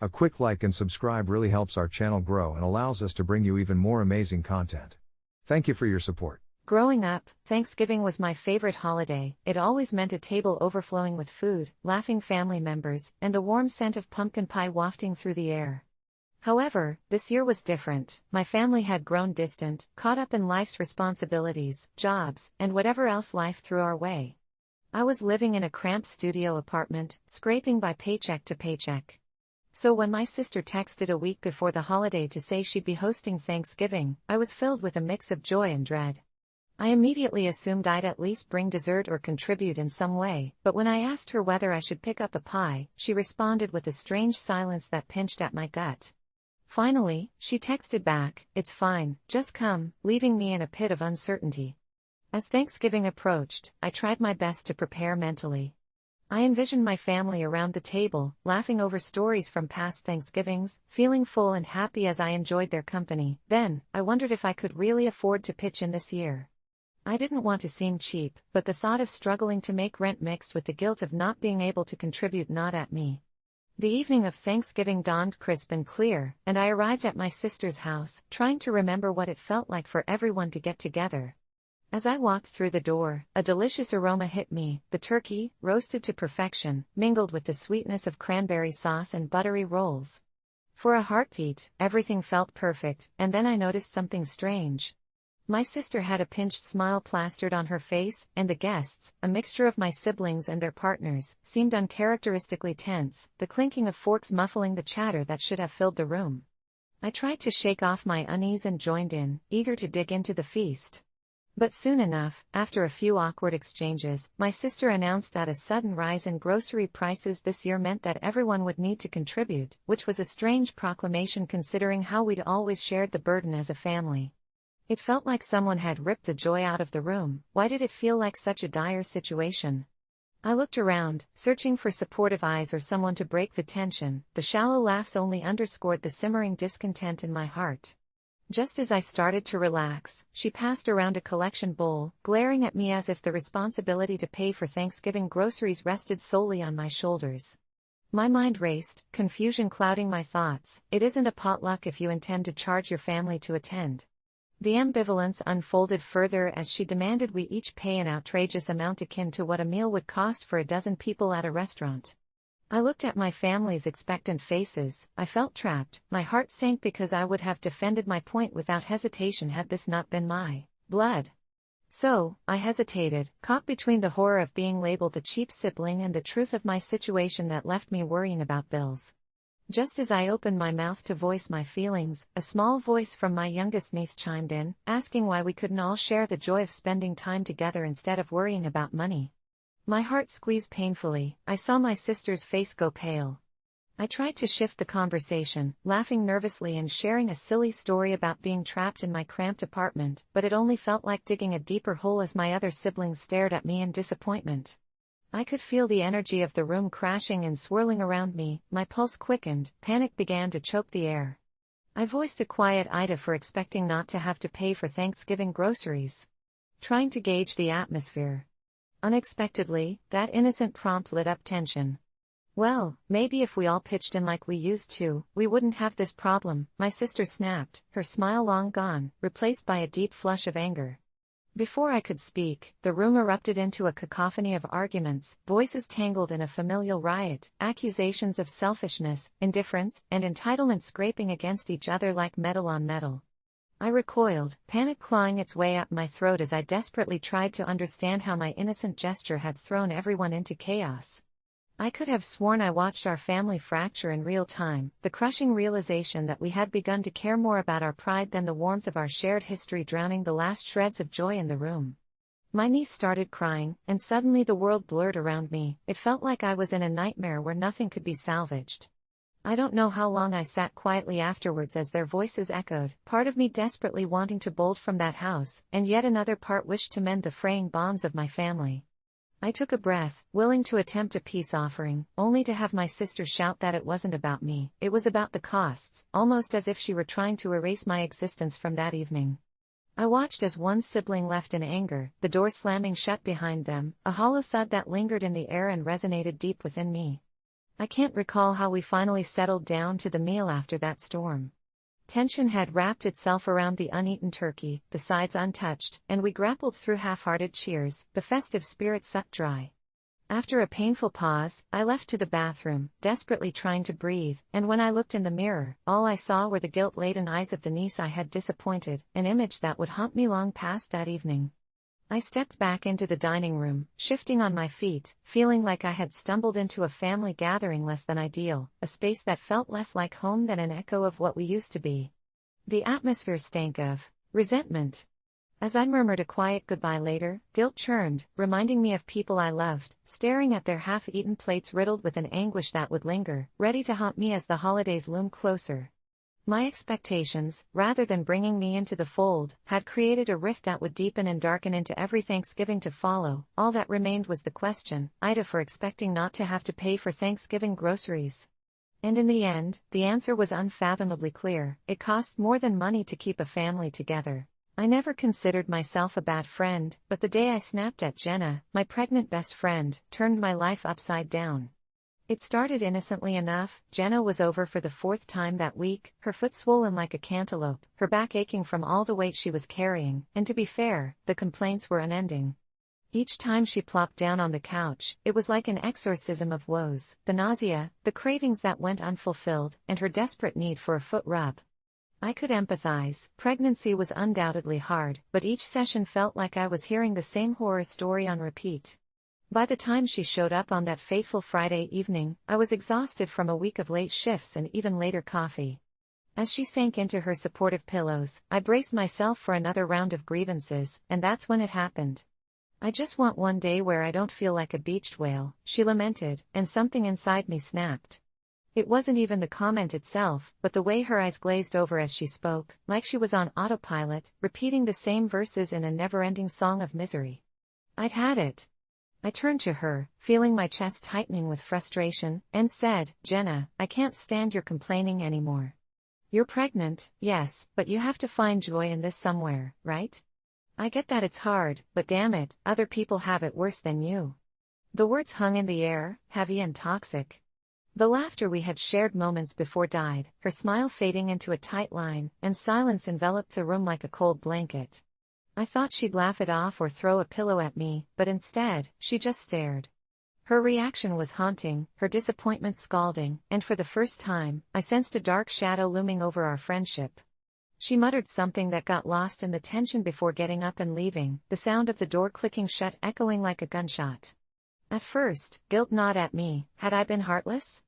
A quick like and subscribe really helps our channel grow and allows us to bring you even more amazing content. Thank you for your support. Growing up, Thanksgiving was my favorite holiday. It always meant a table overflowing with food, laughing family members, and the warm scent of pumpkin pie wafting through the air. However, this year was different. My family had grown distant, caught up in life's responsibilities, jobs, and whatever else life threw our way. I was living in a cramped studio apartment, scraping by paycheck to paycheck. So when my sister texted a week before the holiday to say she'd be hosting Thanksgiving, I was filled with a mix of joy and dread. I immediately assumed I'd at least bring dessert or contribute in some way, but when I asked her whether I should pick up a pie, she responded with a strange silence that pinched at my gut. Finally, she texted back, "It's fine, just come," leaving me in a pit of uncertainty. As Thanksgiving approached, I tried my best to prepare mentally. I envisioned my family around the table, laughing over stories from past Thanksgivings, feeling full and happy as I enjoyed their company. Then, I wondered if I could really afford to pitch in this year. I didn't want to seem cheap, but the thought of struggling to make rent mixed with the guilt of not being able to contribute gnawed at me. The evening of Thanksgiving dawned crisp and clear, and I arrived at my sister's house, trying to remember what it felt like for everyone to get together. As I walked through the door, a delicious aroma hit me. The turkey, roasted to perfection, mingled with the sweetness of cranberry sauce and buttery rolls. For a heartbeat, everything felt perfect, and then I noticed something strange. My sister had a pinched smile plastered on her face, and the guests, a mixture of my siblings and their partners, seemed uncharacteristically tense, the clinking of forks muffling the chatter that should have filled the room. I tried to shake off my unease and joined in, eager to dig into the feast. But soon enough, after a few awkward exchanges, my sister announced that a sudden rise in grocery prices this year meant that everyone would need to contribute, which was a strange proclamation considering how we'd always shared the burden as a family. It felt like someone had ripped the joy out of the room. Why did it feel like such a dire situation? I looked around, searching for supportive eyes or someone to break the tension. The shallow laughs only underscored the simmering discontent in my heart. Just as I started to relax, she passed around a collection bowl, glaring at me as if the responsibility to pay for Thanksgiving groceries rested solely on my shoulders. My mind raced, confusion clouding my thoughts. It isn't a potluck if you intend to charge your family to attend. The ambivalence unfolded further as she demanded we each pay an outrageous amount akin to what a meal would cost for a dozen people at a restaurant. I looked at my family's expectant faces. I felt trapped. My heart sank because I would have defended my point without hesitation had this not been my blood. So, I hesitated, caught between the horror of being labeled the cheap sibling and the truth of my situation that left me worrying about bills. Just as I opened my mouth to voice my feelings, a small voice from my youngest niece chimed in, asking why we couldn't all share the joy of spending time together instead of worrying about money. My heart squeezed painfully. I saw my sister's face go pale. I tried to shift the conversation, laughing nervously and sharing a silly story about being trapped in my cramped apartment, but it only felt like digging a deeper hole as my other siblings stared at me in disappointment. I could feel the energy of the room crashing and swirling around me. My pulse quickened, panic began to choke the air. I voiced a quiet Ida for expecting not to have to pay for Thanksgiving groceries. Trying to gauge the atmosphere. Unexpectedly, that innocent prompt lit up tension. "Well, maybe if we all pitched in like we used to, we wouldn't have this problem," my sister snapped, her smile long gone, replaced by a deep flush of anger. Before I could speak, the room erupted into a cacophony of arguments, voices tangled in a familial riot, accusations of selfishness, indifference, and entitlement scraping against each other like metal on metal. I recoiled, panic clawing its way up my throat as I desperately tried to understand how my innocent gesture had thrown everyone into chaos. I could have sworn I watched our family fracture in real time, the crushing realization that we had begun to care more about our pride than the warmth of our shared history drowning the last shreds of joy in the room. My niece started crying, and suddenly the world blurred around me. It felt like I was in a nightmare where nothing could be salvaged. I don't know how long I sat quietly afterwards as their voices echoed, part of me desperately wanting to bolt from that house, and yet another part wished to mend the fraying bonds of my family. I took a breath, willing to attempt a peace offering, only to have my sister shout that it wasn't about me, it was about the costs, almost as if she were trying to erase my existence from that evening. I watched as one sibling left in anger, the door slamming shut behind them, a hollow thud that lingered in the air and resonated deep within me. I can't recall how we finally settled down to the meal after that storm. Tension had wrapped itself around the uneaten turkey, the sides untouched, and we grappled through half-hearted cheers, the festive spirit sucked dry. After a painful pause, I left to the bathroom, desperately trying to breathe, and when I looked in the mirror, all I saw were the guilt-laden eyes of the niece I had disappointed, an image that would haunt me long past that evening. I stepped back into the dining room, shifting on my feet, feeling like I had stumbled into a family gathering less than ideal, a space that felt less like home than an echo of what we used to be. The atmosphere stank of resentment. As I murmured a quiet goodbye later, guilt churned, reminding me of people I loved, staring at their half-eaten plates riddled with an anguish that would linger, ready to haunt me as the holidays loomed closer. My expectations, rather than bringing me into the fold, had created a rift that would deepen and darken into every Thanksgiving to follow. All that remained was the question, Ida, for expecting not to have to pay for Thanksgiving groceries. And in the end, the answer was unfathomably clear: it cost more than money to keep a family together. I never considered myself a bad friend, but the day I snapped at Jenna, my pregnant best friend, turned my life upside down. It started innocently enough. Jenna was over for the fourth time that week, her foot swollen like a cantaloupe, her back aching from all the weight she was carrying, and to be fair, the complaints were unending. Each time she plopped down on the couch, it was like an exorcism of woes, the nausea, the cravings that went unfulfilled, and her desperate need for a foot rub. I could empathize. Pregnancy was undoubtedly hard, but each session felt like I was hearing the same horror story on repeat. By the time she showed up on that fateful Friday evening, I was exhausted from a week of late shifts and even later coffee. As she sank into her supportive pillows, I braced myself for another round of grievances, and that's when it happened. "I just want one day where I don't feel like a beached whale," she lamented, and something inside me snapped. It wasn't even the comment itself, but the way her eyes glazed over as she spoke, like she was on autopilot, repeating the same verses in a never-ending song of misery. I'd had it. I turned to her, feeling my chest tightening with frustration, and said, "Jenna, I can't stand your complaining anymore. You're pregnant, yes, but you have to find joy in this somewhere, right? I get that it's hard, but damn it, other people have it worse than you." The words hung in the air, heavy and toxic. The laughter we had shared moments before died, her smile fading into a tight line, and silence enveloped the room like a cold blanket. I thought she'd laugh it off or throw a pillow at me, but instead, she just stared. Her reaction was haunting, her disappointment scalding, and for the first time, I sensed a dark shadow looming over our friendship. She muttered something that got lost in the tension before getting up and leaving, the sound of the door clicking shut echoing like a gunshot. At first, guilt gnawed at me. Had I been heartless?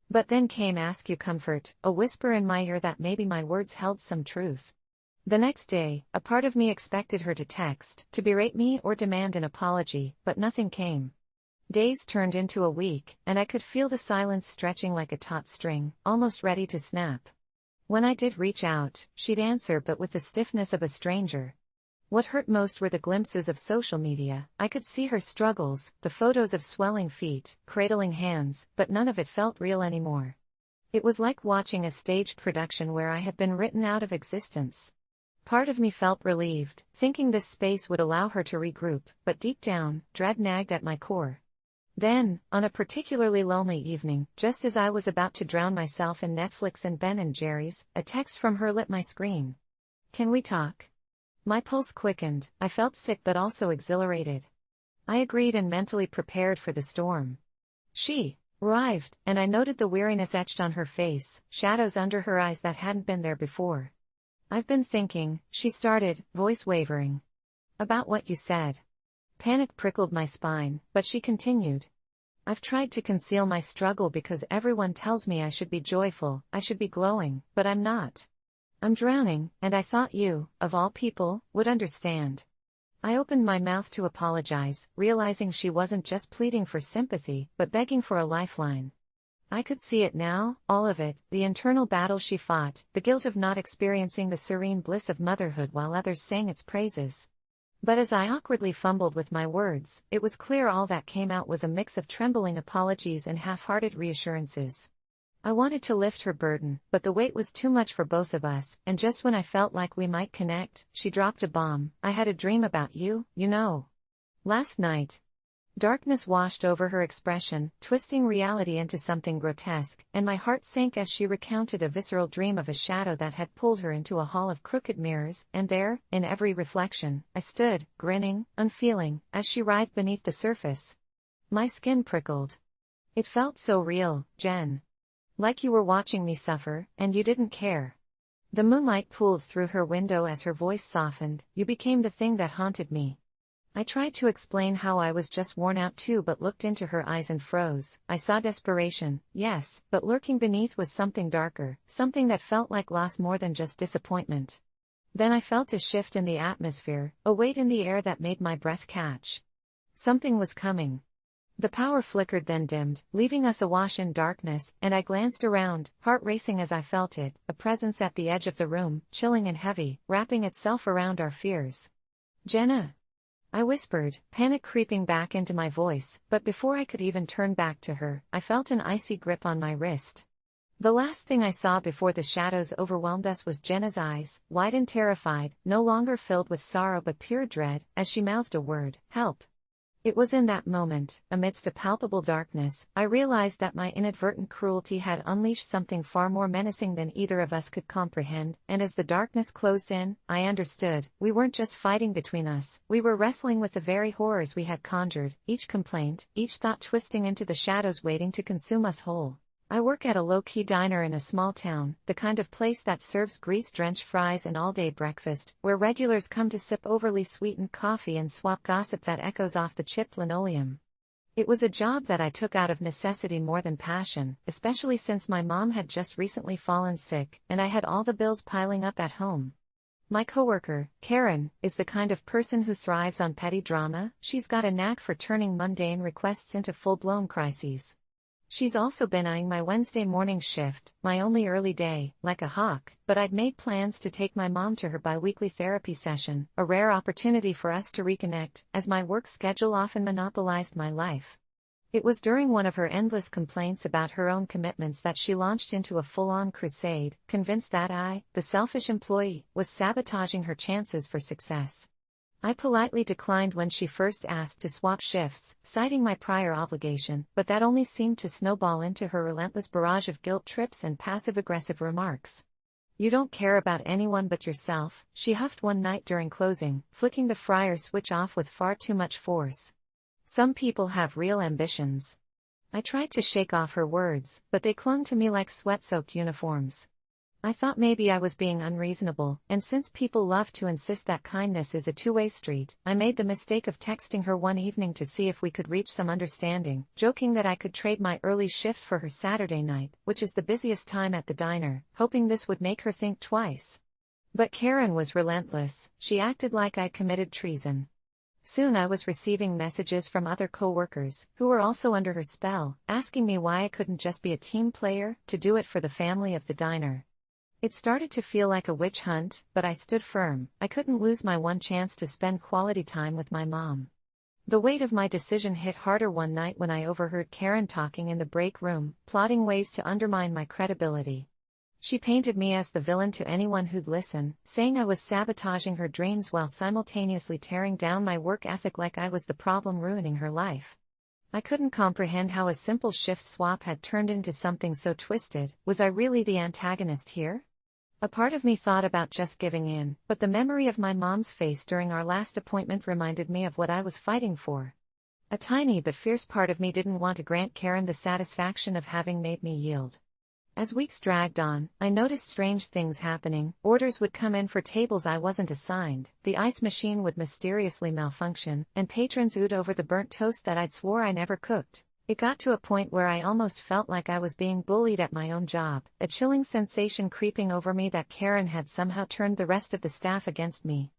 But then came ask you comfort, a whisper in my ear that maybe my words held some truth. The next day, a part of me expected her to text, to berate me or demand an apology, but nothing came. Days turned into a week, and I could feel the silence stretching like a taut string, almost ready to snap. When I did reach out, she'd answer, but with the stiffness of a stranger. What hurt most were the glimpses of social media. I could see her struggles, the photos of swelling feet, cradling hands, but none of it felt real anymore. It was like watching a staged production where I had been written out of existence. Part of me felt relieved, thinking this space would allow her to regroup, but deep down, dread nagged at my core. Then, on a particularly lonely evening, just as I was about to drown myself in Netflix and Ben & Jerry's, a text from her lit my screen. "Can we talk?" My pulse quickened. I felt sick but also exhilarated. I agreed and mentally prepared for the storm. She arrived, and I noted the weariness etched on her face, shadows under her eyes that hadn't been there before. "I've been thinking," she started, voice wavering. "About what you said." Panic prickled my spine, but she continued. "I've tried to conceal my struggle because everyone tells me I should be joyful, I should be glowing, but I'm not. I'm drowning, and I thought you, of all people, would understand." I opened my mouth to apologize, realizing she wasn't just pleading for sympathy, but begging for a lifeline. I could see it now, all of it, the internal battle she fought, the guilt of not experiencing the serene bliss of motherhood while others sang its praises. But as I awkwardly fumbled with my words, it was clear all that came out was a mix of trembling apologies and half-hearted reassurances. I wanted to lift her burden, but the weight was too much for both of us, and just when I felt like we might connect, she dropped a bomb. "I had a dream about you, you know. Last night." Darkness washed over her expression, twisting reality into something grotesque, and my heart sank as she recounted a visceral dream of a shadow that had pulled her into a hall of crooked mirrors, and there, in every reflection, I stood, grinning, unfeeling, as she writhed beneath the surface. My skin prickled. It felt so real, Jen. Like you were watching me suffer, and you didn't care. The moonlight pooled through her window as her voice softened. You became the thing that haunted me. I tried to explain how I was just worn out too, but looked into her eyes and froze. I saw desperation, yes, but lurking beneath was something darker, something that felt like loss more than just disappointment. Then I felt a shift in the atmosphere, a weight in the air that made my breath catch. Something was coming. The power flickered then dimmed, leaving us awash in darkness, and I glanced around, heart racing as I felt it, a presence at the edge of the room, chilling and heavy, wrapping itself around our fears. Jenna, I whispered, panic creeping back into my voice, but before I could even turn back to her, I felt an icy grip on my wrist. The last thing I saw before the shadows overwhelmed us was Jenna's eyes, wide and terrified, no longer filled with sorrow but pure dread, as she mouthed a word, help. It was in that moment, amidst a palpable darkness, I realized that my inadvertent cruelty had unleashed something far more menacing than either of us could comprehend, and as the darkness closed in, I understood, we weren't just fighting between us, we were wrestling with the very horrors we had conjured, each complaint, each thought twisting into the shadows waiting to consume us whole. I work at a low-key diner in a small town, the kind of place that serves grease-drenched fries and all-day breakfast, where regulars come to sip overly sweetened coffee and swap gossip that echoes off the chipped linoleum. It was a job that I took out of necessity more than passion, especially since my mom had just recently fallen sick, and I had all the bills piling up at home. My coworker, Karen, is the kind of person who thrives on petty drama. She's got a knack for turning mundane requests into full-blown crises. She's also been eyeing my Wednesday morning shift, my only early day, like a hawk, but I'd made plans to take my mom to her bi-weekly therapy session, a rare opportunity for us to reconnect, as my work schedule often monopolized my life. It was during one of her endless complaints about her own commitments that she launched into a full-on crusade, convinced that I, the selfish employee, was sabotaging her chances for success. I politely declined when she first asked to swap shifts, citing my prior obligation, but that only seemed to snowball into her relentless barrage of guilt trips and passive-aggressive remarks. You don't care about anyone but yourself, she huffed one night during closing, flicking the fryer switch off with far too much force. Some people have real ambitions. I tried to shake off her words, but they clung to me like sweat-soaked uniforms. I thought maybe I was being unreasonable, and since people love to insist that kindness is a two-way street, I made the mistake of texting her one evening to see if we could reach some understanding, joking that I could trade my early shift for her Saturday night, which is the busiest time at the diner, hoping this would make her think twice. But Karen was relentless. She acted like I'd committed treason. Soon I was receiving messages from other co-workers, who were also under her spell, asking me why I couldn't just be a team player, to do it for the family of the diner. It started to feel like a witch hunt, but I stood firm. I couldn't lose my one chance to spend quality time with my mom. The weight of my decision hit harder one night when I overheard Karen talking in the break room, plotting ways to undermine my credibility. She painted me as the villain to anyone who'd listen, saying I was sabotaging her dreams while simultaneously tearing down my work ethic like I was the problem ruining her life. I couldn't comprehend how a simple shift swap had turned into something so twisted. Was I really the antagonist here? A part of me thought about just giving in, but the memory of my mom's face during our last appointment reminded me of what I was fighting for. A tiny but fierce part of me didn't want to grant Karen the satisfaction of having made me yield. As weeks dragged on, I noticed strange things happening. Orders would come in for tables I wasn't assigned, the ice machine would mysteriously malfunction, and patrons oohed over the burnt toast that I'd swore I never cooked. It got to a point where I almost felt like I was being bullied at my own job, a chilling sensation creeping over me that Karen had somehow turned the rest of the staff against me.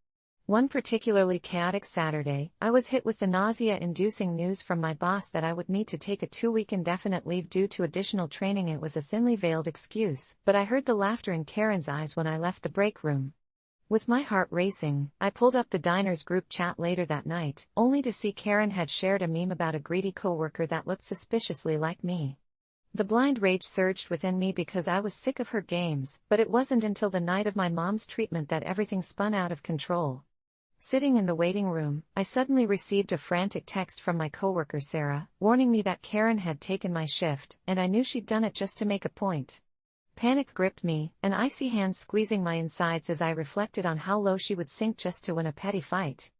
One particularly chaotic Saturday, I was hit with the nausea-inducing news from my boss that I would need to take a 2-week indefinite leave due to additional training. It was a thinly veiled excuse, but I heard the laughter in Karen's eyes when I left the break room. With my heart racing, I pulled up the diner's group chat later that night, only to see Karen had shared a meme about a greedy coworker that looked suspiciously like me. The blind rage surged within me because I was sick of her games, but it wasn't until the night of my mom's treatment that everything spun out of control. Sitting in the waiting room, I suddenly received a frantic text from my coworker Sarah, warning me that Karen had taken my shift, and I knew she'd done it just to make a point. Panic gripped me, an icy hand squeezing my insides as I reflected on how low she would sink just to win a petty fight.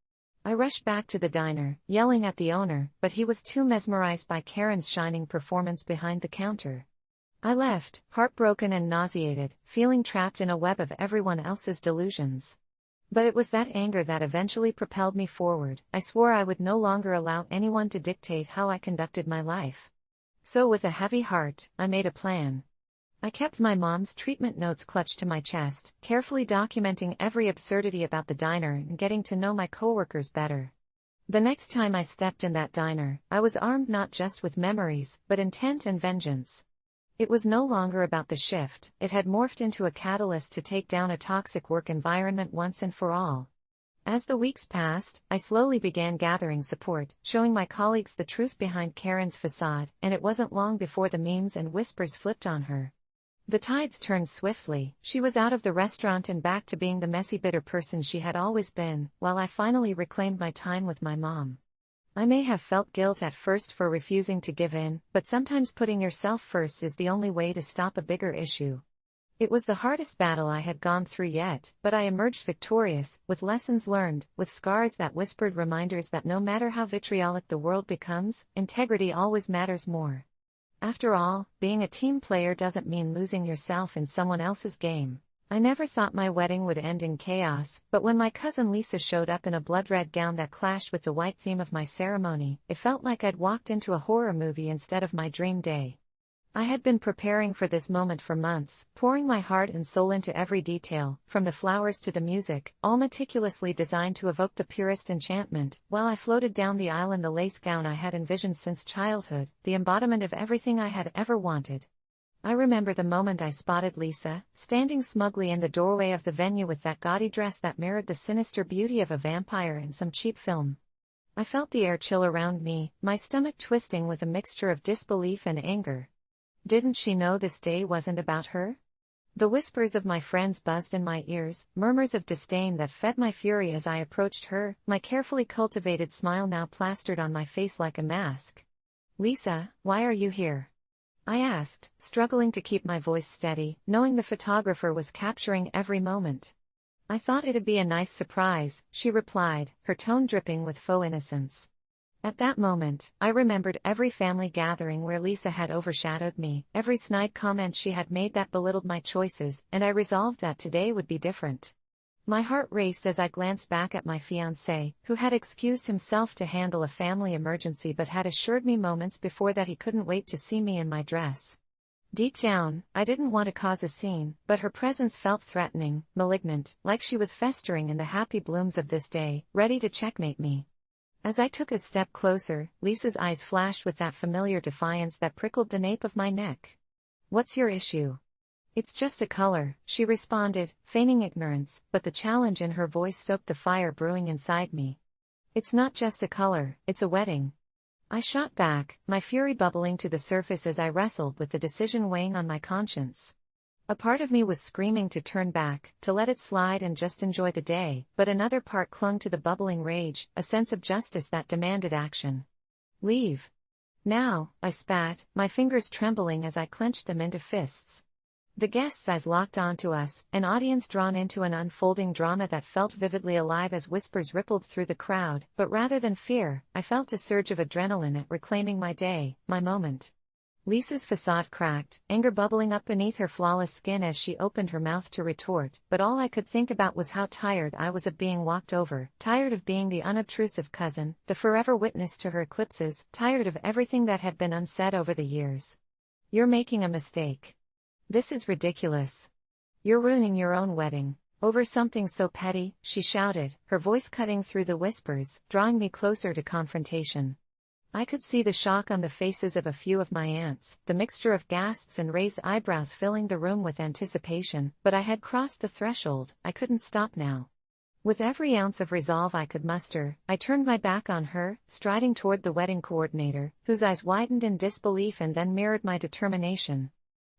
I rushed back to the diner, yelling at the owner, but he was too mesmerized by Karen's shining performance behind the counter. I left, heartbroken and nauseated, feeling trapped in a web of everyone else's delusions. But it was that anger that eventually propelled me forward. I swore I would no longer allow anyone to dictate how I conducted my life. So with a heavy heart, I made a plan. I kept my mom's treatment notes clutched to my chest, carefully documenting every absurdity about the diner and getting to know my coworkers better. The next time I stepped in that diner, I was armed not just with memories, but intent and vengeance. It was no longer about the shift, it had morphed into a catalyst to take down a toxic work environment once and for all. As the weeks passed, I slowly began gathering support, showing my colleagues the truth behind Karen's facade, and it wasn't long before the memes and whispers flipped on her. The tides turned swiftly, she was out of the restaurant and back to being the messy bitter person she had always been, while I finally reclaimed my time with my mom. I may have felt guilt at first for refusing to give in, but sometimes putting yourself first is the only way to stop a bigger issue. It was the hardest battle I had gone through yet, but I emerged victorious, with lessons learned, with scars that whispered reminders that no matter how vitriolic the world becomes, integrity always matters more. After all, being a team player doesn't mean losing yourself in someone else's game. I never thought my wedding would end in chaos, but when my cousin Lisa showed up in a blood-red gown that clashed with the white theme of my ceremony, it felt like I'd walked into a horror movie instead of my dream day. I had been preparing for this moment for months, pouring my heart and soul into every detail, from the flowers to the music, all meticulously designed to evoke the purest enchantment, while I floated down the aisle in the lace gown I had envisioned since childhood, the embodiment of everything I had ever wanted. I remember the moment I spotted Lisa, standing smugly in the doorway of the venue with that gaudy dress that mirrored the sinister beauty of a vampire in some cheap film. I felt the air chill around me, my stomach twisting with a mixture of disbelief and anger. Didn't she know this day wasn't about her? The whispers of my friends buzzed in my ears, murmurs of disdain that fed my fury as I approached her, my carefully cultivated smile now plastered on my face like a mask. "Lisa, why are you here?" I asked, struggling to keep my voice steady, knowing the photographer was capturing every moment. "I thought it'd be a nice surprise," she replied, her tone dripping with faux innocence. At that moment, I remembered every family gathering where Lisa had overshadowed me, every snide comment she had made that belittled my choices, and I resolved that today would be different. My heart raced as I glanced back at my fiancé, who had excused himself to handle a family emergency but had assured me moments before that he couldn't wait to see me in my dress. Deep down, I didn't want to cause a scene, but her presence felt threatening, malignant, like she was festering in the happy blooms of this day, ready to checkmate me. As I took a step closer, Lisa's eyes flashed with that familiar defiance that prickled the nape of my neck. "What's your issue?" "It's just a color," she responded, feigning ignorance, but the challenge in her voice stoked the fire brewing inside me. "It's not just a color, it's a wedding." I shot back, my fury bubbling to the surface as I wrestled with the decision weighing on my conscience. A part of me was screaming to turn back, to let it slide and just enjoy the day, but another part clung to the bubbling rage, a sense of justice that demanded action. "Leave. Now," I spat, my fingers trembling as I clenched them into fists. The guests' eyes locked onto us, an audience drawn into an unfolding drama that felt vividly alive as whispers rippled through the crowd, but rather than fear, I felt a surge of adrenaline at reclaiming my day, my moment. Lisa's facade cracked, anger bubbling up beneath her flawless skin as she opened her mouth to retort, but all I could think about was how tired I was of being walked over, tired of being the unobtrusive cousin, the forever witness to her eclipses, tired of everything that had been unsaid over the years. "You're making a mistake. This is ridiculous. You're ruining your own wedding. Over something so petty," she shouted, her voice cutting through the whispers, drawing me closer to confrontation. I could see the shock on the faces of a few of my aunts, the mixture of gasps and raised eyebrows filling the room with anticipation, but I had crossed the threshold, I couldn't stop now. With every ounce of resolve I could muster, I turned my back on her, striding toward the wedding coordinator, whose eyes widened in disbelief and then mirrored my determination.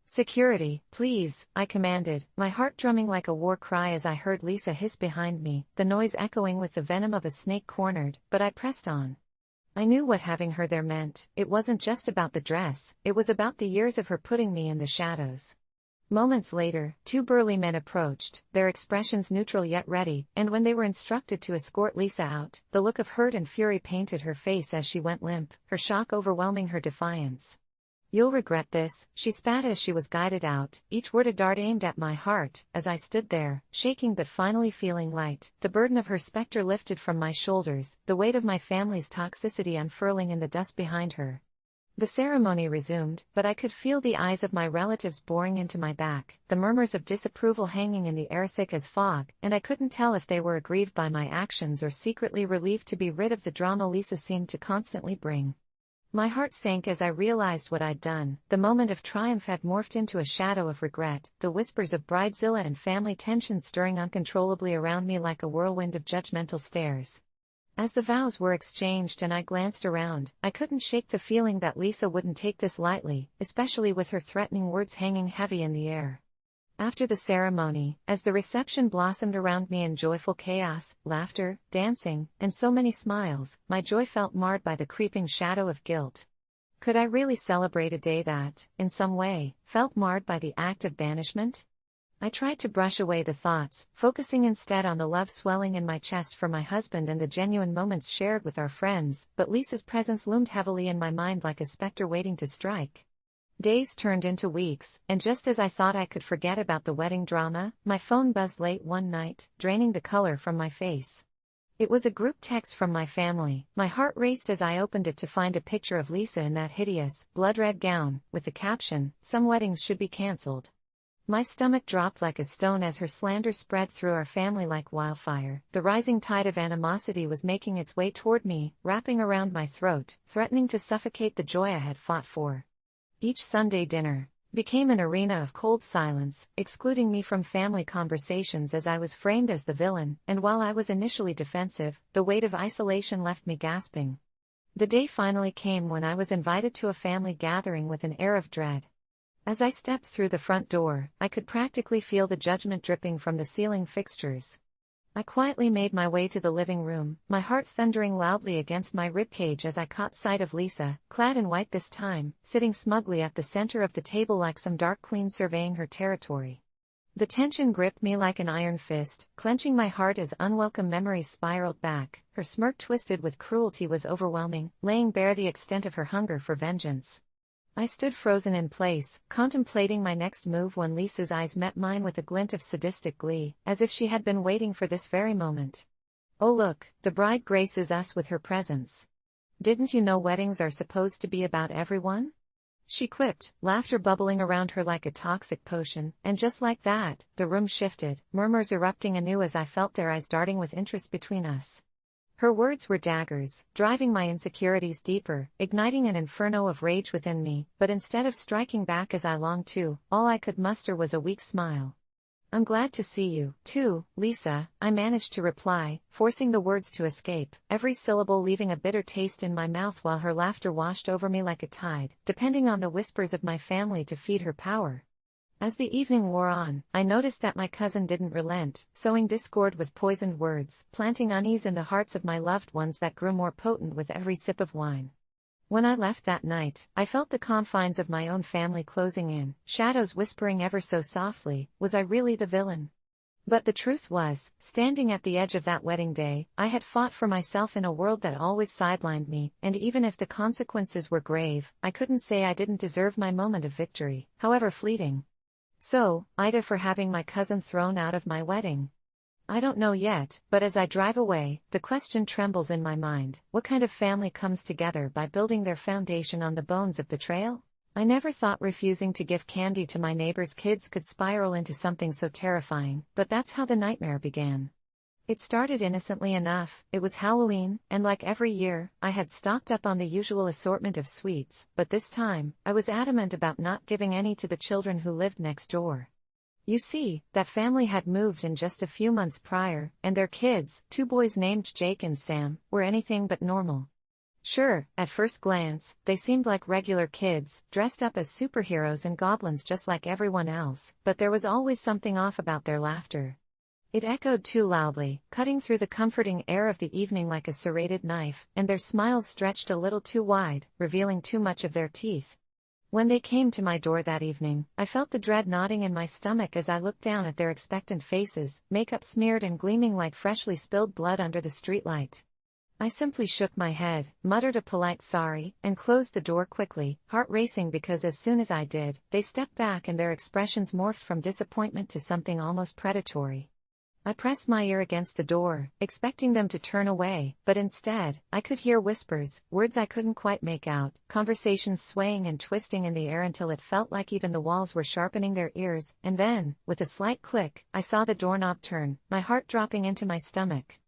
Security, please, I commanded, my heart drumming like a war cry as I heard Lisa hiss behind me, the noise echoing with the venom of a snake cornered, but I pressed on. I knew what having her there meant. It wasn't just about the dress, it was about the years of her putting me in the shadows. Moments later, two burly men approached, their expressions neutral yet ready, and when they were instructed to escort Lisa out, the look of hurt and fury painted her face as she went limp, her shock overwhelming her defiance. "You'll regret this," she spat as she was guided out, each word a dart aimed at my heart, as I stood there, shaking but finally feeling light, the burden of her specter lifted from my shoulders, the weight of my family's toxicity unfurling in the dust behind her. The ceremony resumed, but I could feel the eyes of my relatives boring into my back, the murmurs of disapproval hanging in the air thick as fog, and I couldn't tell if they were aggrieved by my actions or secretly relieved to be rid of the drama Lisa seemed to constantly bring. My heart sank as I realized what I'd done. The moment of triumph had morphed into a shadow of regret, the whispers of bridezilla and family tension stirring uncontrollably around me like a whirlwind of judgmental stares. As the vows were exchanged and I glanced around, I couldn't shake the feeling that Lisa wouldn't take this lightly, especially with her threatening words hanging heavy in the air. After the ceremony, as the reception blossomed around me in joyful chaos, laughter, dancing, and so many smiles, my joy felt marred by the creeping shadow of guilt. Could I really celebrate a day that, in some way, felt marred by the act of banishment? I tried to brush away the thoughts, focusing instead on the love swelling in my chest for my husband and the genuine moments shared with our friends, but Lisa's presence loomed heavily in my mind like a specter waiting to strike. Days turned into weeks, and just as I thought I could forget about the wedding drama, my phone buzzed late one night, draining the color from my face. It was a group text from my family. My heart raced as I opened it to find a picture of Lisa in that hideous, blood-red gown, with the caption, "Some weddings should be cancelled." My stomach dropped like a stone as her slander spread through our family like wildfire. The rising tide of animosity was making its way toward me, wrapping around my throat, threatening to suffocate the joy I had fought for. Each Sunday dinner became an arena of cold silence, excluding me from family conversations as I was framed as the villain, and while I was initially defensive, the weight of isolation left me gasping. The day finally came when I was invited to a family gathering with an air of dread. As I stepped through the front door, I could practically feel the judgment dripping from the ceiling fixtures. I quietly made my way to the living room, my heart thundering loudly against my ribcage as I caught sight of Lisa, clad in white this time, sitting smugly at the center of the table like some dark queen surveying her territory. The tension gripped me like an iron fist, clenching my heart as unwelcome memories spiraled back. Her smirk twisted with cruelty was overwhelming, laying bare the extent of her hunger for vengeance. I stood frozen in place, contemplating my next move when Lisa's eyes met mine with a glint of sadistic glee, as if she had been waiting for this very moment. "Oh look, the bride graces us with her presence. Didn't you know weddings are supposed to be about everyone?" She quipped, laughter bubbling around her like a toxic potion, and just like that, the room shifted, murmurs erupting anew as I felt their eyes darting with interest between us. Her words were daggers, driving my insecurities deeper, igniting an inferno of rage within me, but instead of striking back as I longed to, all I could muster was a weak smile. "I'm glad to see you, too, Lisa," I managed to reply, forcing the words to escape, every syllable leaving a bitter taste in my mouth while her laughter washed over me like a tide, depending on the whispers of my family to feed her power. As the evening wore on, I noticed that my cousin didn't relent, sowing discord with poisoned words, planting unease in the hearts of my loved ones that grew more potent with every sip of wine. When I left that night, I felt the confines of my own family closing in, shadows whispering ever so softly, was I really the villain? But the truth was, standing at the edge of that wedding day, I had fought for myself in a world that always sidelined me, and even if the consequences were grave, I couldn't say I didn't deserve my moment of victory, however fleeting. So, Ida for having my cousin thrown out of my wedding? I don't know yet, but as I drive away, the question trembles in my mind: what kind of family comes together by building their foundation on the bones of betrayal? I never thought refusing to give candy to my neighbor's kids could spiral into something so terrifying, but that's how the nightmare began. It started innocently enough. It was Halloween, and like every year, I had stocked up on the usual assortment of sweets, but this time, I was adamant about not giving any to the children who lived next door. You see, that family had moved in just a few months prior, and their kids, two boys named Jake and Sam, were anything but normal. Sure, at first glance, they seemed like regular kids, dressed up as superheroes and goblins just like everyone else, but there was always something off about their laughter. It echoed too loudly, cutting through the comforting air of the evening like a serrated knife, and their smiles stretched a little too wide, revealing too much of their teeth. When they came to my door that evening, I felt the dread knotting in my stomach as I looked down at their expectant faces, makeup smeared and gleaming like freshly spilled blood under the streetlight. I simply shook my head, muttered a polite sorry, and closed the door quickly, heart racing because as soon as I did, they stepped back and their expressions morphed from disappointment to something almost predatory. I pressed my ear against the door, expecting them to turn away, but instead, I could hear whispers, words I couldn't quite make out, conversations swaying and twisting in the air until it felt like even the walls were sharpening their ears, and then, with a slight click, I saw the doorknob turn, my heart dropping into my stomach.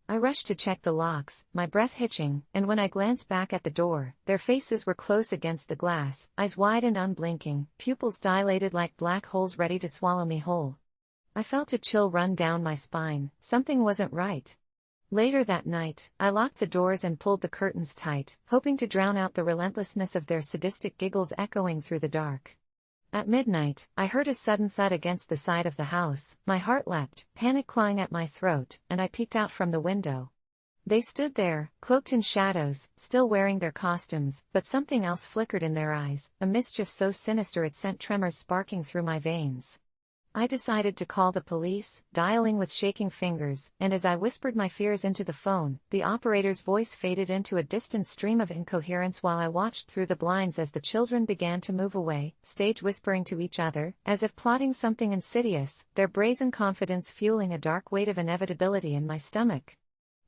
I rushed to check the locks, my breath hitching, and when I glanced back at the door, their faces were close against the glass, eyes wide and unblinking, pupils dilated like black holes ready to swallow me whole. I felt a chill run down my spine, something wasn't right. Later that night, I locked the doors and pulled the curtains tight, hoping to drown out the relentlessness of their sadistic giggles echoing through the dark. At midnight, I heard a sudden thud against the side of the house, my heart leapt, panic clawing at my throat, and I peeked out from the window. They stood there, cloaked in shadows, still wearing their costumes, but something else flickered in their eyes, a mischief so sinister it sent tremors sparking through my veins. I decided to call the police, dialing with shaking fingers, and as I whispered my fears into the phone, the operator's voice faded into a distant stream of incoherence while I watched through the blinds as the children began to move away, stage whispering to each other, as if plotting something insidious, their brazen confidence fueling a dark weight of inevitability in my stomach.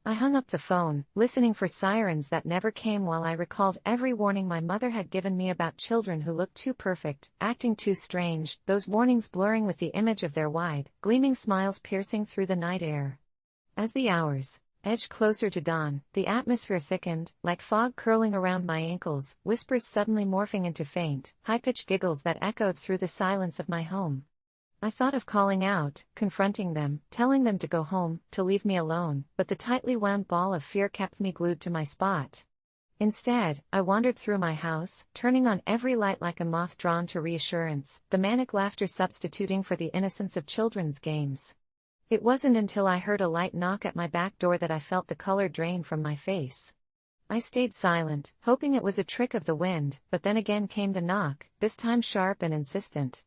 I hung up the phone, listening for sirens that never came while I recalled every warning my mother had given me about children who looked too perfect, acting too strange, those warnings blurring with the image of their wide, gleaming smiles piercing through the night air. As the hours edged closer to dawn, the atmosphere thickened, like fog curling around my ankles, whispers suddenly morphing into faint, high-pitched giggles that echoed through the silence of my home. I thought of calling out, confronting them, telling them to go home, to leave me alone, but the tightly wound ball of fear kept me glued to my spot. Instead, I wandered through my house, turning on every light like a moth drawn to reassurance, the manic laughter substituting for the innocence of children's games. It wasn't until I heard a light knock at my back door that I felt the color drain from my face. I stayed silent, hoping it was a trick of the wind, but then again came the knock, this time sharp and insistent.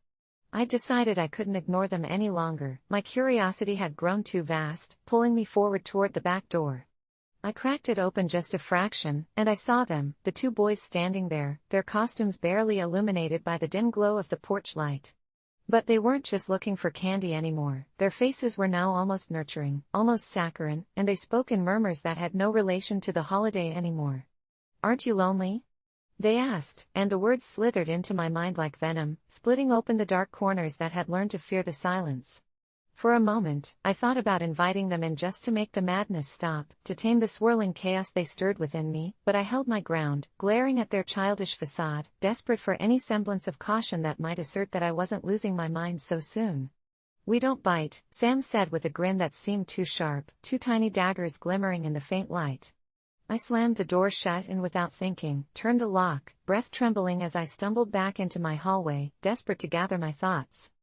I decided I couldn't ignore them any longer, my curiosity had grown too vast, pulling me forward toward the back door. I cracked it open just a fraction, and I saw them, the two boys standing there, their costumes barely illuminated by the dim glow of the porch light. But they weren't just looking for candy anymore, their faces were now almost nurturing, almost saccharine, and they spoke in murmurs that had no relation to the holiday anymore. "Aren't you lonely?" they asked, and the words slithered into my mind like venom, splitting open the dark corners that had learned to fear the silence. For a moment, I thought about inviting them in just to make the madness stop, to tame the swirling chaos they stirred within me, but I held my ground, glaring at their childish facade, desperate for any semblance of caution that might assert that I wasn't losing my mind so soon. "We don't bite," Sam said with a grin that seemed too sharp, two tiny daggers glimmering in the faint light. I slammed the door shut and without thinking, turned the lock, breath trembling as I stumbled back into my hallway, desperate to gather my thoughts.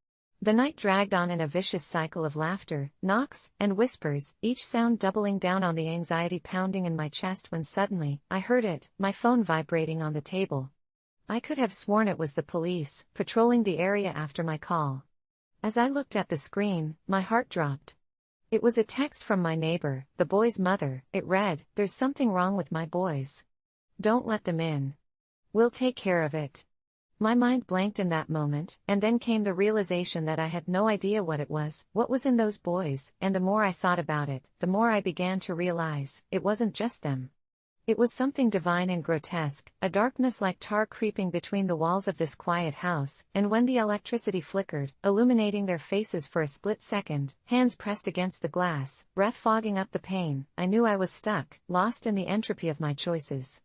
The night dragged on in a vicious cycle of laughter, knocks, and whispers, each sound doubling down on the anxiety pounding in my chest when suddenly, I heard it, my phone vibrating on the table. I could have sworn it was the police, patrolling the area after my call. As I looked at the screen, my heart dropped. It was a text from my neighbor, the boy's mother. It read, "There's something wrong with my boys. Don't let them in. We'll take care of it." My mind blanked in that moment, and then came the realization that I had no idea what it was, what was in those boys, and the more I thought about it, the more I began to realize, it wasn't just them. It was something divine and grotesque, a darkness like tar creeping between the walls of this quiet house, and when the electricity flickered, illuminating their faces for a split second, hands pressed against the glass, breath fogging up the pain, I knew I was stuck, lost in the entropy of my choices.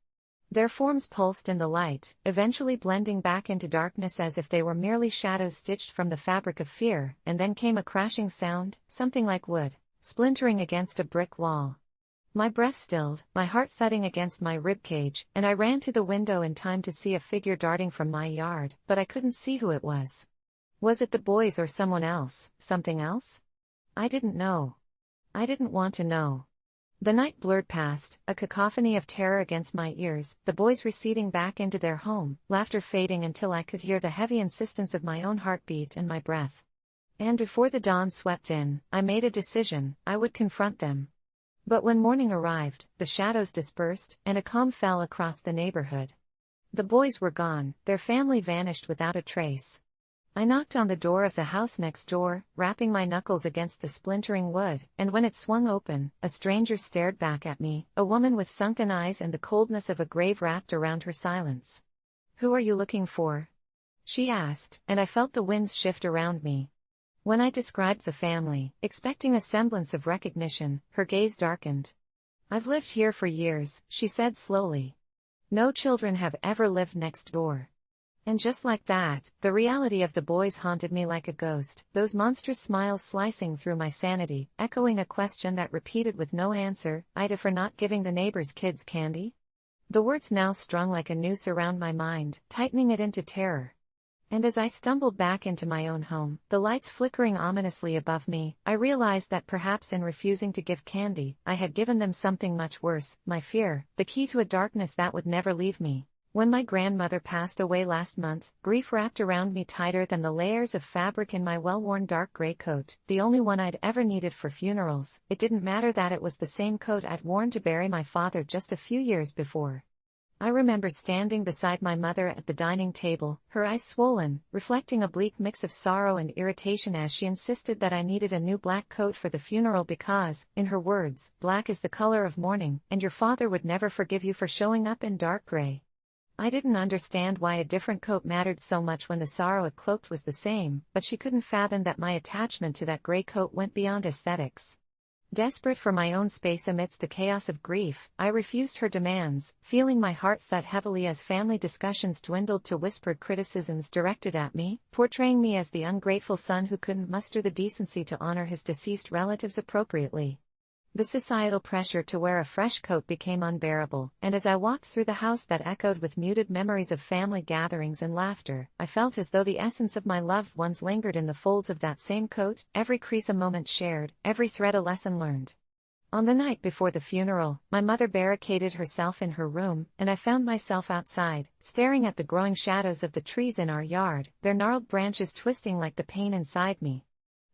Their forms pulsed in the light, eventually blending back into darkness as if they were merely shadows stitched from the fabric of fear, and then came a crashing sound, something like wood splintering against a brick wall. My breath stilled, my heart thudding against my ribcage, and I ran to the window in time to see a figure darting from my yard, but I couldn't see who it was. Was it the boys or someone else, something else? I didn't know. I didn't want to know. The night blurred past, a cacophony of terror against my ears, the boys receding back into their home, laughter fading until I could hear the heavy insistence of my own heartbeat and my breath. And before the dawn swept in, I made a decision: I would confront them. But when morning arrived, the shadows dispersed, and a calm fell across the neighborhood. The boys were gone, their family vanished without a trace. I knocked on the door of the house next door, rapping my knuckles against the splintering wood, and when it swung open, a stranger stared back at me, a woman with sunken eyes and the coldness of a grave wrapped around her silence. "Who are you looking for?" she asked, and I felt the winds shift around me. When I described the family, expecting a semblance of recognition, her gaze darkened. "I've lived here for years," she said slowly. "No children have ever lived next door." And just like that, the reality of the boys haunted me like a ghost, those monstrous smiles slicing through my sanity, echoing a question that repeated with no answer: Ida for not giving the neighbor's kids candy? The words now strung like a noose around my mind, tightening it into terror. And as I stumbled back into my own home, the lights flickering ominously above me, I realized that perhaps in refusing to give candy, I had given them something much worse: my fear, the key to a darkness that would never leave me. When my grandmother passed away last month, grief wrapped around me tighter than the layers of fabric in my well-worn dark gray coat, the only one I'd ever needed for funerals. It didn't matter that it was the same coat I'd worn to bury my father just a few years before. I remember standing beside my mother at the dining table, her eyes swollen, reflecting a bleak mix of sorrow and irritation as she insisted that I needed a new black coat for the funeral because, in her words, black is the color of mourning, and your father would never forgive you for showing up in dark gray. I didn't understand why a different coat mattered so much when the sorrow it cloaked was the same, but she couldn't fathom that my attachment to that gray coat went beyond aesthetics. Desperate for my own space amidst the chaos of grief, I refused her demands, feeling my heart thud heavily as family discussions dwindled to whispered criticisms directed at me, portraying me as the ungrateful son who couldn't muster the decency to honor his deceased relatives appropriately. The societal pressure to wear a fresh coat became unbearable, and as I walked through the house that echoed with muted memories of family gatherings and laughter, I felt as though the essence of my loved ones lingered in the folds of that same coat, every crease a moment shared, every thread a lesson learned. On the night before the funeral, my mother barricaded herself in her room, and I found myself outside, staring at the growing shadows of the trees in our yard, their gnarled branches twisting like the pain inside me.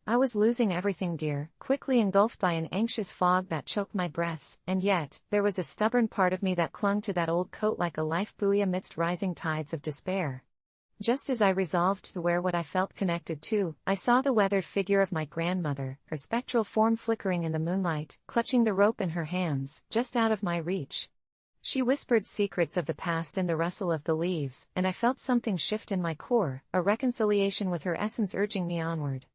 I was losing everything dear, quickly engulfed by an anxious fog that choked my breaths, and yet, there was a stubborn part of me that clung to that old coat like a life buoy amidst rising tides of despair. Just as I resolved to wear what I felt connected to, I saw the weathered figure of my grandmother, her spectral form flickering in the moonlight, clutching the rope in her hands, just out of my reach. She whispered secrets of the past in the rustle of the leaves, and I felt something shift in my core, a reconciliation with her essence urging me onward.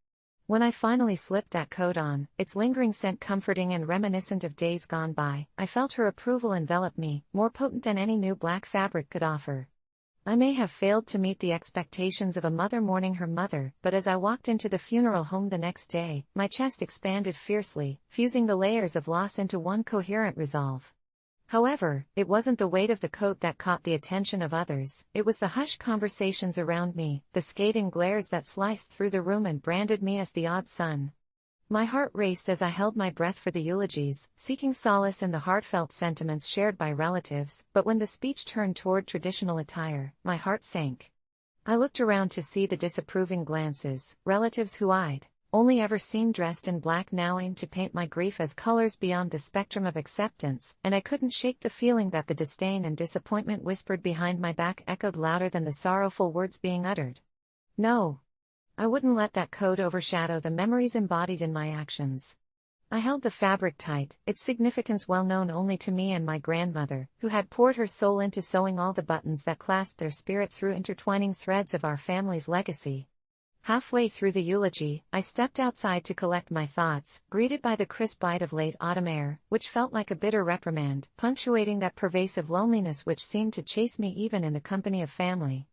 When I finally slipped that coat on, its lingering scent comforting and reminiscent of days gone by, I felt her approval envelop me, more potent than any new black fabric could offer. I may have failed to meet the expectations of a mother mourning her mother, but as I walked into the funeral home the next day, my chest expanded fiercely, fusing the layers of loss into one coherent resolve. However, it wasn't the weight of the coat that caught the attention of others, it was the hushed conversations around me, the scathing glares that sliced through the room and branded me as the odd son. My heart raced as I held my breath for the eulogies, seeking solace in the heartfelt sentiments shared by relatives, but when the speech turned toward traditional attire, my heart sank. I looked around to see the disapproving glances, relatives who I'd only ever seen dressed in black now aimed to paint my grief as colors beyond the spectrum of acceptance, and I couldn't shake the feeling that the disdain and disappointment whispered behind my back echoed louder than the sorrowful words being uttered. No. I wouldn't let that coat overshadow the memories embodied in my actions. I held the fabric tight, its significance well known only to me and my grandmother, who had poured her soul into sewing all the buttons that clasped their spirit through intertwining threads of our family's legacy. Halfway through the eulogy, I stepped outside to collect my thoughts, greeted by the crisp bite of late autumn air, which felt like a bitter reprimand, punctuating that pervasive loneliness which seemed to chase me even in the company of family.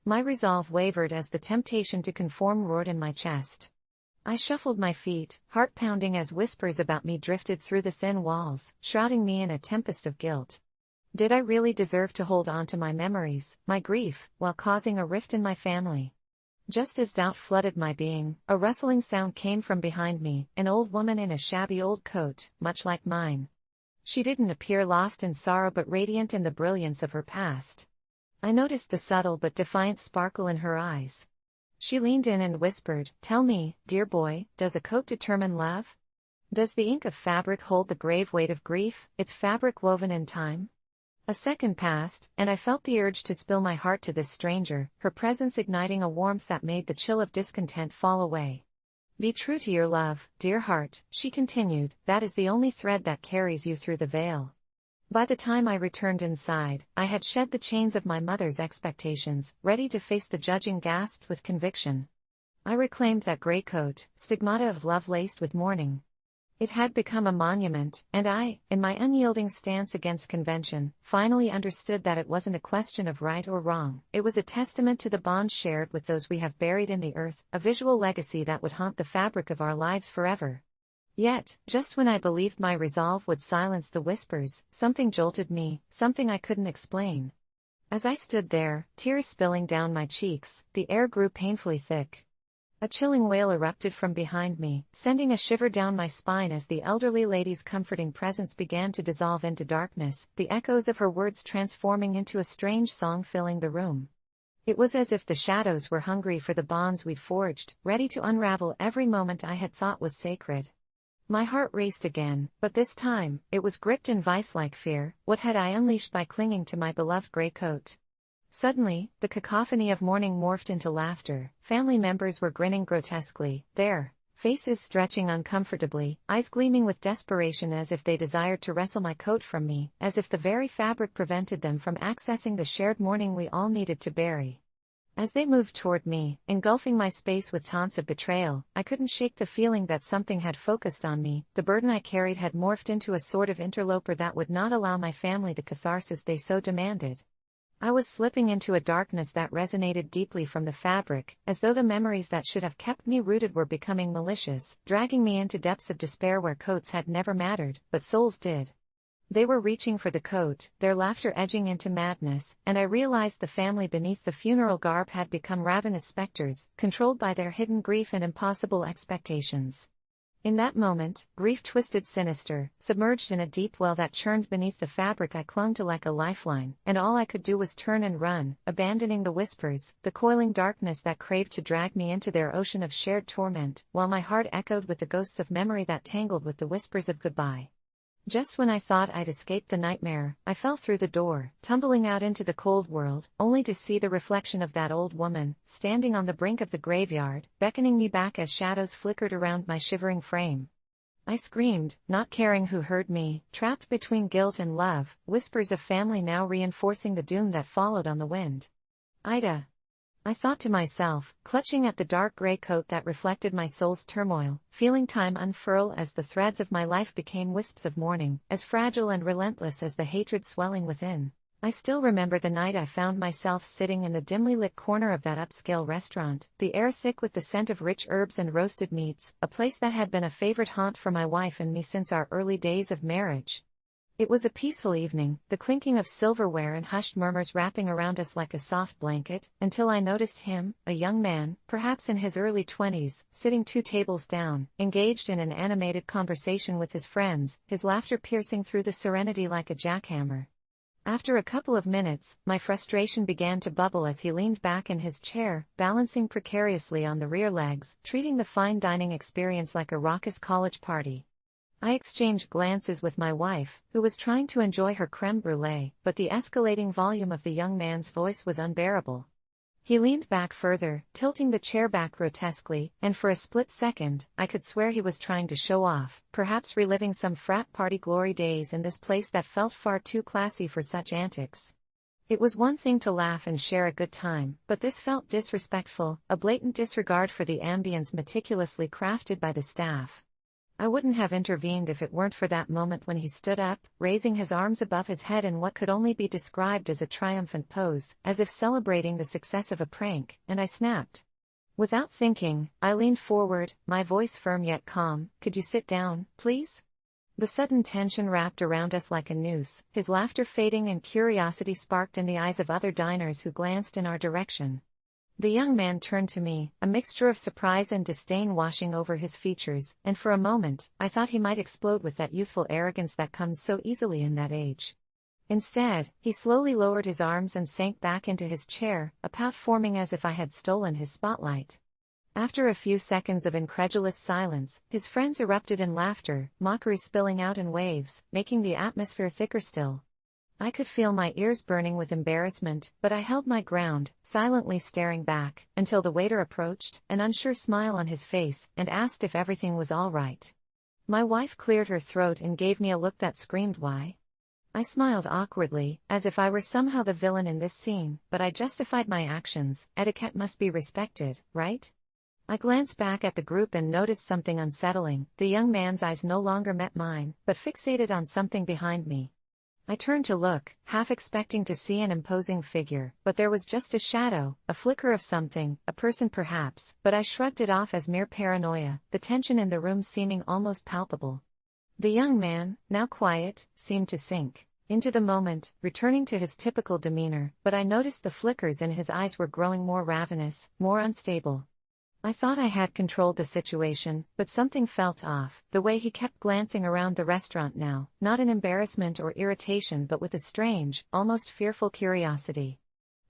My resolve wavered as the temptation to conform roared in my chest. I shuffled my feet, heart pounding as whispers about me drifted through the thin walls, shrouding me in a tempest of guilt. Did I really deserve to hold on to my memories, my grief, while causing a rift in my family? Just as doubt flooded my being, a rustling sound came from behind me, an old woman in a shabby old coat, much like mine. She didn't appear lost in sorrow but radiant in the brilliance of her past. I noticed the subtle but defiant sparkle in her eyes. She leaned in and whispered, "Tell me, dear boy, does a coat determine love? Does the ink of fabric hold the grave weight of grief, its fabric woven in time?" A second passed, and I felt the urge to spill my heart to this stranger, her presence igniting a warmth that made the chill of discontent fall away. "Be true to your love, dear heart," she continued, "that is the only thread that carries you through the veil." By the time I returned inside, I had shed the chains of my mother's expectations, ready to face the judging gasps with conviction. I reclaimed that grey coat, stigmata of love laced with mourning. It had become a monument, and I, in my unyielding stance against convention, finally understood that it wasn't a question of right or wrong. It was a testament to the bonds shared with those we have buried in the earth, a visual legacy that would haunt the fabric of our lives forever. Yet, just when I believed my resolve would silence the whispers, something jolted me, something I couldn't explain. As I stood there, tears spilling down my cheeks, the air grew painfully thick. A chilling wail erupted from behind me, sending a shiver down my spine as the elderly lady's comforting presence began to dissolve into darkness, the echoes of her words transforming into a strange song filling the room. It was as if the shadows were hungry for the bonds we'd forged, ready to unravel every moment I had thought was sacred. My heart raced again, but this time, it was gripped in vice-like fear. What had I unleashed by clinging to my beloved grey coat? Suddenly, the cacophony of mourning morphed into laughter. Family members were grinning grotesquely, their faces stretching uncomfortably, eyes gleaming with desperation as if they desired to wrestle my coat from me, as if the very fabric prevented them from accessing the shared mourning we all needed to bury. As they moved toward me, engulfing my space with taunts of betrayal, I couldn't shake the feeling that something had focused on me. The burden I carried had morphed into a sort of interloper that would not allow my family the catharsis they so demanded. I was slipping into a darkness that resonated deeply from the fabric, as though the memories that should have kept me rooted were becoming malicious, dragging me into depths of despair where coats had never mattered, but souls did. They were reaching for the coat, their laughter edging into madness, and I realized the family beneath the funeral garb had become ravenous specters, controlled by their hidden grief and impossible expectations. In that moment, grief twisted sinister, submerged in a deep well that churned beneath the fabric I clung to like a lifeline, and all I could do was turn and run, abandoning the whispers, the coiling darkness that craved to drag me into their ocean of shared torment, while my heart echoed with the ghosts of memory that tangled with the whispers of goodbye. Just when I thought I'd escaped the nightmare, I fell through the door, tumbling out into the cold world, only to see the reflection of that old woman, standing on the brink of the graveyard, beckoning me back as shadows flickered around my shivering frame. I screamed, not caring who heard me, trapped between guilt and love, whispers of family now reinforcing the doom that followed on the wind. "Ida," I thought to myself, clutching at the dark gray coat that reflected my soul's turmoil, feeling time unfurl as the threads of my life became wisps of mourning, as fragile and relentless as the hatred swelling within. I still remember the night I found myself sitting in the dimly lit corner of that upscale restaurant, the air thick with the scent of rich herbs and roasted meats, a place that had been a favorite haunt for my wife and me since our early days of marriage. It was a peaceful evening, the clinking of silverware and hushed murmurs wrapping around us like a soft blanket, until I noticed him, a young man, perhaps in his early 20s, sitting 2 tables down, engaged in an animated conversation with his friends, his laughter piercing through the serenity like a jackhammer. After a couple of minutes, my frustration began to bubble as he leaned back in his chair, balancing precariously on the rear legs, treating the fine dining experience like a raucous college party. I exchanged glances with my wife, who was trying to enjoy her crème brûlée, but the escalating volume of the young man's voice was unbearable. He leaned back further, tilting the chair back grotesquely, and for a split second, I could swear he was trying to show off, perhaps reliving some frat party glory days in this place that felt far too classy for such antics. It was one thing to laugh and share a good time, but this felt disrespectful, a blatant disregard for the ambience meticulously crafted by the staff. I wouldn't have intervened if it weren't for that moment when he stood up, raising his arms above his head in what could only be described as a triumphant pose, as if celebrating the success of a prank, and I snapped. Without thinking, I leaned forward, my voice firm yet calm. "Could you sit down, please?" The sudden tension wrapped around us like a noose, his laughter fading and curiosity sparked in the eyes of other diners who glanced in our direction. The young man turned to me, a mixture of surprise and disdain washing over his features, and for a moment, I thought he might explode with that youthful arrogance that comes so easily in that age. Instead, he slowly lowered his arms and sank back into his chair, a pout forming as if I had stolen his spotlight. After a few seconds of incredulous silence, his friends erupted in laughter, mockery spilling out in waves, making the atmosphere thicker still. I could feel my ears burning with embarrassment, but I held my ground, silently staring back, until the waiter approached, an unsure smile on his face, and asked if everything was all right. My wife cleared her throat and gave me a look that screamed why. I smiled awkwardly, as if I were somehow the villain in this scene, but I justified my actions. Etiquette must be respected, right? I glanced back at the group and noticed something unsettling. The young man's eyes no longer met mine, but fixated on something behind me. I turned to look, half expecting to see an imposing figure, but there was just a shadow, a flicker of something, a person perhaps, but I shrugged it off as mere paranoia, the tension in the room seeming almost palpable. The young man, now quiet, seemed to sink into the moment, returning to his typical demeanor, but I noticed the flickers in his eyes were growing more ravenous, more unstable. I thought I had controlled the situation, but something felt off, the way he kept glancing around the restaurant now, not in embarrassment or irritation but with a strange, almost fearful curiosity.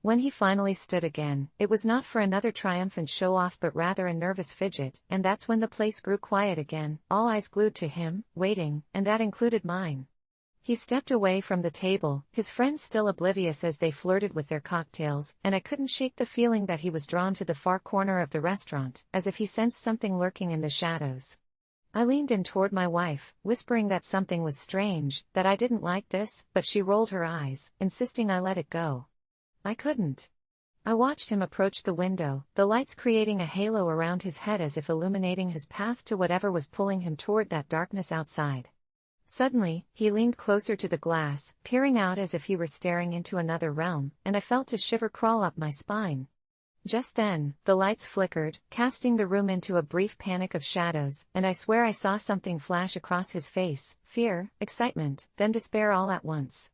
When he finally stood again, it was not for another triumphant show-off but rather a nervous fidget, and that's when the place grew quiet again, all eyes glued to him, waiting, and that included mine. He stepped away from the table, his friends still oblivious as they flirted with their cocktails, and I couldn't shake the feeling that he was drawn to the far corner of the restaurant, as if he sensed something lurking in the shadows. I leaned in toward my wife, whispering that something was strange, that I didn't like this, but she rolled her eyes, insisting I let it go. I couldn't. I watched him approach the window, the lights creating a halo around his head as if illuminating his path to whatever was pulling him toward that darkness outside. Suddenly, he leaned closer to the glass, peering out as if he were staring into another realm, and I felt a shiver crawl up my spine. Just then, the lights flickered, casting the room into a brief panic of shadows, and I swear I saw something flash across his face, fear, excitement, then despair all at once.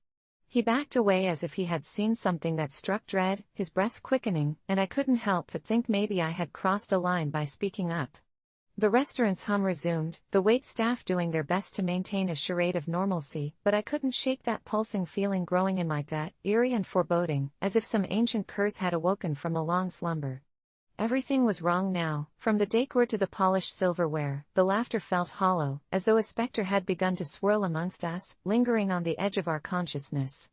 He backed away as if he had seen something that struck dread, his breath quickening, and I couldn't help but think maybe I had crossed a line by speaking up. The restaurant's hum resumed, the waitstaff doing their best to maintain a charade of normalcy, but I couldn't shake that pulsing feeling growing in my gut, eerie and foreboding, as if some ancient curse had awoken from a long slumber. Everything was wrong now, from the decor to the polished silverware. The laughter felt hollow, as though a specter had begun to swirl amongst us, lingering on the edge of our consciousness.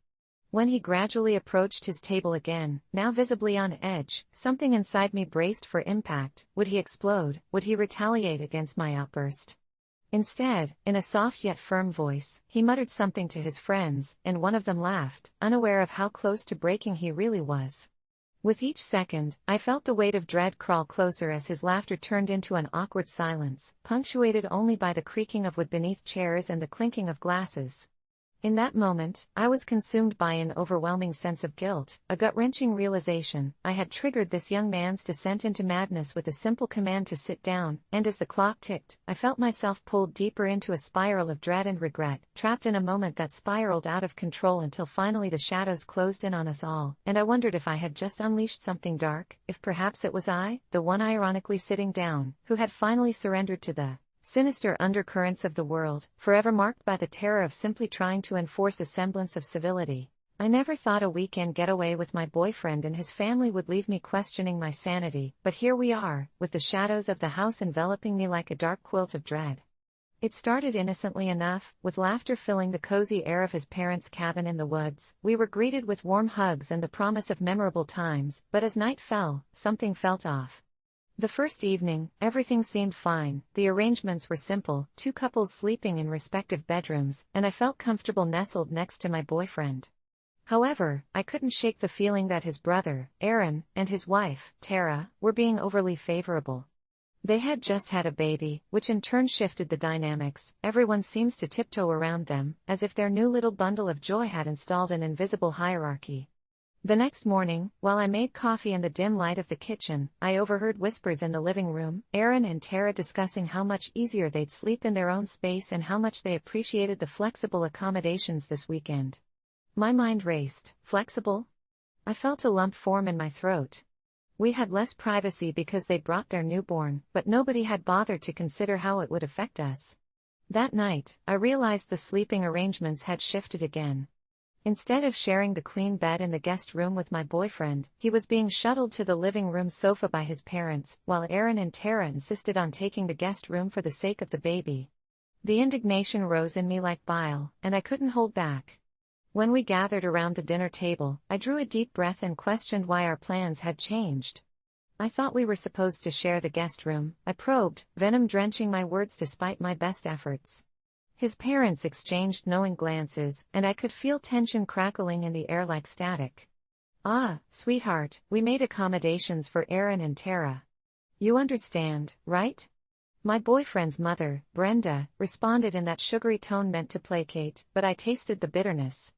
When he gradually approached his table again, now visibly on edge, something inside me braced for impact. Would he explode? Would he retaliate against my outburst? Instead, in a soft yet firm voice, he muttered something to his friends, and one of them laughed, unaware of how close to breaking he really was. With each second, I felt the weight of dread crawl closer as his laughter turned into an awkward silence, punctuated only by the creaking of wood beneath chairs and the clinking of glasses. In that moment, I was consumed by an overwhelming sense of guilt, a gut-wrenching realization. I had triggered this young man's descent into madness with a simple command to sit down, and as the clock ticked, I felt myself pulled deeper into a spiral of dread and regret, trapped in a moment that spiraled out of control until finally the shadows closed in on us all, and I wondered if I had just unleashed something dark, if perhaps it was I, the one ironically sitting down, who had finally surrendered to the sinister undercurrents of the world, forever marked by the terror of simply trying to enforce a semblance of civility. I never thought a weekend getaway with my boyfriend and his family would leave me questioning my sanity, but here we are, with the shadows of the house enveloping me like a dark quilt of dread. It started innocently enough, with laughter filling the cozy air of his parents' cabin in the woods. We were greeted with warm hugs and the promise of memorable times, but as night fell, something felt off. The first evening, everything seemed fine. The arrangements were simple, two couples sleeping in respective bedrooms, and I felt comfortable nestled next to my boyfriend. However, I couldn't shake the feeling that his brother, Aaron, and his wife, Tara, were being overly favorable. They had just had a baby, which in turn shifted the dynamics. Everyone seems to tiptoe around them, as if their new little bundle of joy had installed an invisible hierarchy. The next morning, while I made coffee in the dim light of the kitchen, I overheard whispers in the living room, Aaron and Tara discussing how much easier they'd sleep in their own space and how much they appreciated the flexible accommodations this weekend. My mind raced. Flexible? I felt a lump form in my throat. We had less privacy because they brought their newborn, but nobody had bothered to consider how it would affect us. That night, I realized the sleeping arrangements had shifted again. Instead of sharing the queen bed in the guest room with my boyfriend, he was being shuttled to the living room sofa by his parents, while Aaron and Tara insisted on taking the guest room for the sake of the baby. The indignation rose in me like bile, and I couldn't hold back. When we gathered around the dinner table, I drew a deep breath and questioned why our plans had changed. I thought we were supposed to share the guest room, I probed, venom drenching my words despite my best efforts. His parents exchanged knowing glances, and I could feel tension crackling in the air like static. "Ah, sweetheart, we made accommodations for Aaron and Tara. You understand, right?" My boyfriend's mother, Brenda, responded in that sugary tone meant to placate, but I tasted the bitterness.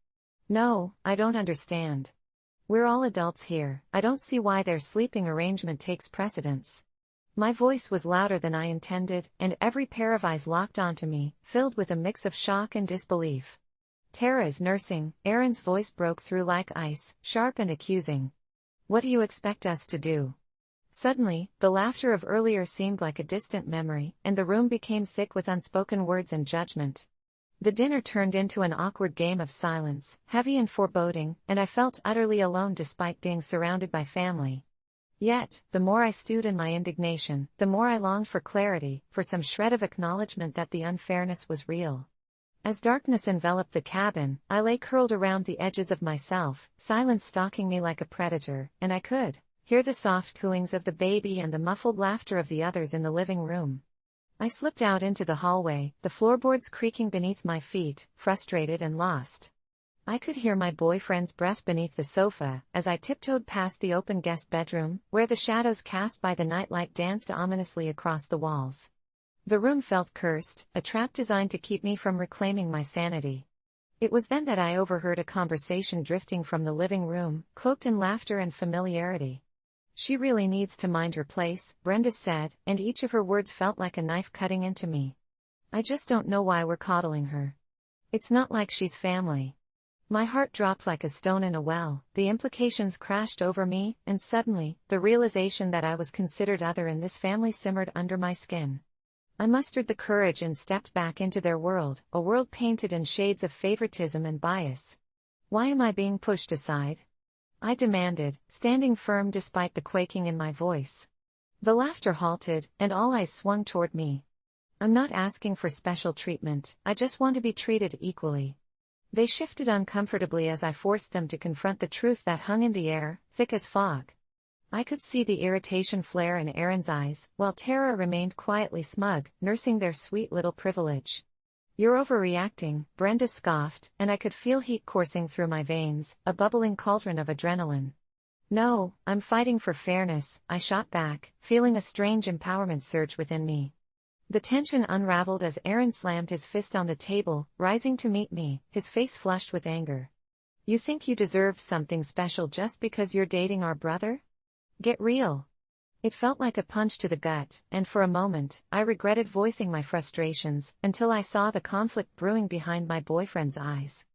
"No, I don't understand. We're all adults here, I don't see why their sleeping arrangement takes precedence." My voice was louder than I intended, and every pair of eyes locked onto me, filled with a mix of shock and disbelief. "Tara is nursing," Aaron's voice broke through like ice, sharp and accusing. "What do you expect us to do?" Suddenly, the laughter of earlier seemed like a distant memory, and the room became thick with unspoken words and judgment. The dinner turned into an awkward game of silence, heavy and foreboding, and I felt utterly alone despite being surrounded by family. Yet, the more I stewed in my indignation, the more I longed for clarity, for some shred of acknowledgement that the unfairness was real. As darkness enveloped the cabin, I lay curled around the edges of myself, silence stalking me like a predator, and I could hear the soft cooings of the baby and the muffled laughter of the others in the living room. I slipped out into the hallway, the floorboards creaking beneath my feet, frustrated and lost. I could hear my boyfriend's breath beneath the sofa, as I tiptoed past the open guest bedroom, where the shadows cast by the nightlight danced ominously across the walls. The room felt cursed, a trap designed to keep me from reclaiming my sanity. It was then that I overheard a conversation drifting from the living room, cloaked in laughter and familiarity. "She really needs to mind her place," Brenda said, and each of her words felt like a knife cutting into me. "I just don't know why we're coddling her. It's not like she's family." My heart dropped like a stone in a well, the implications crashed over me, and suddenly, the realization that I was considered other in this family simmered under my skin. I mustered the courage and stepped back into their world, a world painted in shades of favoritism and bias. "Why am I being pushed aside?" I demanded, standing firm despite the quaking in my voice. The laughter halted, and all eyes swung toward me. "I'm not asking for special treatment, I just want to be treated equally." They shifted uncomfortably as I forced them to confront the truth that hung in the air, thick as fog. I could see the irritation flare in Aaron's eyes, while Tara remained quietly smug, nursing their sweet little privilege. "You're overreacting," Brenda scoffed, and I could feel heat coursing through my veins, a bubbling cauldron of adrenaline. "No, I'm fighting for fairness," I shot back, feeling a strange empowerment surge within me. The tension unraveled as Aaron slammed his fist on the table, rising to meet me, his face flushed with anger. "You think you deserve something special just because you're dating our brother? Get real." It felt like a punch to the gut, and for a moment, I regretted voicing my frustrations, until I saw the conflict brewing behind my boyfriend's eyes.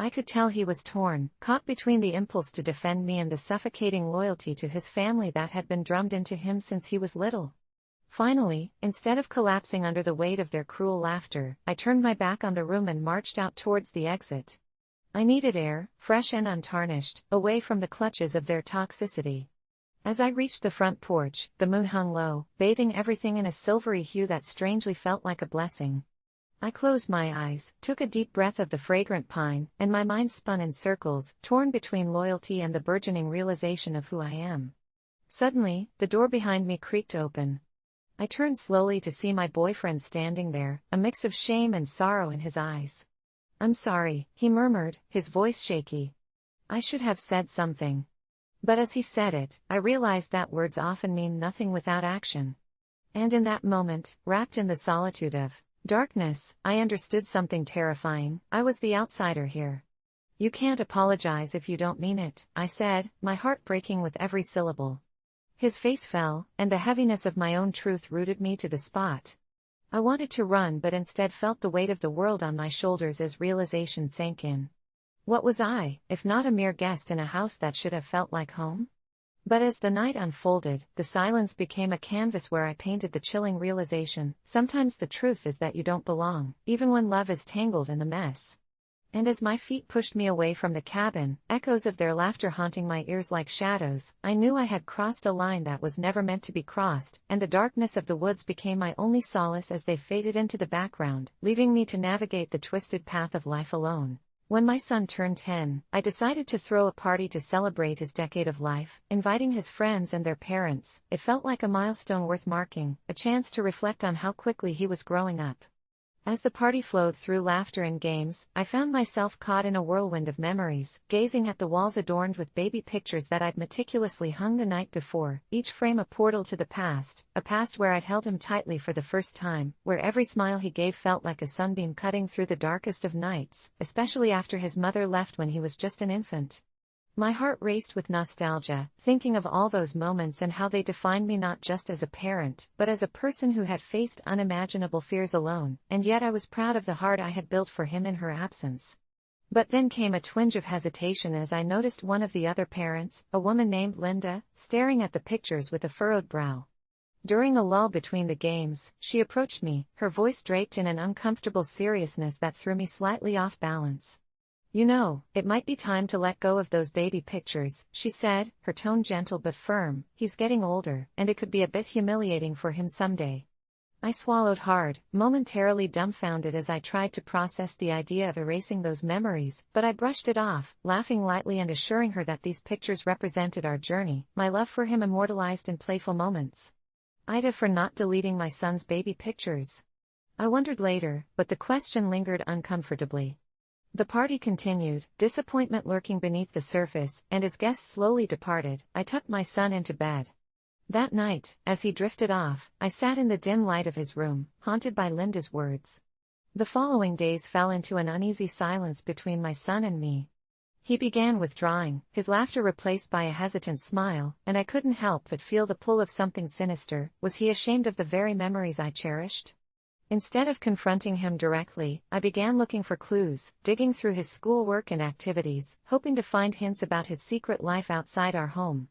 I could tell he was torn, caught between the impulse to defend me and the suffocating loyalty to his family that had been drummed into him since he was little. Finally, instead of collapsing under the weight of their cruel laughter, I turned my back on the room and marched out towards the exit. I needed air, fresh and untarnished, away from the clutches of their toxicity. As I reached the front porch, the moon hung low, bathing everything in a silvery hue that strangely felt like a blessing. I closed my eyes, took a deep breath of the fragrant pine, and my mind spun in circles, torn between loyalty and the burgeoning realization of who I am. Suddenly, the door behind me creaked open. I turned slowly to see my boyfriend standing there, a mix of shame and sorrow in his eyes. "I'm sorry," he murmured, his voice shaky. "I should have said something." But as he said it, I realized that words often mean nothing without action. And in that moment, wrapped in the solitude of darkness, I understood something terrifying. I was the outsider here. You can't apologize if you don't mean it, I said, my heart breaking with every syllable. His face fell, and the heaviness of my own truth rooted me to the spot. I wanted to run but instead felt the weight of the world on my shoulders as realization sank in. What was I, if not a mere guest in a house that should have felt like home? But as the night unfolded, the silence became a canvas where I painted the chilling realization: sometimes the truth is that you don't belong, even when love is tangled in the mess. And as my feet pushed me away from the cabin, echoes of their laughter haunting my ears like shadows, I knew I had crossed a line that was never meant to be crossed, and the darkness of the woods became my only solace as they faded into the background, leaving me to navigate the twisted path of life alone. When my son turned 10, I decided to throw a party to celebrate his decade of life, inviting his friends and their parents. It felt like a milestone worth marking, a chance to reflect on how quickly he was growing up. As the party flowed through laughter and games, I found myself caught in a whirlwind of memories, gazing at the walls adorned with baby pictures that I'd meticulously hung the night before, each frame a portal to the past, a past where I'd held him tightly for the first time, where every smile he gave felt like a sunbeam cutting through the darkest of nights, especially after his mother left when he was just an infant. My heart raced with nostalgia, thinking of all those moments and how they defined me not just as a parent, but as a person who had faced unimaginable fears alone, and yet I was proud of the heart I had built for him in her absence. But then came a twinge of hesitation as I noticed one of the other parents, a woman named Linda, staring at the pictures with a furrowed brow. During a lull between the games, she approached me, her voice draped in an uncomfortable seriousness that threw me slightly off balance. "You know, it might be time to let go of those baby pictures," she said, her tone gentle but firm. "He's getting older, and it could be a bit humiliating for him someday." I swallowed hard, momentarily dumbfounded as I tried to process the idea of erasing those memories, but I brushed it off, laughing lightly and assuring her that these pictures represented our journey, my love for him immortalized in playful moments. Ida for not deleting my son's baby pictures. I wondered later, but the question lingered uncomfortably. The party continued, disappointment lurking beneath the surface, and as guests slowly departed, I tucked my son into bed. That night, as he drifted off, I sat in the dim light of his room, haunted by Linda's words. The following days fell into an uneasy silence between my son and me. He began withdrawing, his laughter replaced by a hesitant smile, and I couldn't help but feel the pull of something sinister. Was he ashamed of the very memories I cherished? Instead of confronting him directly, I began looking for clues, digging through his schoolwork and activities, hoping to find hints about his secret life outside our home.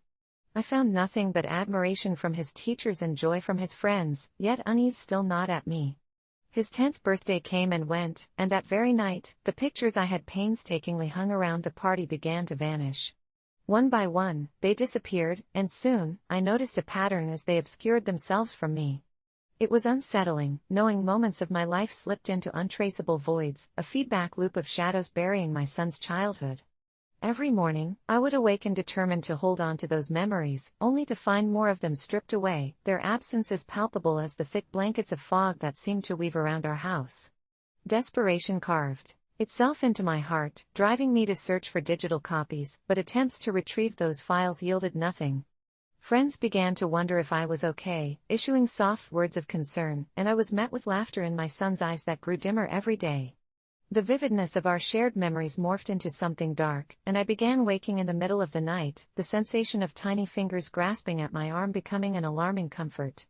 I found nothing but admiration from his teachers and joy from his friends, yet unease still gnawed at me. His 10th birthday came and went, and that very night, the pictures I had painstakingly hung around the party began to vanish. One by one, they disappeared, and soon, I noticed a pattern as they obscured themselves from me. It was unsettling, knowing moments of my life slipped into untraceable voids, a feedback loop of shadows burying my son's childhood. Every morning, I would awaken determined to hold on to those memories, only to find more of them stripped away, their absence as palpable as the thick blankets of fog that seemed to weave around our house. Desperation carved itself into my heart, driving me to search for digital copies, but attempts to retrieve those files yielded nothing. Friends began to wonder if I was okay, issuing soft words of concern, and I was met with laughter in my son's eyes that grew dimmer every day. The vividness of our shared memories morphed into something dark, and I began waking in the middle of the night, the sensation of tiny fingers grasping at my arm becoming an alarming comfort.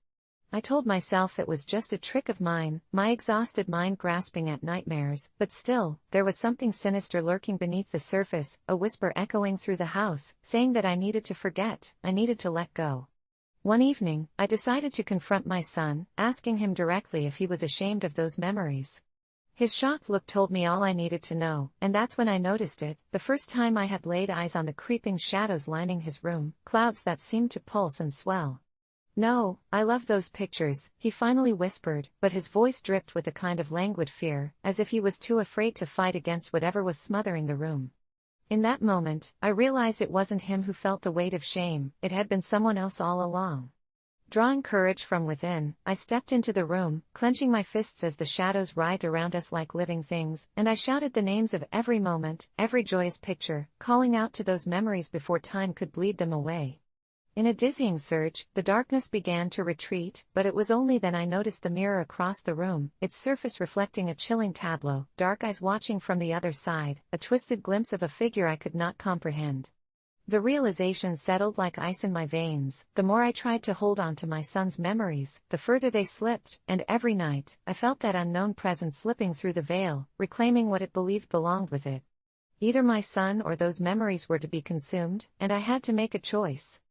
I told myself it was just a trick of mine, my exhausted mind grasping at nightmares, but still, there was something sinister lurking beneath the surface, a whisper echoing through the house, saying that I needed to forget, I needed to let go. One evening, I decided to confront my son, asking him directly if he was ashamed of those memories. His shocked look told me all I needed to know, and that's when I noticed it, the first time I had laid eyes on the creeping shadows lining his room, clouds that seemed to pulse and swell. "No, I love those pictures," he finally whispered, but his voice dripped with a kind of languid fear, as if he was too afraid to fight against whatever was smothering the room. In that moment, I realized it wasn't him who felt the weight of shame, it had been someone else all along. Drawing courage from within, I stepped into the room, clenching my fists as the shadows writhed around us like living things, and I shouted the names of every moment, every joyous picture, calling out to those memories before time could bleed them away. In a dizzying surge, the darkness began to retreat, but it was only then I noticed the mirror across the room, its surface reflecting a chilling tableau, dark eyes watching from the other side, a twisted glimpse of a figure I could not comprehend. The realization settled like ice in my veins. The more I tried to hold on to my son's memories, the further they slipped, and every night, I felt that unknown presence slipping through the veil, reclaiming what it believed belonged with it. Either my son or those memories were to be consumed, and I had to make a choice.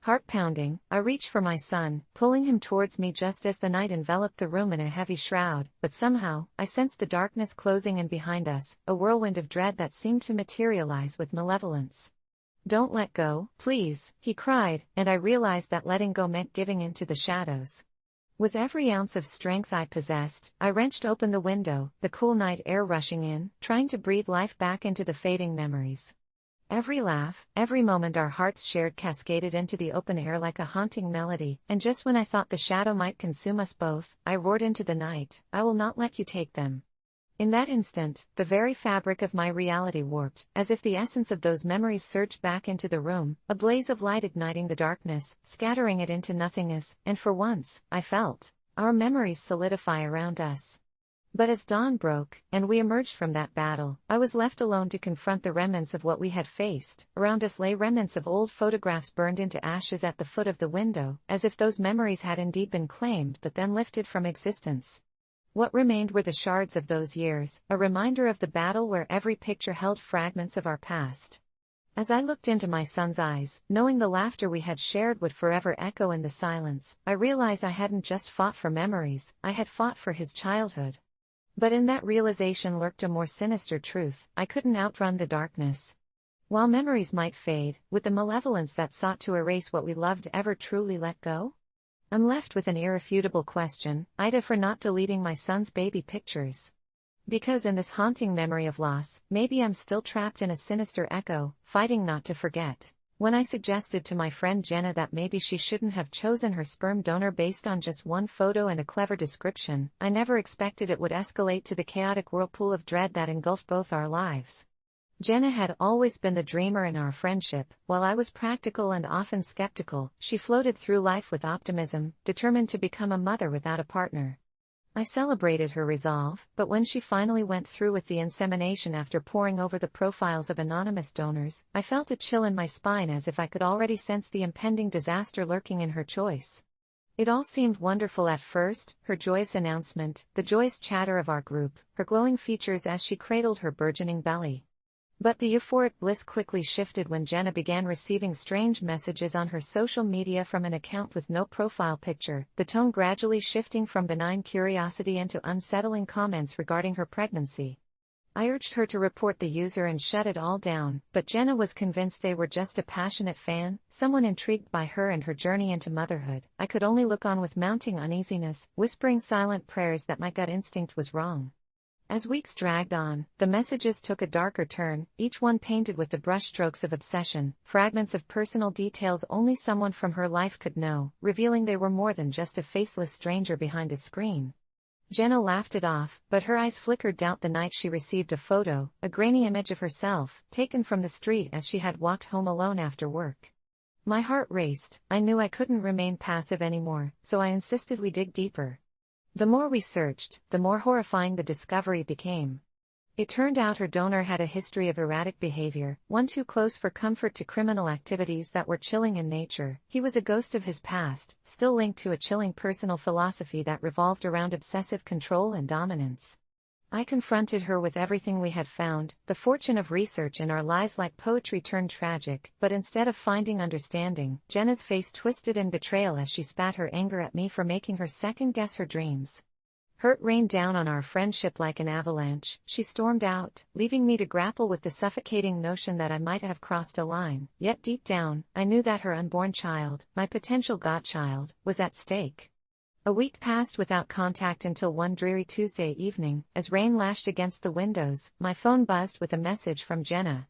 Heart pounding, I reached for my son, pulling him towards me just as the night enveloped the room in a heavy shroud, but somehow, I sensed the darkness closing in behind us, a whirlwind of dread that seemed to materialize with malevolence. "Don't let go, please," he cried, and I realized that letting go meant giving in to the shadows. With every ounce of strength I possessed, I wrenched open the window, the cool night air rushing in, trying to breathe life back into the fading memories. Every laugh, every moment our hearts shared cascaded into the open air like a haunting melody, and just when I thought the shadow might consume us both, I roared into the night, "I will not let you take them." In that instant, the very fabric of my reality warped, as if the essence of those memories surged back into the room, a blaze of light igniting the darkness, scattering it into nothingness, and for once, I felt our memories solidify around us. But as dawn broke, and we emerged from that battle, I was left alone to confront the remnants of what we had faced. Around us lay remnants of old photographs burned into ashes at the foot of the window, as if those memories had indeed been claimed but then lifted from existence. What remained were the shards of those years, a reminder of the battle where every picture held fragments of our past. As I looked into my son's eyes, knowing the laughter we had shared would forever echo in the silence, I realized I hadn't just fought for memories, I had fought for his childhood. But in that realization lurked a more sinister truth: I couldn't outrun the darkness. While memories might fade, would the malevolence that sought to erase what we loved ever truly let go? I'm left with an irrefutable question: Ida, for not deleting my son's baby pictures. Because in this haunting memory of loss, maybe I'm still trapped in a sinister echo, fighting not to forget. When I suggested to my friend Jenna that maybe she shouldn't have chosen her sperm donor based on just one photo and a clever description, I never expected it would escalate to the chaotic whirlpool of dread that engulfed both our lives. Jenna had always been the dreamer in our friendship. While I was practical and often skeptical, she floated through life with optimism, determined to become a mother without a partner. I celebrated her resolve, but when she finally went through with the insemination after poring over the profiles of anonymous donors, I felt a chill in my spine, as if I could already sense the impending disaster lurking in her choice. It all seemed wonderful at first: her joyous announcement, the joyous chatter of our group, her glowing features as she cradled her burgeoning belly. But the euphoric bliss quickly shifted when Jenna began receiving strange messages on her social media from an account with no profile picture, the tone gradually shifting from benign curiosity into unsettling comments regarding her pregnancy. I urged her to report the user and shut it all down, but Jenna was convinced they were just a passionate fan, someone intrigued by her and her journey into motherhood. I could only look on with mounting uneasiness, whispering silent prayers that my gut instinct was wrong. As weeks dragged on, the messages took a darker turn, each one painted with the brushstrokes of obsession, fragments of personal details only someone from her life could know, revealing they were more than just a faceless stranger behind a screen. Jenna laughed it off, but her eyes flickered doubt the night she received a photo, a grainy image of herself, taken from the street as she had walked home alone after work. My heart raced. I knew I couldn't remain passive anymore, so I insisted we dig deeper. The more we searched, the more horrifying the discovery became. It turned out her donor had a history of erratic behavior, one too close for comfort to criminal activities that were chilling in nature. He was a ghost of his past, still linked to a chilling personal philosophy that revolved around obsessive control and dominance. I confronted her with everything we had found, the fortune of research and our lies like poetry turned tragic, but instead of finding understanding, Jenna's face twisted in betrayal as she spat her anger at me for making her second-guess her dreams. Hurt rained down on our friendship like an avalanche. She stormed out, leaving me to grapple with the suffocating notion that I might have crossed a line, yet deep down, I knew that her unborn child, my potential godchild, was at stake. A week passed without contact until one dreary Tuesday evening, as rain lashed against the windows, my phone buzzed with a message from Jenna.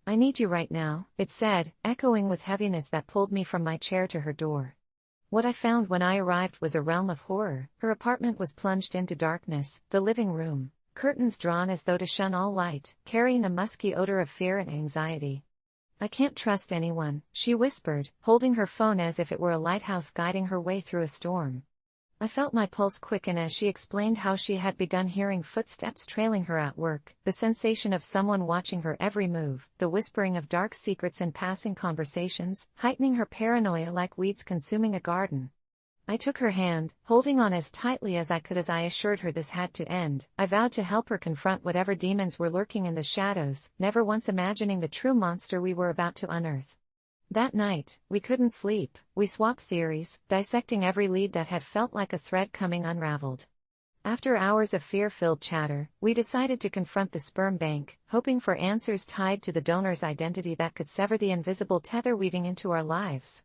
"I need you right now," it said, echoing with heaviness that pulled me from my chair to her door. What I found when I arrived was a realm of horror. Her apartment was plunged into darkness, the living room, curtains drawn as though to shun all light, carrying a musky odor of fear and anxiety. I can't trust anyone, she whispered, holding her phone as if it were a lighthouse guiding her way through a storm. I felt my pulse quicken as she explained how she had begun hearing footsteps trailing her at work, the sensation of someone watching her every move, the whispering of dark secrets in passing conversations, heightening her paranoia like weeds consuming a garden. I took her hand, holding on as tightly as I could as I assured her this had to end. I vowed to help her confront whatever demons were lurking in the shadows, never once imagining the true monster we were about to unearth. That night, we couldn't sleep. We swapped theories, dissecting every lead that had felt like a thread coming unraveled. After hours of fear-filled chatter, we decided to confront the sperm bank, hoping for answers tied to the donor's identity that could sever the invisible tether weaving into our lives.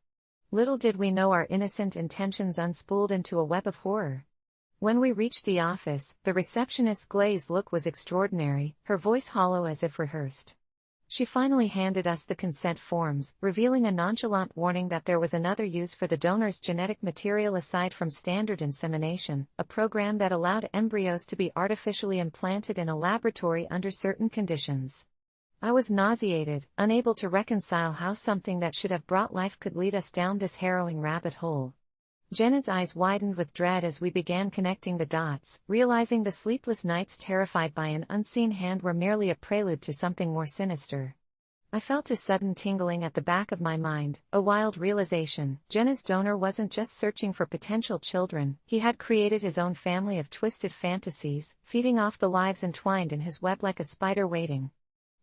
Little did we know our innocent intentions unspooled into a web of horror. When we reached the office, the receptionist's glazed look was extraordinary, her voice hollow as if rehearsed. She finally handed us the consent forms, revealing a nonchalant warning that there was another use for the donor's genetic material aside from standard insemination, a program that allowed embryos to be artificially implanted in a laboratory under certain conditions. I was nauseated, unable to reconcile how something that should have brought life could lead us down this harrowing rabbit hole. Jenna's eyes widened with dread as we began connecting the dots, realizing the sleepless nights terrified by an unseen hand were merely a prelude to something more sinister. I felt a sudden tingling at the back of my mind, a wild realization. Jenna's donor wasn't just searching for potential children, he had created his own family of twisted fantasies, feeding off the lives entwined in his web like a spider waiting.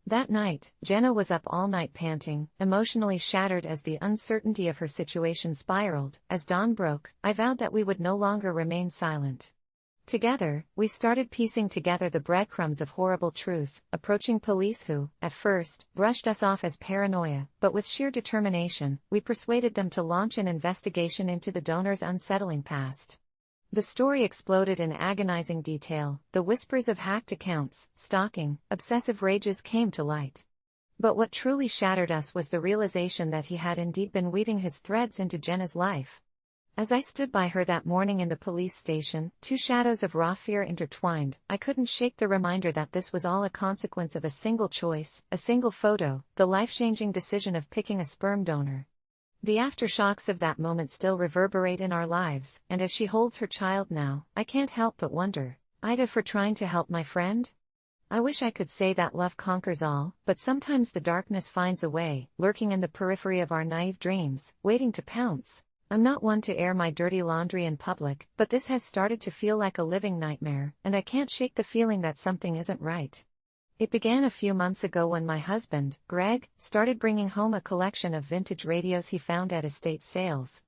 That night, Jenna was up all night panting, emotionally shattered as the uncertainty of her situation spiraled. As dawn broke, I vowed that we would no longer remain silent. Together, we started piecing together the breadcrumbs of horrible truth, approaching police who, at first, brushed us off as paranoia, but with sheer determination, we persuaded them to launch an investigation into the donor's unsettling past. The story exploded in agonizing detail. The whispers of hacked accounts, stalking, obsessive rages came to light. But what truly shattered us was the realization that he had indeed been weaving his threads into Jenna's life. As I stood by her that morning in the police station, two shadows of raw fear intertwined, I couldn't shake the reminder that this was all a consequence of a single choice, a single photo, the life-changing decision of picking a sperm donor. The aftershocks of that moment still reverberate in our lives, and as she holds her child now, I can't help but wonder, Ida, for trying to help my friend? I wish I could say that love conquers all, but sometimes the darkness finds a way, lurking in the periphery of our naive dreams, waiting to pounce. I'm not one to air my dirty laundry in public, but this has started to feel like a living nightmare, and I can't shake the feeling that something isn't right. It began a few months ago when my husband, Greg, started bringing home a collection of vintage radios he found at estate sales.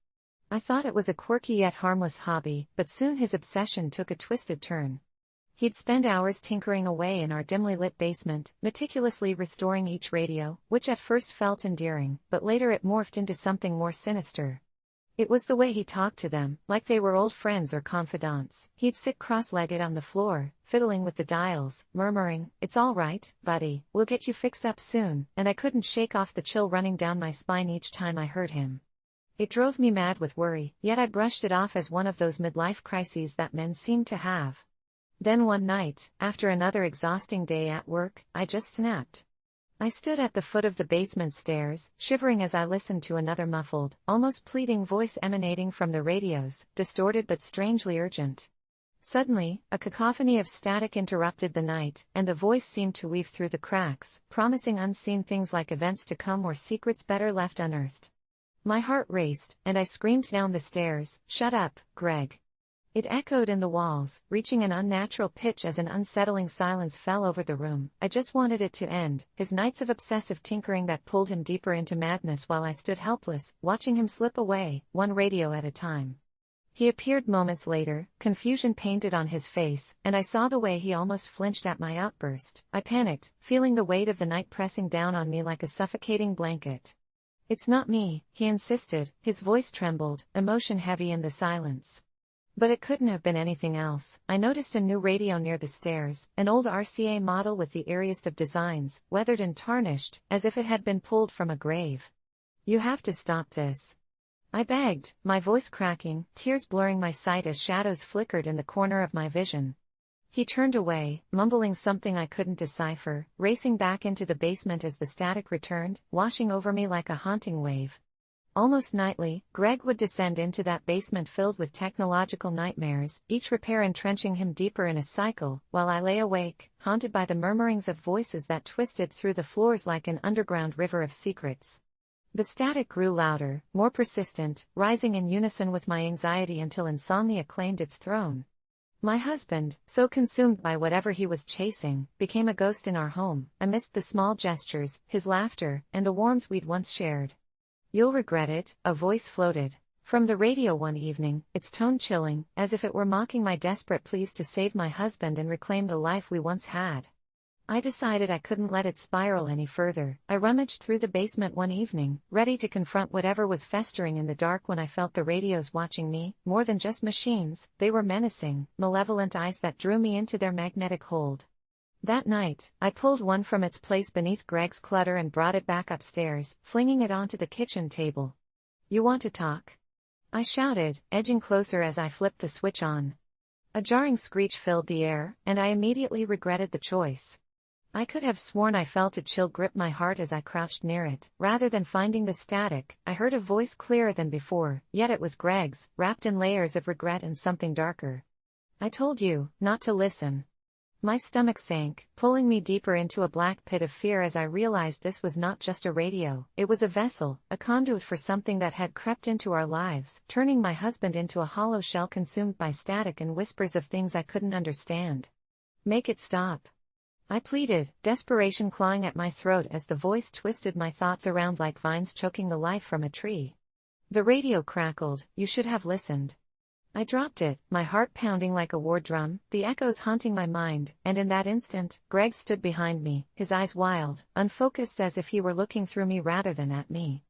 I thought it was a quirky yet harmless hobby, but soon his obsession took a twisted turn. He'd spend hours tinkering away in our dimly lit basement, meticulously restoring each radio, which at first felt endearing, but later it morphed into something more sinister. It was the way he talked to them, like they were old friends or confidants. He'd sit cross-legged on the floor, fiddling with the dials, murmuring, "It's all right, buddy, we'll get you fixed up soon," and I couldn't shake off the chill running down my spine each time I heard him. It drove me mad with worry, yet I brushed it off as one of those midlife crises that men seem to have. Then one night, after another exhausting day at work, I just snapped. I stood at the foot of the basement stairs, shivering as I listened to another muffled, almost pleading voice emanating from the radios, distorted but strangely urgent. Suddenly, a cacophony of static interrupted the night, and the voice seemed to weave through the cracks, promising unseen things like events to come or secrets better left unearthed. My heart raced, and I screamed down the stairs, "Shut up, Greg." It echoed in the walls, reaching an unnatural pitch as an unsettling silence fell over the room. I just wanted it to end, his nights of obsessive tinkering that pulled him deeper into madness while I stood helpless, watching him slip away, one radio at a time. He appeared moments later, confusion painted on his face, and I saw the way he almost flinched at my outburst. I panicked, feeling the weight of the night pressing down on me like a suffocating blanket. "It's not me," he insisted, his voice trembled, emotion heavy in the silence. But it couldn't have been anything else. I noticed a new radio near the stairs, an old RCA model with the eeriest of designs, weathered and tarnished, as if it had been pulled from a grave. "You have to stop this," I begged, my voice cracking, tears blurring my sight as shadows flickered in the corner of my vision. He turned away, mumbling something I couldn't decipher, racing back into the basement as the static returned, washing over me like a haunting wave. Almost nightly, Greg would descend into that basement filled with technological nightmares, each repair entrenching him deeper in a cycle, while I lay awake, haunted by the murmurings of voices that twisted through the floors like an underground river of secrets. The static grew louder, more persistent, rising in unison with my anxiety until insomnia claimed its throne. My husband, so consumed by whatever he was chasing, became a ghost in our home, amidst the small gestures, his laughter, and the warmth we'd once shared. "You'll regret it," a voice floated from the radio one evening, its tone chilling, as if it were mocking my desperate pleas to save my husband and reclaim the life we once had. I decided I couldn't let it spiral any further. I rummaged through the basement one evening, ready to confront whatever was festering in the dark when I felt the radios watching me. More than just machines, they were menacing, malevolent eyes that drew me into their magnetic hold. That night, I pulled one from its place beneath Greg's clutter and brought it back upstairs, flinging it onto the kitchen table. "You want to talk?" I shouted, edging closer as I flipped the switch on. A jarring screech filled the air, and I immediately regretted the choice. I could have sworn I felt a chill grip my heart as I crouched near it. Rather than finding the static, I heard a voice clearer than before, yet it was Greg's, wrapped in layers of regret and something darker. "I told you not to listen." My stomach sank, pulling me deeper into a black pit of fear as I realized this was not just a radio, it was a vessel, a conduit for something that had crept into our lives, turning my husband into a hollow shell consumed by static and whispers of things I couldn't understand. "Make it stop," I pleaded, desperation clawing at my throat as the voice twisted my thoughts around like vines choking the life from a tree. The radio crackled. "You should have listened." I dropped it, my heart pounding like a war drum, the echoes haunting my mind, and in that instant, Greg stood behind me, his eyes wild, unfocused as if he were looking through me rather than at me.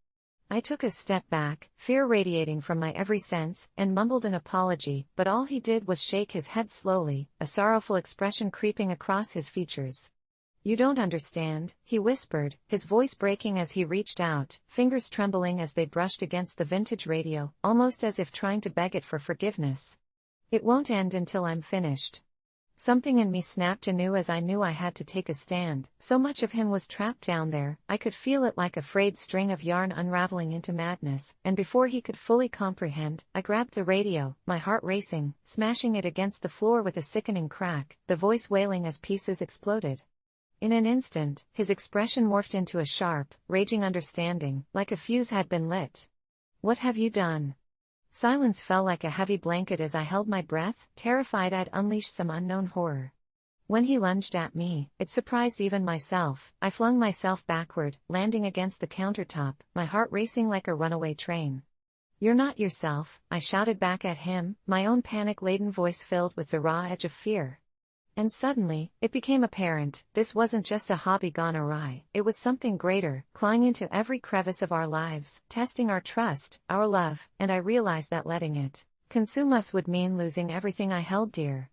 I took a step back, fear radiating from my every sense, and mumbled an apology, but all he did was shake his head slowly, a sorrowful expression creeping across his features. "You don't understand," he whispered, his voice breaking as he reached out, fingers trembling as they brushed against the vintage radio, almost as if trying to beg it for forgiveness. "It won't end until I'm finished." Something in me snapped anew as I knew I had to take a stand. So much of him was trapped down there, I could feel it like a frayed string of yarn unraveling into madness, and before he could fully comprehend, I grabbed the radio, my heart racing, smashing it against the floor with a sickening crack, the voice wailing as pieces exploded. In an instant, his expression morphed into a sharp, raging understanding, like a fuse had been lit. "What have you done?" Silence fell like a heavy blanket as I held my breath, terrified I'd unleashed some unknown horror. When he lunged at me, it surprised even myself. I flung myself backward, landing against the countertop, my heart racing like a runaway train. "You're not yourself," I shouted back at him, my own panic-laden voice filled with the raw edge of fear. And suddenly, it became apparent, this wasn't just a hobby gone awry, it was something greater, clawing into every crevice of our lives, testing our trust, our love, and I realized that letting it consume us would mean losing everything I held dear.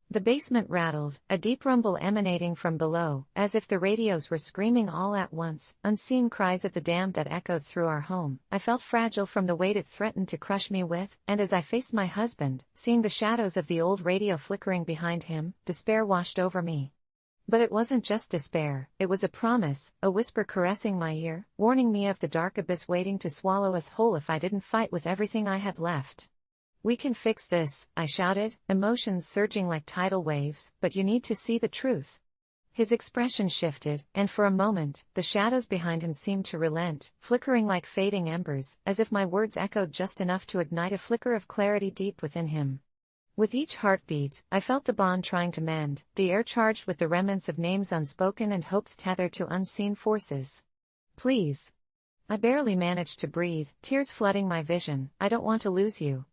The basement rattled, a deep rumble emanating from below, as if the radios were screaming all at once, unseen cries of the damned that echoed through our home. I felt fragile from the weight it threatened to crush me with, and as I faced my husband, seeing the shadows of the old radio flickering behind him, despair washed over me. But it wasn't just despair, it was a promise, a whisper caressing my ear, warning me of the dark abyss waiting to swallow us whole if I didn't fight with everything I had left. "We can fix this," I shouted, emotions surging like tidal waves, "but you need to see the truth." His expression shifted, and for a moment, the shadows behind him seemed to relent, flickering like fading embers, as if my words echoed just enough to ignite a flicker of clarity deep within him. With each heartbeat, I felt the bond trying to mend, the air charged with the remnants of names unspoken and hopes tethered to unseen forces. "Please." I barely managed to breathe, tears flooding my vision. "I don't want to lose you."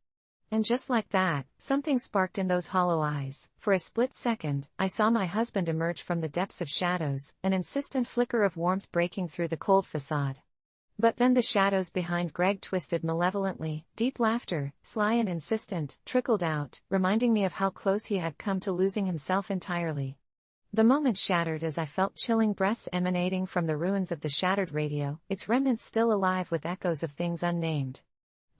And just like that, something sparked in those hollow eyes. For a split second, I saw my husband emerge from the depths of shadows, an insistent flicker of warmth breaking through the cold facade. But then the shadows behind Greg twisted malevolently, deep laughter, sly and insistent, trickled out, reminding me of how close he had come to losing himself entirely. The moment shattered as I felt chilling breaths emanating from the ruins of the shattered radio, its remnants still alive with echoes of things unnamed.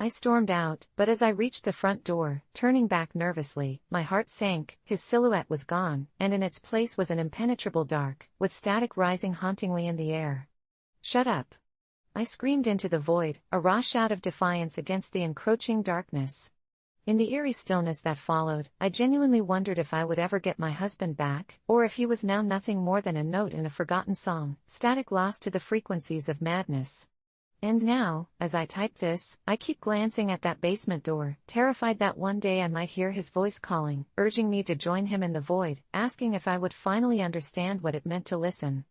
I stormed out, but as I reached the front door, turning back nervously, my heart sank. His silhouette was gone, and in its place was an impenetrable dark, with static rising hauntingly in the air. "Shut up!" I screamed into the void, a raw shout of defiance against the encroaching darkness. In the eerie stillness that followed, I genuinely wondered if I would ever get my husband back, or if he was now nothing more than a note in a forgotten song, static lost to the frequencies of madness. And now, as I type this, I keep glancing at that basement door, terrified that one day I might hear his voice calling, urging me to join him in the void, asking if I would finally understand what it meant to listen.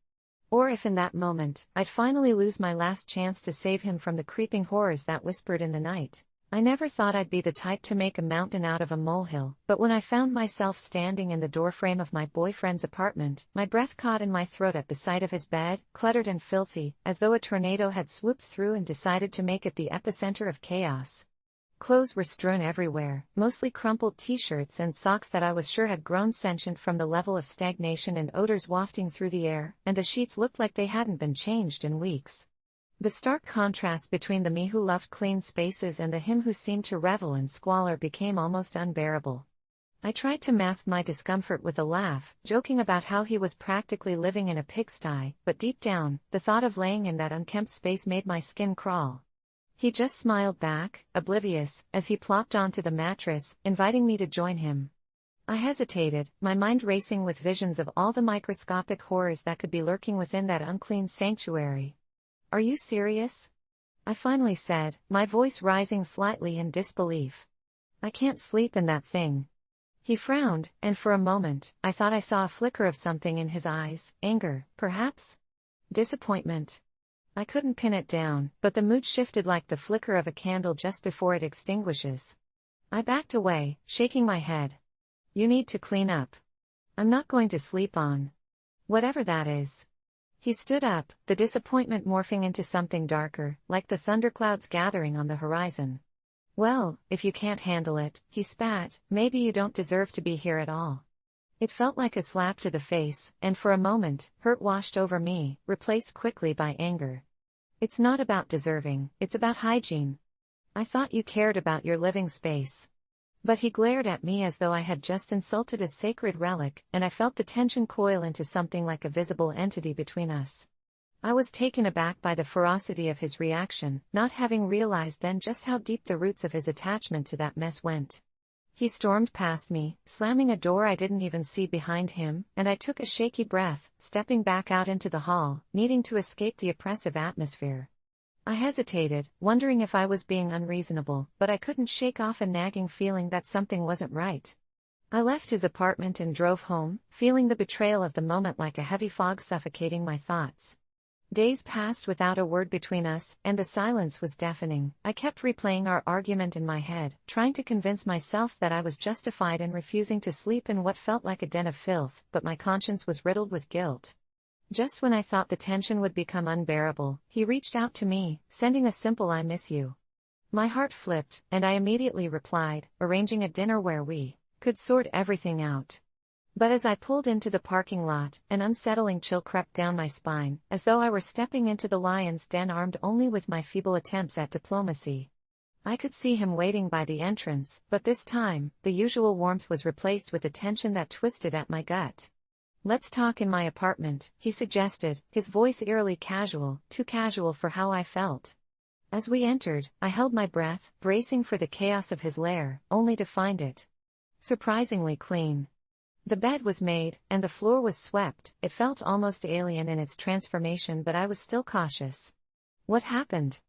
Or if in that moment, I'd finally lose my last chance to save him from the creeping horrors that whispered in the night. I never thought I'd be the type to make a mountain out of a molehill, but when I found myself standing in the doorframe of my boyfriend's apartment, my breath caught in my throat at the sight of his bed, cluttered and filthy, as though a tornado had swooped through and decided to make it the epicenter of chaos. Clothes were strewn everywhere, mostly crumpled t-shirts and socks that I was sure had grown sentient from the level of stagnation and odors wafting through the air, and the sheets looked like they hadn't been changed in weeks. The stark contrast between the me who loved clean spaces and the him who seemed to revel in squalor became almost unbearable. I tried to mask my discomfort with a laugh, joking about how he was practically living in a pigsty, but deep down, the thought of laying in that unkempt space made my skin crawl. He just smiled back, oblivious, as he plopped onto the mattress, inviting me to join him. I hesitated, my mind racing with visions of all the microscopic horrors that could be lurking within that unclean sanctuary. "Are you serious?" I finally said, my voice rising slightly in disbelief. "I can't sleep in that thing." He frowned, and for a moment, I thought I saw a flicker of something in his eyes, anger, perhaps? Disappointment. I couldn't pin it down, but the mood shifted like the flicker of a candle just before it extinguishes. I backed away, shaking my head. "You need to clean up. I'm not going to sleep on whatever that is." He stood up, the disappointment morphing into something darker, like the thunderclouds gathering on the horizon. "Well, if you can't handle it," he spat, "maybe you don't deserve to be here at all." It felt like a slap to the face, and for a moment, hurt washed over me, replaced quickly by anger. "It's not about deserving, it's about hygiene. I thought you cared about your living space." But he glared at me as though I had just insulted a sacred relic, and I felt the tension coil into something like a visible entity between us. I was taken aback by the ferocity of his reaction, not having realized then just how deep the roots of his attachment to that mess went. He stormed past me, slamming a door I didn't even see behind him, and I took a shaky breath, stepping back out into the hall, needing to escape the oppressive atmosphere. I hesitated, wondering if I was being unreasonable, but I couldn't shake off a nagging feeling that something wasn't right. I left his apartment and drove home, feeling the betrayal of the moment like a heavy fog suffocating my thoughts. Days passed without a word between us, and the silence was deafening. I kept replaying our argument in my head, trying to convince myself that I was justified in refusing to sleep in what felt like a den of filth, but my conscience was riddled with guilt. Just when I thought the tension would become unbearable, he reached out to me, sending a simple "I miss you." My heart flipped, and I immediately replied, arranging a dinner where we could sort everything out. But as I pulled into the parking lot, an unsettling chill crept down my spine, as though I were stepping into the lion's den armed only with my feeble attempts at diplomacy. I could see him waiting by the entrance, but this time, the usual warmth was replaced with a tension that twisted at my gut. "Let's talk in my apartment," he suggested, his voice eerily casual, too casual for how I felt. As we entered, I held my breath, bracing for the chaos of his lair, only to find it surprisingly clean. The bed was made, and the floor was swept. It felt almost alien in its transformation, but I was still cautious. "What happened?"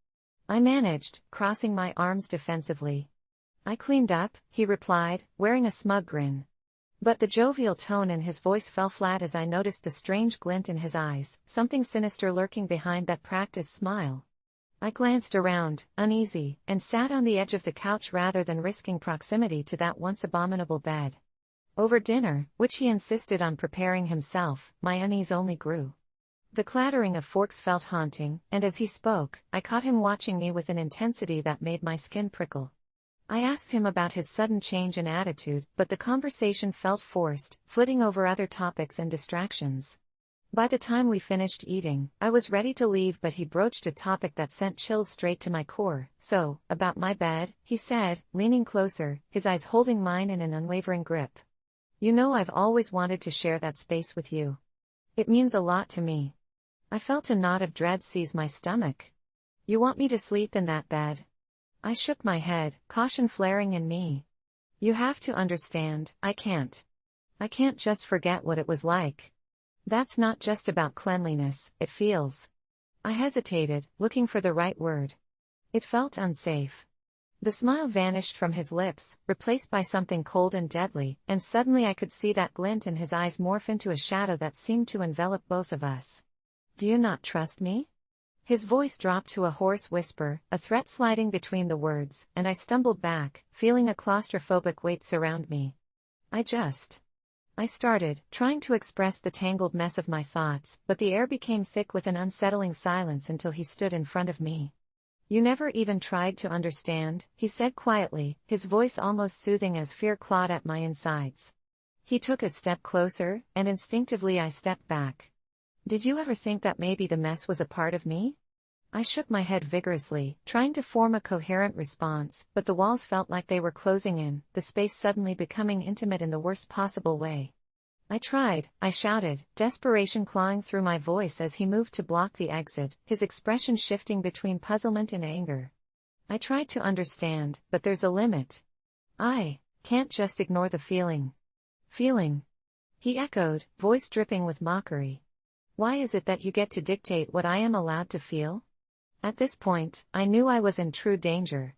I managed, crossing my arms defensively. "I cleaned up," he replied, wearing a smug grin. But the jovial tone in his voice fell flat as I noticed the strange glint in his eyes, something sinister lurking behind that practiced smile. I glanced around, uneasy, and sat on the edge of the couch rather than risking proximity to that once abominable bed. Over dinner, which he insisted on preparing himself, my unease only grew. The clattering of forks felt haunting, and as he spoke, I caught him watching me with an intensity that made my skin prickle. I asked him about his sudden change in attitude, but the conversation felt forced, flitting over other topics and distractions. By the time we finished eating, I was ready to leave, but he broached a topic that sent chills straight to my core. "So, about my bed," he said, leaning closer, his eyes holding mine in an unwavering grip. "You know, I've always wanted to share that space with you. It means a lot to me." I felt a knot of dread seize my stomach. "You want me to sleep in that bed?" I shook my head, caution flaring in me. "You have to understand, I can't. I can't just forget what it was like. That's not just about cleanliness, it feels." I hesitated, looking for the right word. It felt unsafe. The smile vanished from his lips, replaced by something cold and deadly, and suddenly I could see that glint in his eyes morph into a shadow that seemed to envelop both of us. "Do you not trust me?" His voice dropped to a hoarse whisper, a threat sliding between the words, and I stumbled back, feeling a claustrophobic weight surround me. I started, trying to express the tangled mess of my thoughts, but the air became thick with an unsettling silence until he stood in front of me. "You never even tried to understand," he said quietly, his voice almost soothing as fear clawed at my insides. He took a step closer, and instinctively I stepped back. "Did you ever think that maybe the mess was a part of me?" I shook my head vigorously, trying to form a coherent response, but the walls felt like they were closing in, the space suddenly becoming intimate in the worst possible way. "I tried," I shouted, desperation clawing through my voice as he moved to block the exit, his expression shifting between puzzlement and anger. "I tried to understand, but there's a limit. I can't just ignore the feeling." "Feeling?" he echoed, voice dripping with mockery. "Why is it that you get to dictate what I am allowed to feel?" At this point, I knew I was in true danger.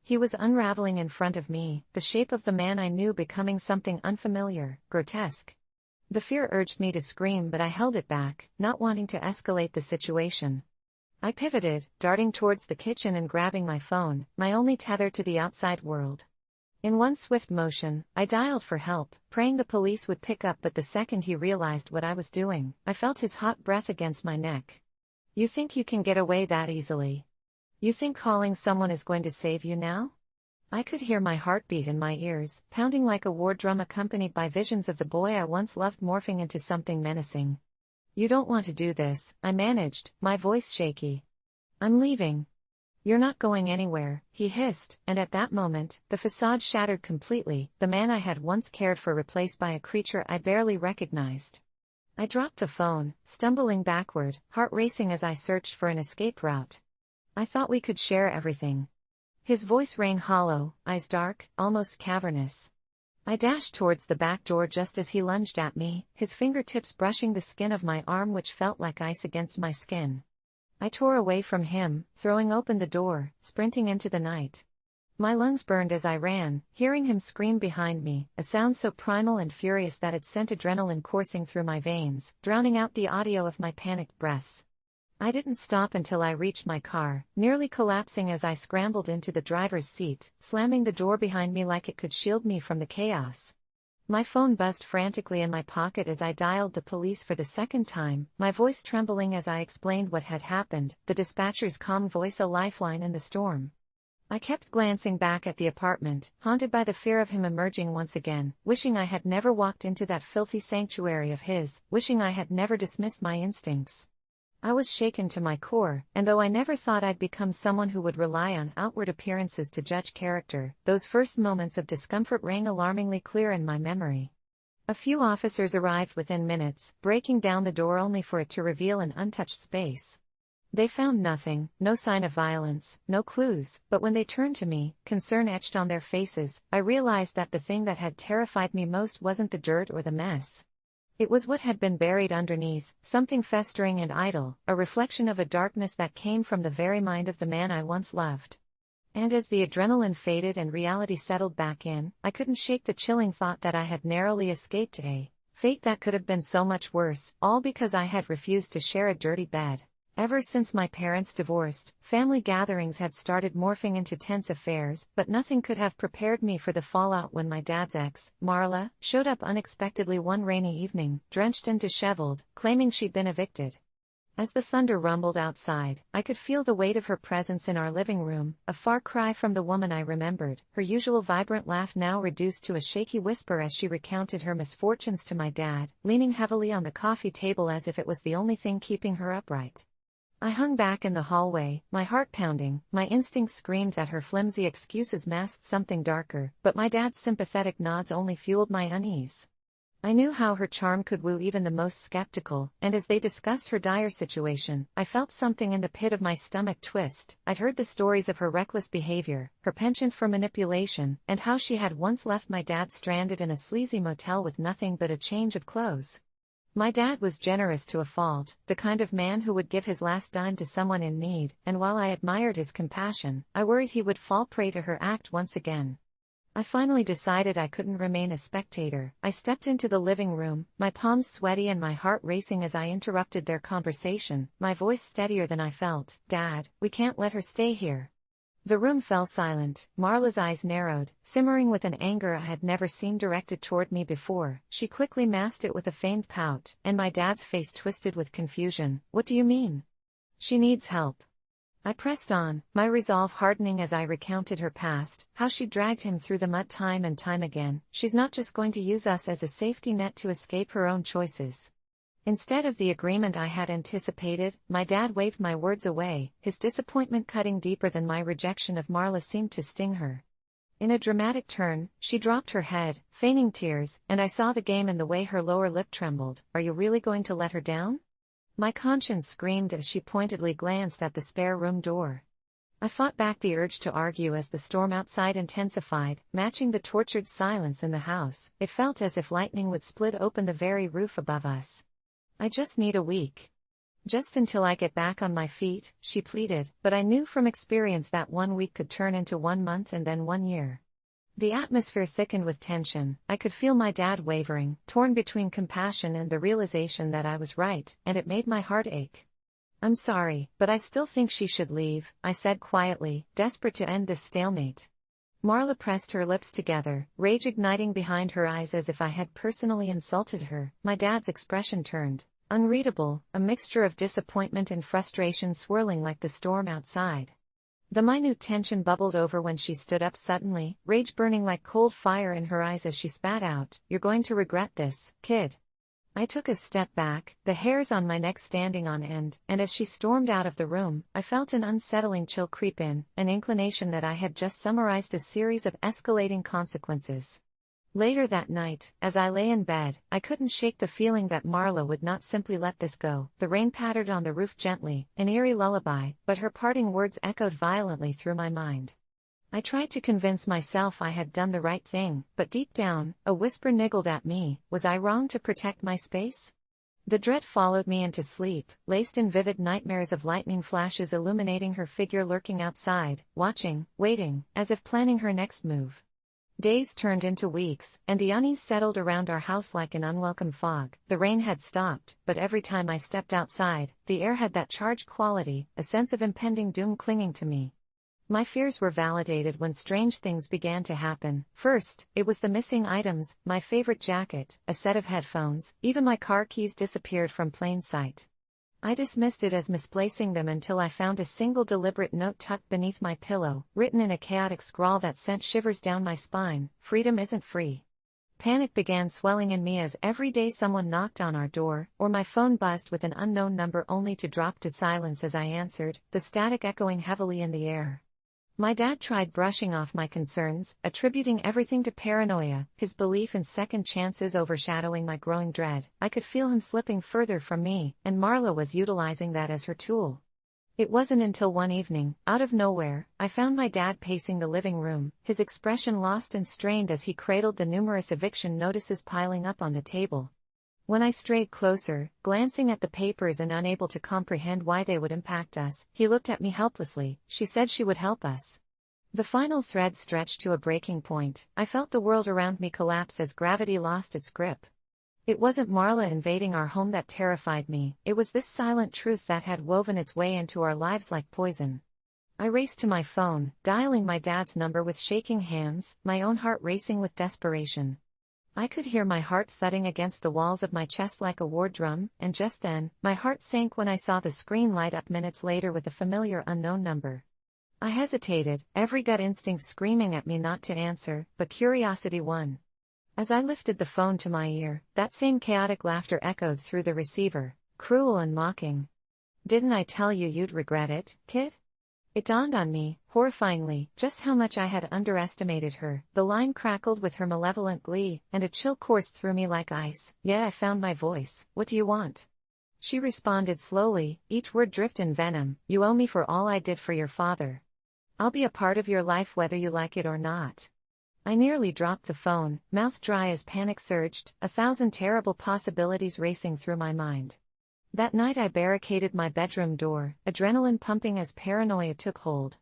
He was unraveling in front of me, the shape of the man I knew becoming something unfamiliar, grotesque. The fear urged me to scream, but I held it back, not wanting to escalate the situation. I pivoted, darting towards the kitchen and grabbing my phone, my only tether to the outside world. In one swift motion, I dialed for help, praying the police would pick up, but the second he realized what I was doing, I felt his hot breath against my neck. "You think you can get away that easily? You think calling someone is going to save you now?" I could hear my heartbeat in my ears, pounding like a war drum accompanied by visions of the boy I once loved morphing into something menacing. "You don't want to do this," I managed, my voice shaky. "I'm leaving." "You're not going anywhere," he hissed, and at that moment, the facade shattered completely, the man I had once cared for replaced by a creature I barely recognized. I dropped the phone, stumbling backward, heart racing as I searched for an escape route. "I thought we could share everything." His voice rang hollow, eyes dark, almost cavernous. I dashed towards the back door just as he lunged at me, his fingertips brushing the skin of my arm which felt like ice against my skin. I tore away from him, throwing open the door, sprinting into the night. My lungs burned as I ran, hearing him scream behind me, a sound so primal and furious that it sent adrenaline coursing through my veins, drowning out the audio of my panicked breaths. I didn't stop until I reached my car, nearly collapsing as I scrambled into the driver's seat, slamming the door behind me like it could shield me from the chaos. My phone buzzed frantically in my pocket as I dialed the police for the second time, my voice trembling as I explained what had happened, the dispatcher's calm voice a lifeline in the storm. I kept glancing back at the apartment, haunted by the fear of him emerging once again, wishing I had never walked into that filthy sanctuary of his, wishing I had never dismissed my instincts. I was shaken to my core, and though I never thought I'd become someone who would rely on outward appearances to judge character, those first moments of discomfort rang alarmingly clear in my memory. A few officers arrived within minutes, breaking down the door only for it to reveal an untouched space. They found nothing, no sign of violence, no clues, but when they turned to me, concern etched on their faces, I realized that the thing that had terrified me most wasn't the dirt or the mess. It was what had been buried underneath, something festering and idle, a reflection of a darkness that came from the very mind of the man I once loved. And as the adrenaline faded and reality settled back in, I couldn't shake the chilling thought that I had narrowly escaped a fate that could have been so much worse, all because I had refused to share a dirty bed. Ever since my parents divorced, family gatherings had started morphing into tense affairs, but nothing could have prepared me for the fallout when my dad's ex, Marla, showed up unexpectedly one rainy evening, drenched and disheveled, claiming she'd been evicted. As the thunder rumbled outside, I could feel the weight of her presence in our living room, a far cry from the woman I remembered, her usual vibrant laugh now reduced to a shaky whisper as she recounted her misfortunes to my dad, leaning heavily on the coffee table as if it was the only thing keeping her upright. I hung back in the hallway, my heart pounding. My instincts screamed that her flimsy excuses masked something darker, but my dad's sympathetic nods only fueled my unease. I knew how her charm could woo even the most skeptical, and as they discussed her dire situation, I felt something in the pit of my stomach twist. I'd heard the stories of her reckless behavior, her penchant for manipulation, and how she had once left my dad stranded in a sleazy motel with nothing but a change of clothes. My dad was generous to a fault, the kind of man who would give his last dime to someone in need, and while I admired his compassion, I worried he would fall prey to her act once again. I finally decided I couldn't remain a spectator. I stepped into the living room, my palms sweaty and my heart racing as I interrupted their conversation, my voice steadier than I felt. "Dad, we can't let her stay here." The room fell silent. Marla's eyes narrowed, simmering with an anger I had never seen directed toward me before. She quickly masked it with a feigned pout, and my dad's face twisted with confusion. "What do you mean?" "She needs help." I pressed on, my resolve hardening as I recounted her past, how she dragged him through the mud time and time again. "She's not just going to use us as a safety net to escape her own choices." Instead of the agreement I had anticipated, my dad waved my words away, his disappointment cutting deeper than my rejection of Marla seemed to sting her. In a dramatic turn, she dropped her head, feigning tears, and I saw the game in the way her lower lip trembled. "Are you really going to let her down?" My conscience screamed as she pointedly glanced at the spare room door. I fought back the urge to argue as the storm outside intensified, matching the tortured silence in the house. It felt as if lightning would split open the very roof above us. "I just need a week. Just until I get back on my feet," she pleaded, but I knew from experience that 1 week could turn into 1 month and then 1 year. The atmosphere thickened with tension. I could feel my dad wavering, torn between compassion and the realization that I was right, and it made my heart ache. "I'm sorry, but I still think she should leave," I said quietly, desperate to end this stalemate. Marla pressed her lips together, rage igniting behind her eyes as if I had personally insulted her. My dad's expression turned unreadable, a mixture of disappointment and frustration swirling like the storm outside. The minute tension bubbled over when she stood up suddenly, rage burning like cold fire in her eyes as she spat out, "You're going to regret this, kid." I took a step back, the hairs on my neck standing on end, and as she stormed out of the room, I felt an unsettling chill creep in, an inclination that I had just summarized a series of escalating consequences. Later that night, as I lay in bed, I couldn't shake the feeling that Marla would not simply let this go. The rain pattered on the roof gently, an eerie lullaby, but her parting words echoed violently through my mind. I tried to convince myself I had done the right thing, but deep down, a whisper niggled at me. Was I wrong to protect my space? The dread followed me into sleep, laced in vivid nightmares of lightning flashes illuminating her figure lurking outside, watching, waiting, as if planning her next move. Days turned into weeks, and the unease settled around our house like an unwelcome fog. The rain had stopped, but every time I stepped outside, the air had that charged quality, a sense of impending doom clinging to me. My fears were validated when strange things began to happen. First, it was the missing items, my favorite jacket, a set of headphones, even my car keys disappeared from plain sight. I dismissed it as misplacing them until I found a single deliberate note tucked beneath my pillow, written in a chaotic scrawl that sent shivers down my spine. "Freedom isn't free." Panic began swelling in me as every day someone knocked on our door, or my phone buzzed with an unknown number only to drop to silence as I answered, the static echoing heavily in the air. My dad tried brushing off my concerns, attributing everything to paranoia, his belief in second chances overshadowing my growing dread. I could feel him slipping further from me, and Marla was utilizing that as her tool. It wasn't until one evening, out of nowhere, I found my dad pacing the living room, his expression lost and strained as he cradled the numerous eviction notices piling up on the table. When I strayed closer, glancing at the papers and unable to comprehend why they would impact us, he looked at me helplessly. "She said she would help us." The final thread stretched to a breaking point. I felt the world around me collapse as gravity lost its grip. It wasn't Marla invading our home that terrified me, it was this silent truth that had woven its way into our lives like poison. I raced to my phone, dialing my dad's number with shaking hands, my own heart racing with desperation. I could hear my heart thudding against the walls of my chest like a war drum, and just then, my heart sank when I saw the screen light up minutes later with a familiar unknown number. I hesitated, every gut instinct screaming at me not to answer, but curiosity won. As I lifted the phone to my ear, that same chaotic laughter echoed through the receiver, cruel and mocking. "Didn't I tell you you'd regret it, kid?" It dawned on me, horrifyingly, just how much I had underestimated her. The line crackled with her malevolent glee, and a chill coursed through me like ice, yet I found my voice. "What do you want?" She responded slowly, each word dripped in venom. "You owe me for all I did for your father. I'll be a part of your life whether you like it or not." I nearly dropped the phone, mouth dry as panic surged, 1,000 terrible possibilities racing through my mind. That night I barricaded my bedroom door, adrenaline pumping as paranoia took hold.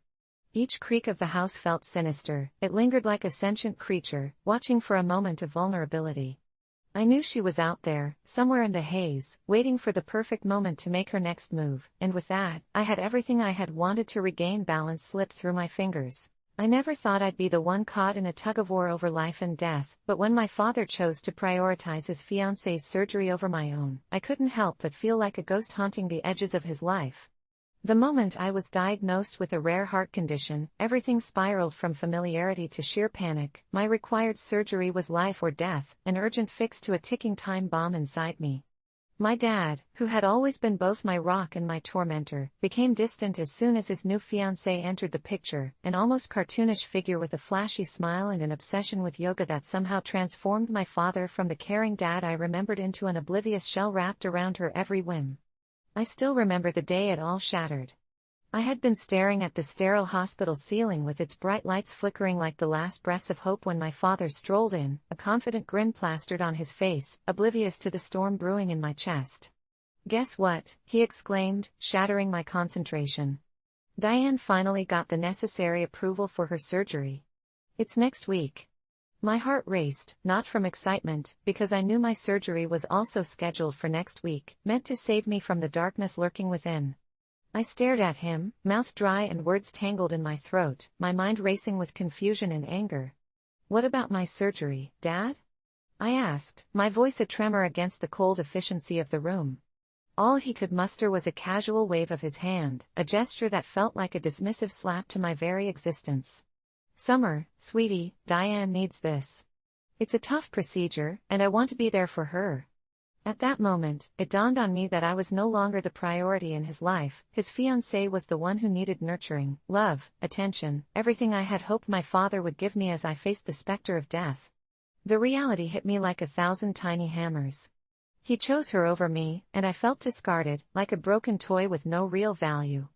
Each creak of the house felt sinister, it lingered like a sentient creature, watching for a moment of vulnerability. I knew she was out there, somewhere in the haze, waiting for the perfect moment to make her next move, and with that, I had everything I had wanted to regain balance slip through my fingers. I never thought I'd be the one caught in a tug-of-war over life and death, but when my father chose to prioritize his fiancée's surgery over my own, I couldn't help but feel like a ghost haunting the edges of his life. The moment I was diagnosed with a rare heart condition, everything spiraled from familiarity to sheer panic. My required surgery was life or death, an urgent fix to a ticking time bomb inside me. My dad, who had always been both my rock and my tormentor, became distant as soon as his new fiancée entered the picture, an almost cartoonish figure with a flashy smile and an obsession with yoga that somehow transformed my father from the caring dad I remembered into an oblivious shell wrapped around her every whim. I still remember the day it all shattered. I had been staring at the sterile hospital ceiling with its bright lights flickering like the last breaths of hope when my father strolled in, a confident grin plastered on his face, oblivious to the storm brewing in my chest. "Guess what?" he exclaimed, shattering my concentration. "Diane finally got the necessary approval for her surgery. It's next week." My heart raced, not from excitement, because I knew my surgery was also scheduled for next week, meant to save me from the darkness lurking within. I stared at him, mouth dry and words tangled in my throat, my mind racing with confusion and anger. "What about my surgery, Dad?" I asked, my voice a tremor against the cold efficiency of the room. All he could muster was a casual wave of his hand, a gesture that felt like a dismissive slap to my very existence. "Summer, sweetie, Diane needs this. It's a tough procedure, and I want to be there for her." At that moment, it dawned on me that I was no longer the priority in his life. His fiancée was the one who needed nurturing, love, attention, everything I had hoped my father would give me as I faced the specter of death. The reality hit me like 1,000 tiny hammers. He chose her over me, and I felt discarded, like a broken toy with no real value.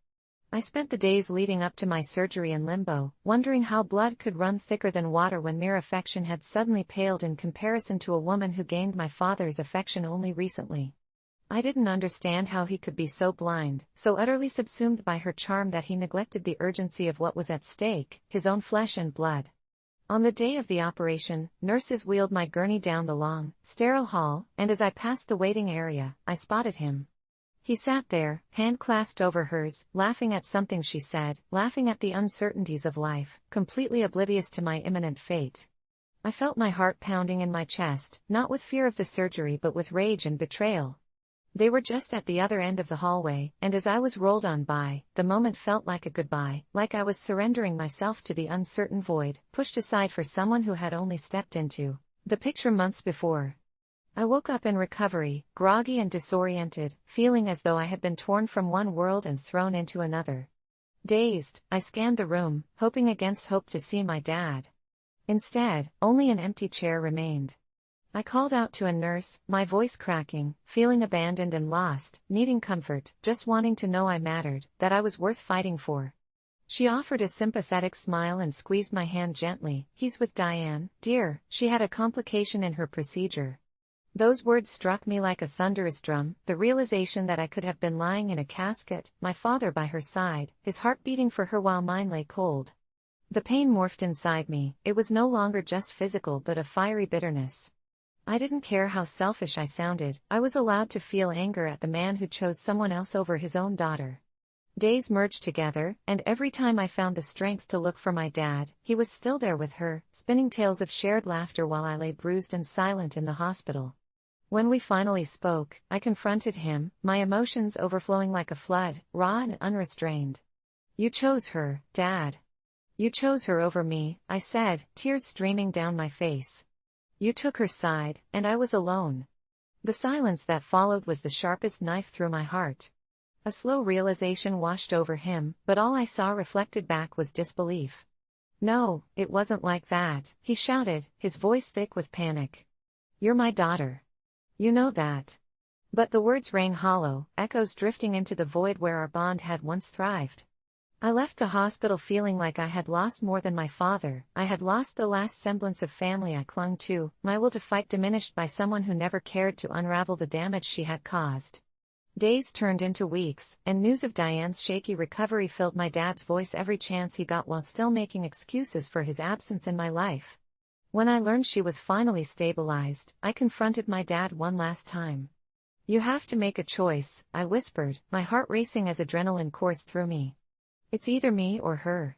I spent the days leading up to my surgery in limbo, wondering how blood could run thicker than water when mere affection had suddenly paled in comparison to a woman who gained my father's affection only recently. I didn't understand how he could be so blind, so utterly subsumed by her charm that he neglected the urgency of what was at stake, his own flesh and blood. On the day of the operation, nurses wheeled my gurney down the long, sterile hall, and as I passed the waiting area, I spotted him. He sat there, hand clasped over hers, laughing at something she said, laughing at the uncertainties of life, completely oblivious to my imminent fate. I felt my heart pounding in my chest, not with fear of the surgery but with rage and betrayal. They were just at the other end of the hallway, and as I was rolled on by, the moment felt like a goodbye, like I was surrendering myself to the uncertain void, pushed aside for someone who had only stepped into the picture months before. I woke up in recovery, groggy and disoriented, feeling as though I had been torn from one world and thrown into another. Dazed, I scanned the room, hoping against hope to see my dad. Instead, only an empty chair remained. I called out to a nurse, my voice cracking, feeling abandoned and lost, needing comfort, just wanting to know I mattered, that I was worth fighting for. She offered a sympathetic smile and squeezed my hand gently. "He's with Diane, dear. She had a complication in her procedure." Those words struck me like a thunderous drum, the realization that I could have been lying in a casket, my father by her side, his heart beating for her while mine lay cold. The pain morphed inside me, it was no longer just physical but a fiery bitterness. I didn't care how selfish I sounded, I was allowed to feel anger at the man who chose someone else over his own daughter. Days merged together, and every time I found the strength to look for my dad, he was still there with her, spinning tales of shared laughter while I lay bruised and silent in the hospital. When we finally spoke, I confronted him, my emotions overflowing like a flood, raw and unrestrained. "You chose her, Dad. You chose her over me," I said, tears streaming down my face. "You took her side, and I was alone." The silence that followed was the sharpest knife through my heart. A slow realization washed over him, but all I saw reflected back was disbelief. "No, it wasn't like that," he shouted, his voice thick with panic. "You're my daughter. You know that." But the words rang hollow, echoes drifting into the void where our bond had once thrived. I left the hospital feeling like I had lost more than my father. I had lost the last semblance of family I clung to, my will to fight diminished by someone who never cared to unravel the damage she had caused. Days turned into weeks, and news of Diane's shaky recovery filled my dad's voice every chance he got while still making excuses for his absence in my life. When I learned she was finally stabilized, I confronted my dad one last time. "You have to make a choice," I whispered, my heart racing as adrenaline coursed through me. "It's either me or her.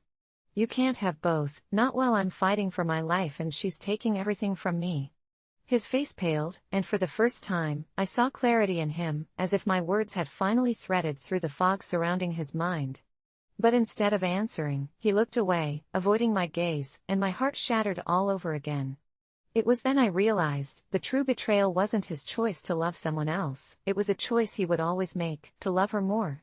You can't have both, not while I'm fighting for my life and she's taking everything from me." His face paled, and for the first time, I saw clarity in him, as if my words had finally threaded through the fog surrounding his mind. But instead of answering, he looked away, avoiding my gaze, and my heart shattered all over again. It was then I realized, the true betrayal wasn't his choice to love someone else, it was a choice he would always make, to love her more.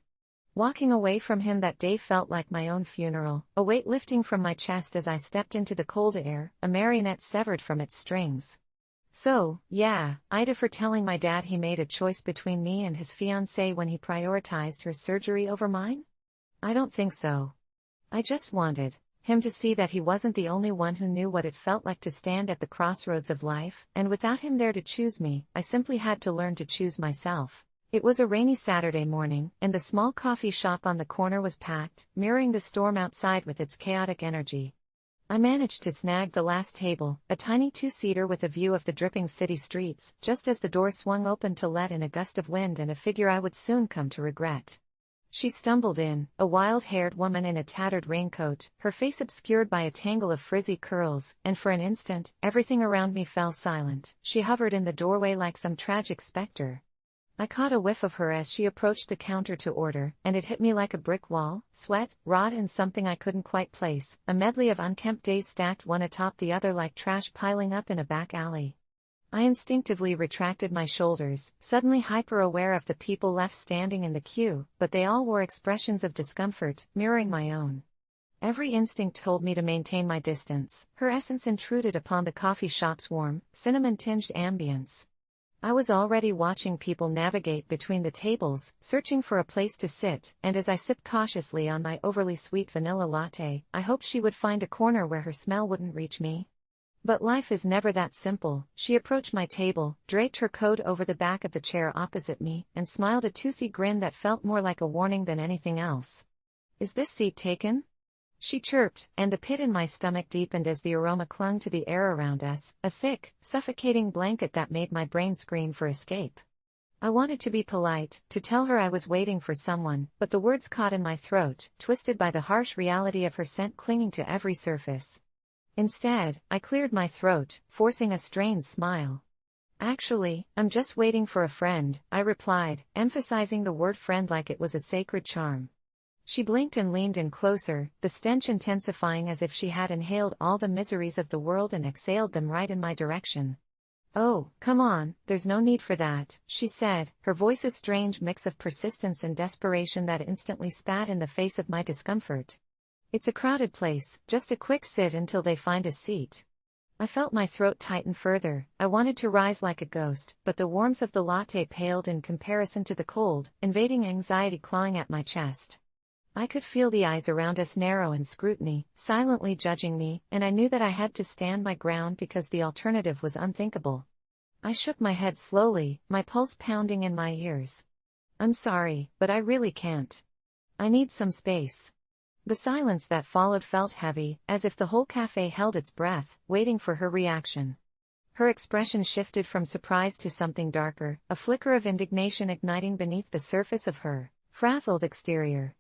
Walking away from him that day felt like my own funeral, a weight lifting from my chest as I stepped into the cold air, a marionette severed from its strings. So, yeah, Ida for telling my dad he made a choice between me and his fiancée when he prioritized her surgery over mine? I don't think so. I just wanted him to see that he wasn't the only one who knew what it felt like to stand at the crossroads of life, and without him there to choose me, I simply had to learn to choose myself. It was a rainy Saturday morning, and the small coffee shop on the corner was packed, mirroring the storm outside with its chaotic energy. I managed to snag the last table, a tiny two-seater with a view of the dripping city streets, just as the door swung open to let in a gust of wind and a figure I would soon come to regret. She stumbled in, a wild-haired woman in a tattered raincoat, her face obscured by a tangle of frizzy curls, and for an instant, everything around me fell silent. She hovered in the doorway like some tragic specter. I caught a whiff of her as she approached the counter to order, and it hit me like a brick wall: sweat, rot and something I couldn't quite place, a medley of unkempt days stacked one atop the other like trash piling up in a back alley. I instinctively retracted my shoulders, suddenly hyper-aware of the people left standing in the queue, but they all wore expressions of discomfort, mirroring my own. Every instinct told me to maintain my distance. Her essence intruded upon the coffee shop's warm, cinnamon-tinged ambience. I was already watching people navigate between the tables, searching for a place to sit, and as I sipped cautiously on my overly sweet vanilla latte, I hoped she would find a corner where her smell wouldn't reach me. But life is never that simple. She approached my table, draped her coat over the back of the chair opposite me, and smiled a toothy grin that felt more like a warning than anything else. "Is this seat taken?" she chirped, and the pit in my stomach deepened as the aroma clung to the air around us, a thick, suffocating blanket that made my brain scream for escape. I wanted to be polite, to tell her I was waiting for someone, but the words caught in my throat, twisted by the harsh reality of her scent clinging to every surface. Instead, I cleared my throat, forcing a strained smile. "Actually, I'm just waiting for a friend," I replied, emphasizing the word friend like it was a sacred charm. She blinked and leaned in closer, the stench intensifying as if she had inhaled all the miseries of the world and exhaled them right in my direction. "Oh, come on, there's no need for that," she said, her voice a strange mix of persistence and desperation that instantly spat in the face of my discomfort. "It's a crowded place, just a quick sit until they find a seat." I felt my throat tighten further. I wanted to rise like a ghost, but the warmth of the latte paled in comparison to the cold, invading anxiety clawing at my chest. I could feel the eyes around us narrow in scrutiny, silently judging me, and I knew that I had to stand my ground because the alternative was unthinkable. I shook my head slowly, my pulse pounding in my ears. "I'm sorry, but I really can't. I need some space." The silence that followed felt heavy, as if the whole cafe held its breath, waiting for her reaction. Her expression shifted from surprise to something darker, a flicker of indignation igniting beneath the surface of her frazzled exterior.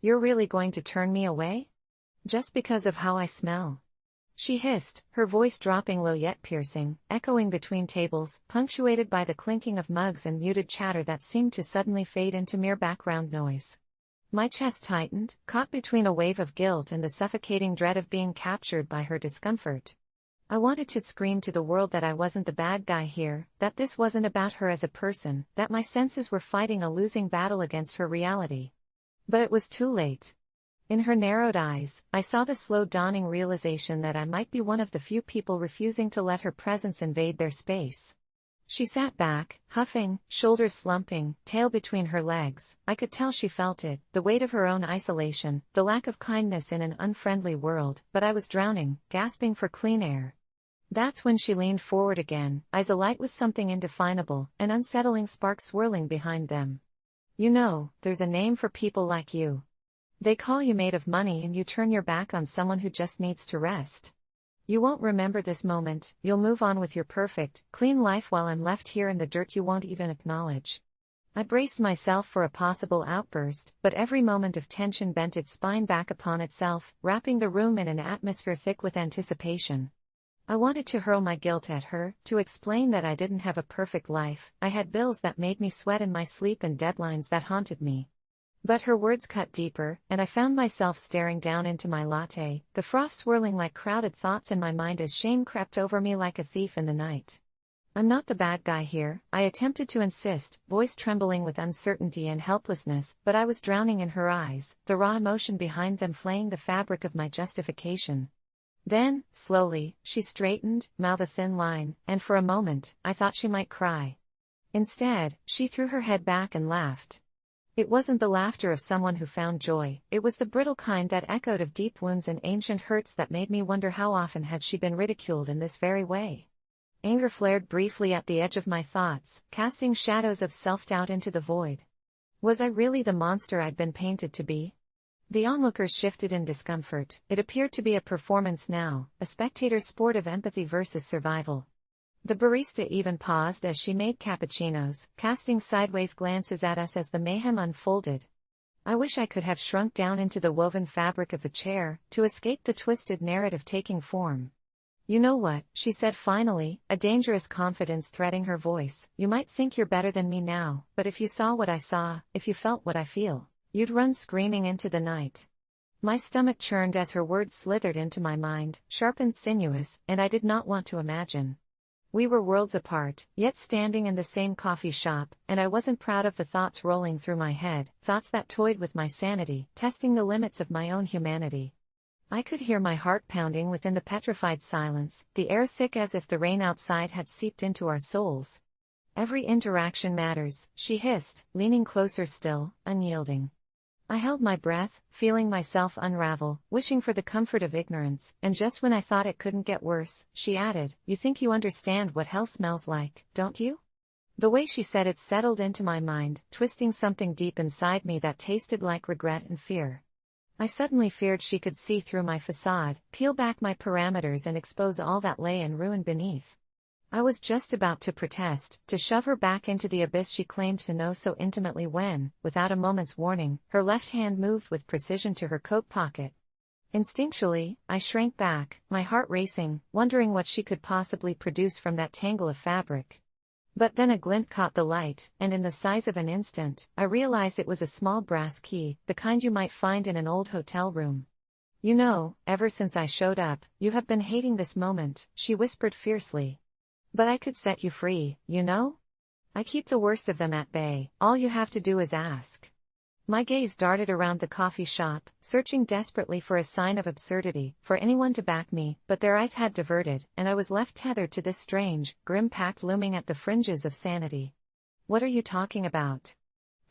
You're really going to turn me away? Just because of how I smell? She hissed, her voice dropping low yet piercing, echoing between tables, punctuated by the clinking of mugs and muted chatter that seemed to suddenly fade into mere background noise. My chest tightened, caught between a wave of guilt and the suffocating dread of being captured by her discomfort. I wanted to scream to the world that I wasn't the bad guy here, that this wasn't about her as a person, that my senses were fighting a losing battle against her reality. But it was too late. In her narrowed eyes, I saw the slow dawning realization that I might be one of the few people refusing to let her presence invade their space. She sat back, huffing, shoulders slumping, tail between her legs. I could tell she felt it, the weight of her own isolation, the lack of kindness in an unfriendly world, but I was drowning, gasping for clean air. That's when she leaned forward again, eyes alight with something indefinable, an unsettling spark swirling behind them. You know, there's a name for people like you. They call you made of money and you turn your back on someone who just needs to rest. You won't remember this moment, you'll move on with your perfect, clean life while I'm left here in the dirt you won't even acknowledge. I braced myself for a possible outburst, but every moment of tension bent its spine back upon itself, wrapping the room in an atmosphere thick with anticipation. I wanted to hurl my guilt at her, to explain that I didn't have a perfect life, I had bills that made me sweat in my sleep and deadlines that haunted me. But her words cut deeper, and I found myself staring down into my latte, the froth swirling like crowded thoughts in my mind as shame crept over me like a thief in the night. I'm not the bad guy here, I attempted to insist, voice trembling with uncertainty and helplessness, but I was drowning in her eyes, the raw emotion behind them flaying the fabric of my justification. Then, slowly, she straightened, mouth a thin line, and for a moment, I thought she might cry. Instead, she threw her head back and laughed. It wasn't the laughter of someone who found joy, it was the brittle kind that echoed of deep wounds and ancient hurts that made me wonder how often had she been ridiculed in this very way. Anger flared briefly at the edge of my thoughts, casting shadows of self-doubt into the void. Was I really the monster I'd been painted to be? The onlookers shifted in discomfort. It appeared to be a performance now, a spectator's sport of empathy versus survival. The barista even paused as she made cappuccinos, casting sideways glances at us as the mayhem unfolded. I wish I could have shrunk down into the woven fabric of the chair, to escape the twisted narrative taking form. You know what, she said finally, a dangerous confidence threading her voice, you might think you're better than me now, but if you saw what I saw, if you felt what I feel, you'd run screaming into the night. My stomach churned as her words slithered into my mind, sharp and sinuous, and I did not want to imagine. We were worlds apart, yet standing in the same coffee shop, and I wasn't proud of the thoughts rolling through my head, thoughts that toyed with my sanity, testing the limits of my own humanity. I could hear my heart pounding within the petrified silence, the air thick as if the rain outside had seeped into our souls. Every interaction matters, she hissed, leaning closer still, unyielding. I held my breath, feeling myself unravel, wishing for the comfort of ignorance, and just when I thought it couldn't get worse, she added, you think you understand what hell smells like, don't you? The way she said it settled into my mind, twisting something deep inside me that tasted like regret and fear. I suddenly feared she could see through my facade, peel back my parameters and expose all that lay in ruin beneath. I was just about to protest, to shove her back into the abyss she claimed to know so intimately when, without a moment's warning, her left hand moved with precision to her coat pocket. Instinctually, I shrank back, my heart racing, wondering what she could possibly produce from that tangle of fabric. But then a glint caught the light, and in the size of an instant, I realized it was a small brass key, the kind you might find in an old hotel room. You know, ever since I showed up, you have been hating this moment, she whispered fiercely. But I could set you free, you know? I keep the worst of them at bay, all you have to do is ask. My gaze darted around the coffee shop, searching desperately for a sign of absurdity, for anyone to back me, but their eyes had diverted, and I was left tethered to this strange, grim pact looming at the fringes of sanity. What are you talking about?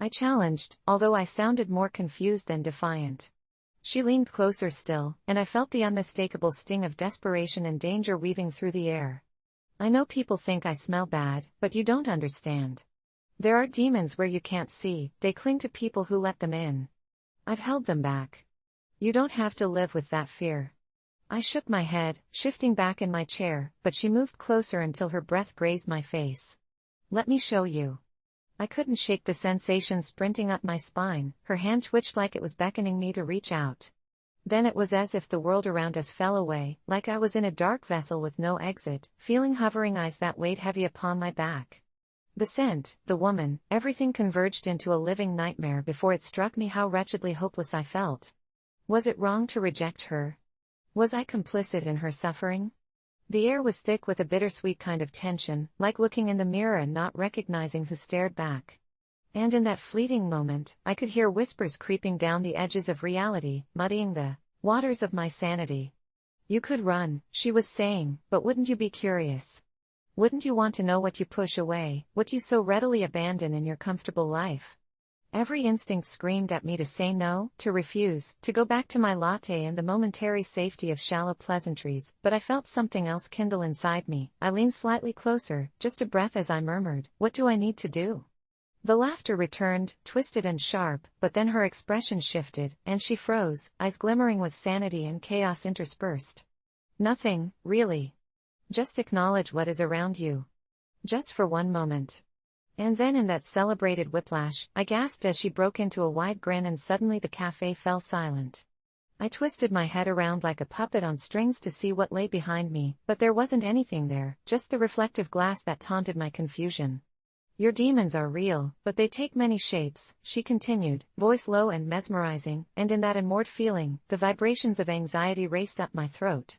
I challenged, although I sounded more confused than defiant. She leaned closer still, and I felt the unmistakable sting of desperation and danger weaving through the air. I know people think I smell bad, but you don't understand. There are demons where you can't see, they cling to people who let them in. I've held them back. You don't have to live with that fear. I shook my head, shifting back in my chair, but she moved closer until her breath grazed my face. Let me show you. I couldn't shake the sensation sprinting up my spine. Her hand twitched like it was beckoning me to reach out. Then it was as if the world around us fell away, like I was in a dark vessel with no exit, feeling hovering eyes that weighed heavy upon my back. The scent, the woman, everything converged into a living nightmare before it struck me how wretchedly hopeless I felt. Was it wrong to reject her? Was I complicit in her suffering? The air was thick with a bittersweet kind of tension, like looking in the mirror and not recognizing who stared back. And in that fleeting moment, I could hear whispers creeping down the edges of reality, muddying the waters of my sanity. You could run, she was saying, but wouldn't you be curious? Wouldn't you want to know what you push away, what you so readily abandon in your comfortable life? Every instinct screamed at me to say no, to refuse, to go back to my latte and the momentary safety of shallow pleasantries, but I felt something else kindle inside me. I leaned slightly closer, just a breath as I murmured, "What do I need to do?" The laughter returned, twisted and sharp, but then her expression shifted, and she froze, eyes glimmering with sanity and chaos interspersed. "Nothing, really. Just acknowledge what is around you. Just for one moment." And then in that celebrated whiplash, I gasped as she broke into a wide grin and suddenly the cafe fell silent. I twisted my head around like a puppet on strings to see what lay behind me, but there wasn't anything there, just the reflective glass that taunted my confusion. "Your demons are real, but they take many shapes," she continued, voice low and mesmerizing, and in that immored feeling, the vibrations of anxiety raced up my throat.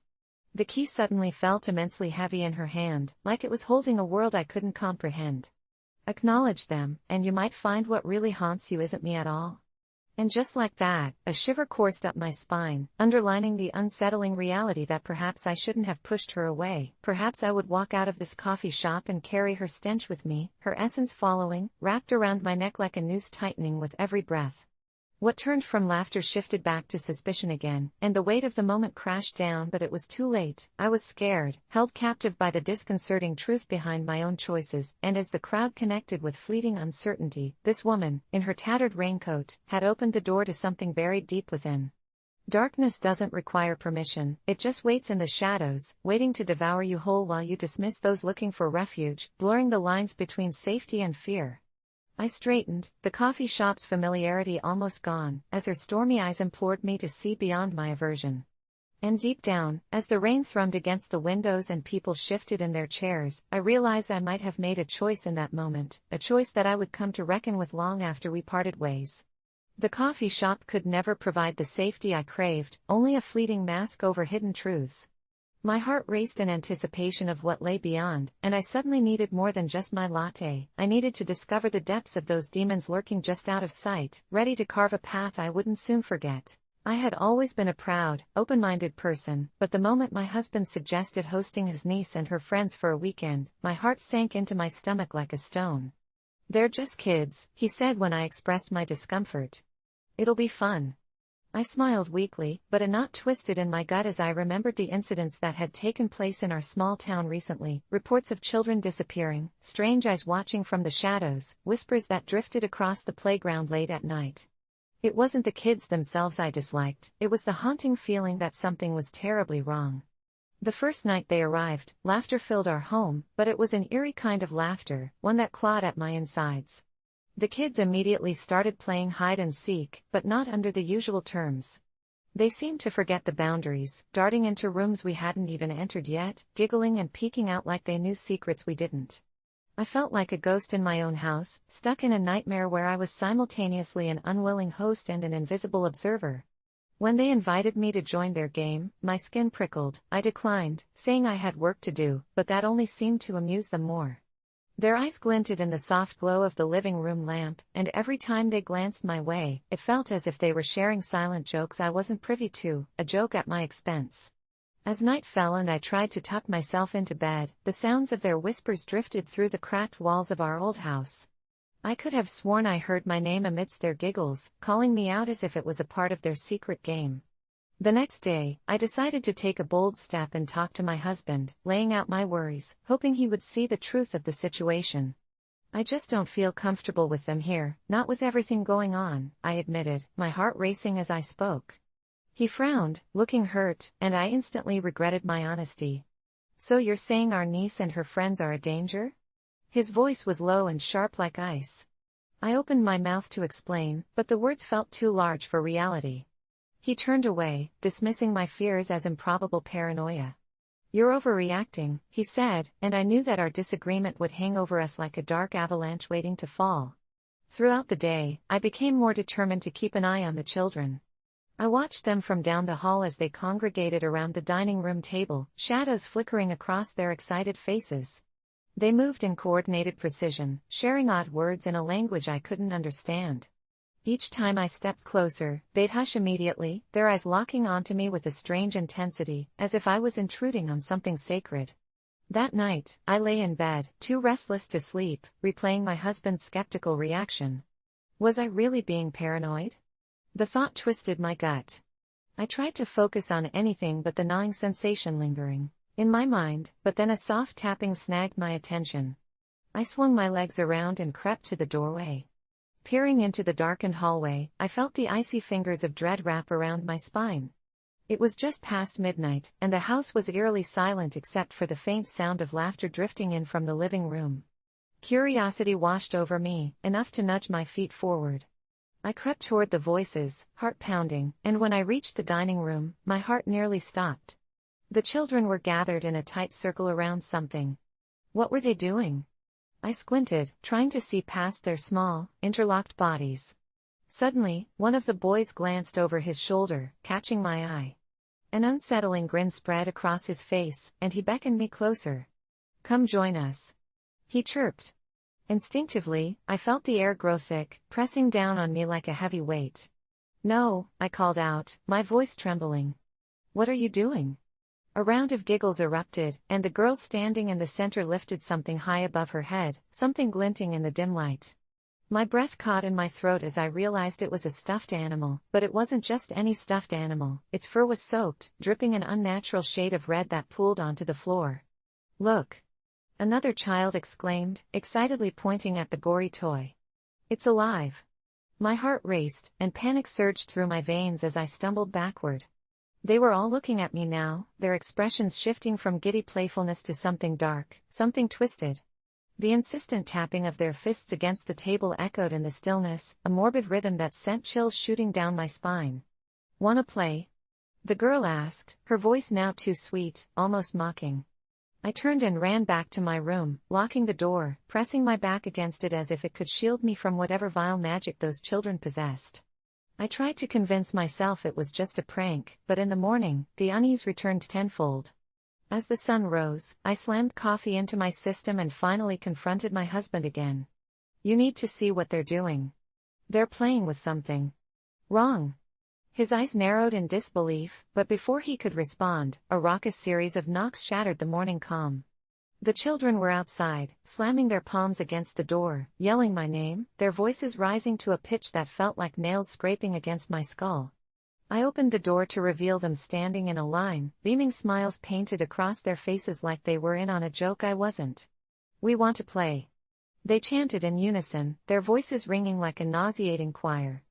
The key suddenly felt immensely heavy in her hand, like it was holding a world I couldn't comprehend. "Acknowledge them, and you might find what really haunts you isn't me at all." And just like that, a shiver coursed up my spine, underlining the unsettling reality that perhaps I shouldn't have pushed her away. Perhaps I would walk out of this coffee shop and carry her stench with me, her essence following, wrapped around my neck like a noose tightening with every breath. What turned from laughter shifted back to suspicion again, and the weight of the moment crashed down, but it was too late. I was scared, held captive by the disconcerting truth behind my own choices, and as the crowd connected with fleeting uncertainty, this woman, in her tattered raincoat, had opened the door to something buried deep within. Darkness doesn't require permission, it just waits in the shadows, waiting to devour you whole while you dismiss those looking for refuge, blurring the lines between safety and fear. I straightened, the coffee shop's familiarity almost gone, as her stormy eyes implored me to see beyond my aversion. And deep down, as the rain thrummed against the windows and people shifted in their chairs, I realized I might have made a choice in that moment, a choice that I would come to reckon with long after we parted ways. The coffee shop could never provide the safety I craved, only a fleeting mask over hidden truths. My heart raced in anticipation of what lay beyond, and I suddenly needed more than just my latte. I needed to discover the depths of those demons lurking just out of sight, ready to carve a path I wouldn't soon forget. I had always been a proud, open-minded person, but the moment my husband suggested hosting his niece and her friends for a weekend, my heart sank into my stomach like a stone. "They're just kids," he said when I expressed my discomfort. "It'll be fun." I smiled weakly, but a knot twisted in my gut as I remembered the incidents that had taken place in our small town recently, reports of children disappearing, strange eyes watching from the shadows, whispers that drifted across the playground late at night. It wasn't the kids themselves I disliked, it was the haunting feeling that something was terribly wrong. The first night they arrived, laughter filled our home, but it was an eerie kind of laughter, one that clawed at my insides. The kids immediately started playing hide and seek, but not under the usual terms. They seemed to forget the boundaries, darting into rooms we hadn't even entered yet, giggling and peeking out like they knew secrets we didn't. I felt like a ghost in my own house, stuck in a nightmare where I was simultaneously an unwilling host and an invisible observer. When they invited me to join their game, my skin prickled. I declined, saying I had work to do, but that only seemed to amuse them more. Their eyes glinted in the soft glow of the living room lamp, and every time they glanced my way, it felt as if they were sharing silent jokes I wasn't privy to, a joke at my expense. As night fell and I tried to tuck myself into bed, the sounds of their whispers drifted through the cracked walls of our old house. I could have sworn I heard my name amidst their giggles, calling me out as if it was a part of their secret game. The next day, I decided to take a bold step and talk to my husband, laying out my worries, hoping he would see the truth of the situation. "I just don't feel comfortable with them here, not with everything going on," I admitted, my heart racing as I spoke. He frowned, looking hurt, and I instantly regretted my honesty. "So you're saying our niece and her friends are a danger?" His voice was low and sharp like ice. I opened my mouth to explain, but the words felt too large for reality. He turned away, dismissing my fears as improbable paranoia. "You're overreacting," he said, and I knew that our disagreement would hang over us like a dark avalanche waiting to fall. Throughout the day, I became more determined to keep an eye on the children. I watched them from down the hall as they congregated around the dining room table, shadows flickering across their excited faces. They moved in coordinated precision, sharing odd words in a language I couldn't understand. Each time I stepped closer, they'd hush immediately, their eyes locking onto me with a strange intensity, as if I was intruding on something sacred. That night, I lay in bed, too restless to sleep, replaying my husband's skeptical reaction. Was I really being paranoid? The thought twisted my gut. I tried to focus on anything but the gnawing sensation lingering in my mind, but then a soft tapping snagged my attention. I swung my legs around and crept to the doorway. Peering into the darkened hallway, I felt the icy fingers of dread wrap around my spine. It was just past midnight, and the house was eerily silent except for the faint sound of laughter drifting in from the living room. Curiosity washed over me, enough to nudge my feet forward. I crept toward the voices, heart pounding, and when I reached the dining room, my heart nearly stopped. The children were gathered in a tight circle around something. What were they doing? I squinted, trying to see past their small, interlocked bodies. Suddenly, one of the boys glanced over his shoulder, catching my eye. An unsettling grin spread across his face, and he beckoned me closer. "Come join us," he chirped. Instinctively, I felt the air grow thick, pressing down on me like a heavy weight. "No," I called out, my voice trembling. "What are you doing?" A round of giggles erupted, and the girl standing in the center lifted something high above her head, something glinting in the dim light. My breath caught in my throat as I realized it was a stuffed animal, but it wasn't just any stuffed animal, its fur was soaked, dripping an unnatural shade of red that pooled onto the floor. "Look!" another child exclaimed, excitedly pointing at the gory toy. "It's alive!" My heart raced, and panic surged through my veins as I stumbled backward. They were all looking at me now, their expressions shifting from giddy playfulness to something dark, something twisted. The insistent tapping of their fists against the table echoed in the stillness, a morbid rhythm that sent chills shooting down my spine. "Wanna play?" the girl asked, her voice now too sweet, almost mocking. I turned and ran back to my room, locking the door, pressing my back against it as if it could shield me from whatever vile magic those children possessed. I tried to convince myself it was just a prank, but in the morning, the unease returned tenfold. As the sun rose, I slammed coffee into my system and finally confronted my husband again. "You need to see what they're doing. They're playing with something." "Wrong." His eyes narrowed in disbelief, but before he could respond, a raucous series of knocks shattered the morning calm. The children were outside, slamming their palms against the door, yelling my name, their voices rising to a pitch that felt like nails scraping against my skull. I opened the door to reveal them standing in a line, beaming smiles painted across their faces like they were in on a joke I wasn't. "We want to play," they chanted in unison, their voices ringing like a nauseating choir.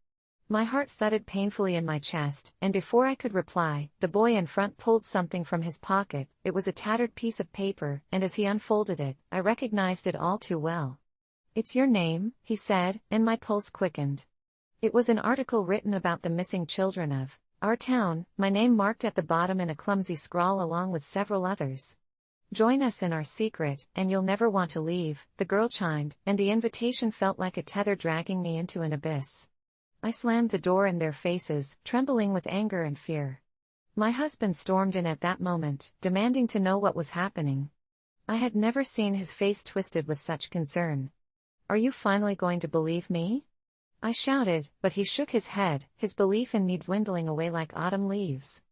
My heart thudded painfully in my chest, and before I could reply, the boy in front pulled something from his pocket. It was a tattered piece of paper, and as he unfolded it, I recognized it all too well. "It's your name," he said, and my pulse quickened. It was an article written about the missing children of our town, my name marked at the bottom in a clumsy scrawl along with several others. "Join us in our secret, and you'll never want to leave," the girl chimed, and the invitation felt like a tether dragging me into an abyss. I slammed the door in their faces, trembling with anger and fear. My husband stormed in at that moment, demanding to know what was happening. I had never seen his face twisted with such concern. "Are you finally going to believe me?" I shouted, but he shook his head, his belief in me dwindling away like autumn leaves.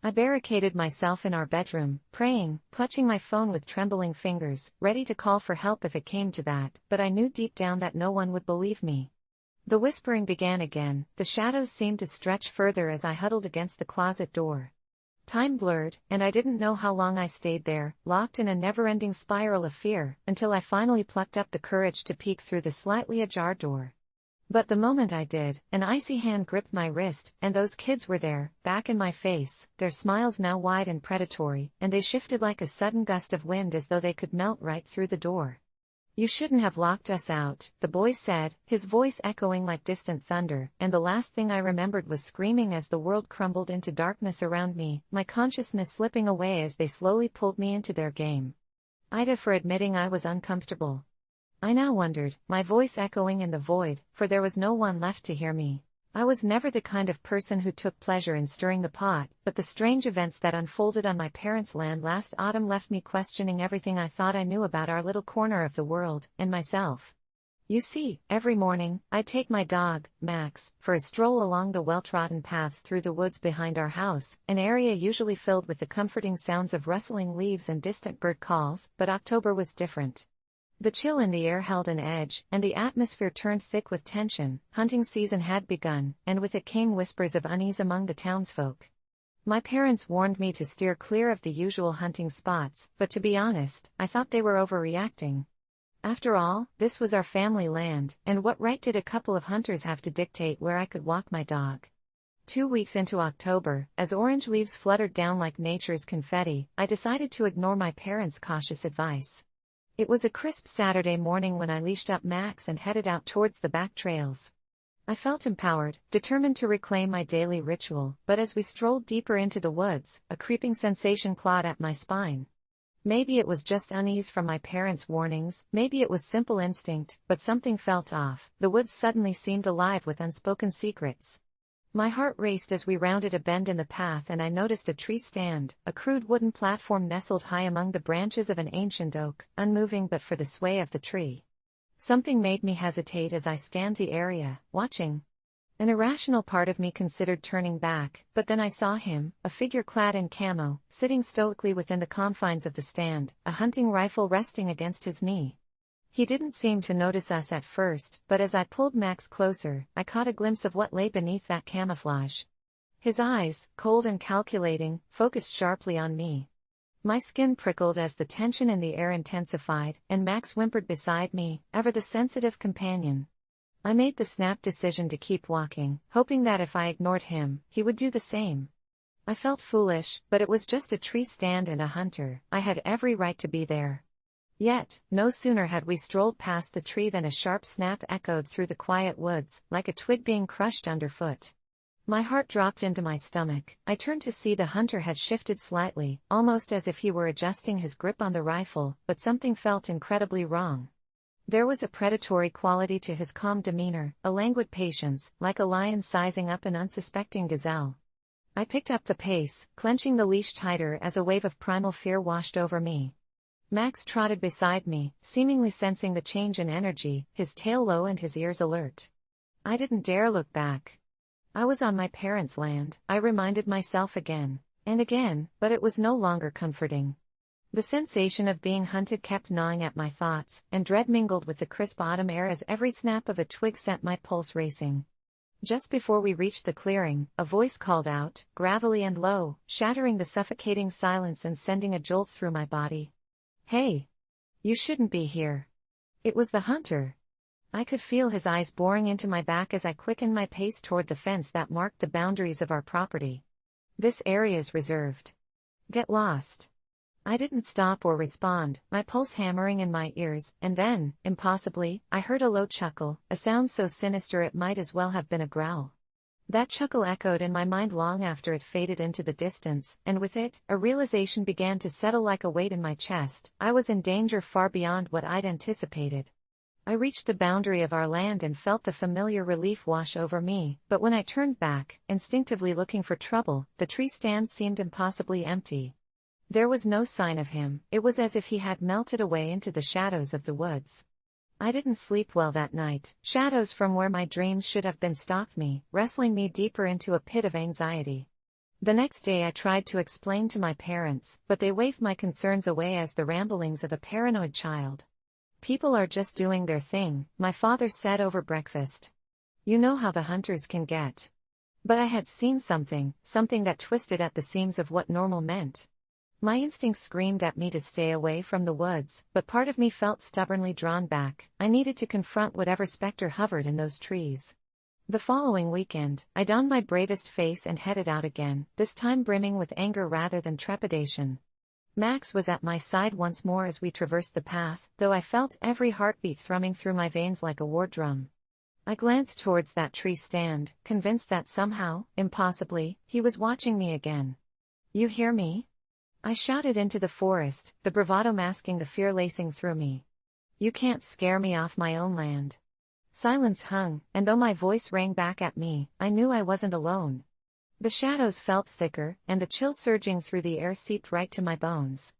I barricaded myself in our bedroom, praying, clutching my phone with trembling fingers, ready to call for help if it came to that, but I knew deep down that no one would believe me. The whispering began again, the shadows seemed to stretch further as I huddled against the closet door. Time blurred, and I didn't know how long I stayed there, locked in a never-ending spiral of fear, until I finally plucked up the courage to peek through the slightly ajar door. But the moment I did, an icy hand gripped my wrist, and those kids were there, back in my face, their smiles now wide and predatory, and they shifted like a sudden gust of wind as though they could melt right through the door. "You shouldn't have locked us out," the boy said, his voice echoing like distant thunder, and the last thing I remembered was screaming as the world crumbled into darkness around me, my consciousness slipping away as they slowly pulled me into their game. Ida for admitting I was uncomfortable. I now wondered, my voice echoing in the void, for there was no one left to hear me. I was never the kind of person who took pleasure in stirring the pot, but the strange events that unfolded on my parents' land last autumn left me questioning everything I thought I knew about our little corner of the world, and myself. You see, every morning, I'd take my dog, Max, for a stroll along the well-trodden paths through the woods behind our house, an area usually filled with the comforting sounds of rustling leaves and distant bird calls, but October was different. The chill in the air held an edge, and the atmosphere turned thick with tension. Hunting season had begun, and with it came whispers of unease among the townsfolk. My parents warned me to steer clear of the usual hunting spots, but to be honest, I thought they were overreacting. After all, this was our family land, and what right did a couple of hunters have to dictate where I could walk my dog? 2 weeks into October, as orange leaves fluttered down like nature's confetti, I decided to ignore my parents' cautious advice. It was a crisp Saturday morning when I leashed up Max and headed out towards the back trails. I felt empowered, determined to reclaim my daily ritual, but as we strolled deeper into the woods, a creeping sensation clawed at my spine. Maybe it was just unease from my parents' warnings, maybe it was simple instinct, but something felt off. The woods suddenly seemed alive with unspoken secrets. My heart raced as we rounded a bend in the path and I noticed a tree stand, a crude wooden platform nestled high among the branches of an ancient oak, unmoving but for the sway of the tree. Something made me hesitate as I scanned the area, watching. An irrational part of me considered turning back, but then I saw him, a figure clad in camo, sitting stoically within the confines of the stand, a hunting rifle resting against his knee. He didn't seem to notice us at first, but as I pulled Max closer, I caught a glimpse of what lay beneath that camouflage. His eyes, cold and calculating, focused sharply on me. My skin prickled as the tension in the air intensified, and Max whimpered beside me, ever the sensitive companion. I made the snap decision to keep walking, hoping that if I ignored him, he would do the same. I felt foolish, but it was just a tree stand and a hunter. I had every right to be there. Yet, no sooner had we strolled past the tree than a sharp snap echoed through the quiet woods, like a twig being crushed underfoot. My heart dropped into my stomach. I turned to see the hunter had shifted slightly, almost as if he were adjusting his grip on the rifle, but something felt incredibly wrong. There was a predatory quality to his calm demeanor, a languid patience, like a lion sizing up an unsuspecting gazelle. I picked up the pace, clenching the leash tighter as a wave of primal fear washed over me. Max trotted beside me, seemingly sensing the change in energy, his tail low and his ears alert. I didn't dare look back. I was on my parents' land, I reminded myself again and again, but it was no longer comforting. The sensation of being hunted kept gnawing at my thoughts, and dread mingled with the crisp autumn air as every snap of a twig sent my pulse racing. Just before we reached the clearing, a voice called out, gravelly and low, shattering the suffocating silence and sending a jolt through my body. "Hey! You shouldn't be here." It was the hunter. I could feel his eyes boring into my back as I quickened my pace toward the fence that marked the boundaries of our property. "This area's reserved. Get lost." I didn't stop or respond, my pulse hammering in my ears, and then, impossibly, I heard a low chuckle, a sound so sinister it might as well have been a growl. That chuckle echoed in my mind long after it faded into the distance, and with it, a realization began to settle like a weight in my chest. I was in danger far beyond what I'd anticipated. I reached the boundary of our land and felt the familiar relief wash over me, but when I turned back, instinctively looking for trouble, the tree stand seemed impossibly empty. There was no sign of him. It was as if he had melted away into the shadows of the woods. I didn't sleep well that night. Shadows from where my dreams should have been stalked me, wrestling me deeper into a pit of anxiety. The next day I tried to explain to my parents, but they waved my concerns away as the ramblings of a paranoid child. "People are just doing their thing," my father said over breakfast. "You know how the hunters can get." But I had seen something that twisted at the seams of what normal meant. My instincts screamed at me to stay away from the woods, but part of me felt stubbornly drawn back. I needed to confront whatever specter hovered in those trees. The following weekend, I donned my bravest face and headed out again, this time brimming with anger rather than trepidation. Max was at my side once more as we traversed the path, though I felt every heartbeat thrumming through my veins like a war drum. I glanced towards that tree stand, convinced that somehow, impossibly, he was watching me again. "You hear me?" I shouted into the forest, the bravado masking the fear lacing through me. "You can't scare me off my own land." Silence hung, and though my voice rang back at me, I knew I wasn't alone. The shadows felt thicker, and the chill surging through the air seeped right to my bones.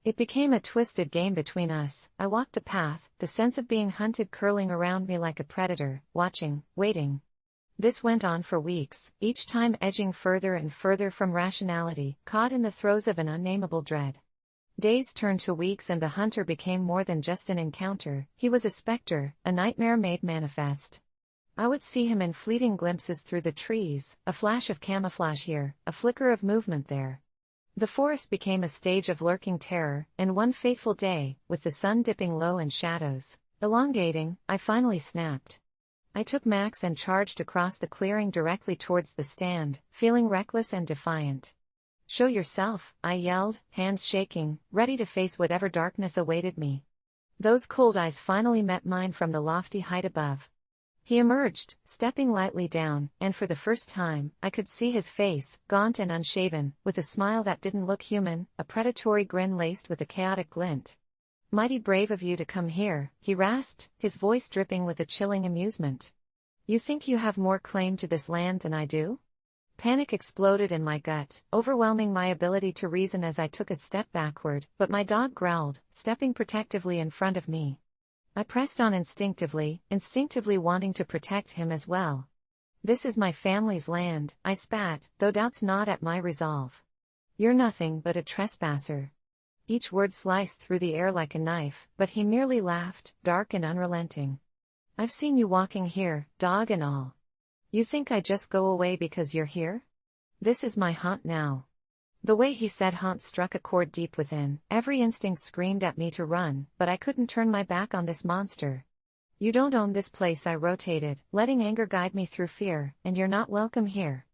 It became a twisted game between us. I walked the path, the sense of being hunted curling around me like a predator, watching, waiting. This went on for weeks, each time edging further and further from rationality, caught in the throes of an unnameable dread. Days turned to weeks and the hunter became more than just an encounter. He was a specter, a nightmare made manifest. I would see him in fleeting glimpses through the trees, a flash of camouflage here, a flicker of movement there. The forest became a stage of lurking terror, and one fateful day, with the sun dipping low and shadows elongating, I finally snapped. I took Max and charged across the clearing directly towards the stand, feeling reckless and defiant. "Show yourself," I yelled, hands shaking, ready to face whatever darkness awaited me. Those cold eyes finally met mine from the lofty height above. He emerged, stepping lightly down, and for the first time, I could see his face, gaunt and unshaven, with a smile that didn't look human, a predatory grin laced with a chaotic glint. "Mighty brave of you to come here," he rasped, his voice dripping with a chilling amusement. "You think you have more claim to this land than I do?" Panic exploded in my gut, overwhelming my ability to reason as I took a step backward, but my dog growled, stepping protectively in front of me. I pressed on instinctively wanting to protect him as well. "This is my family's land," I spat, though doubts gnawed at my resolve. "You're nothing but a trespasser." Each word sliced through the air like a knife, but he merely laughed, dark and unrelenting. "I've seen you walking here, dog and all. You think I just go away because you're here? This is my haunt now." The way he said haunt struck a chord deep within. Every instinct screamed at me to run, but I couldn't turn my back on this monster. "You don't own this place," I rotated, letting anger guide me through fear, "and you're not welcome here."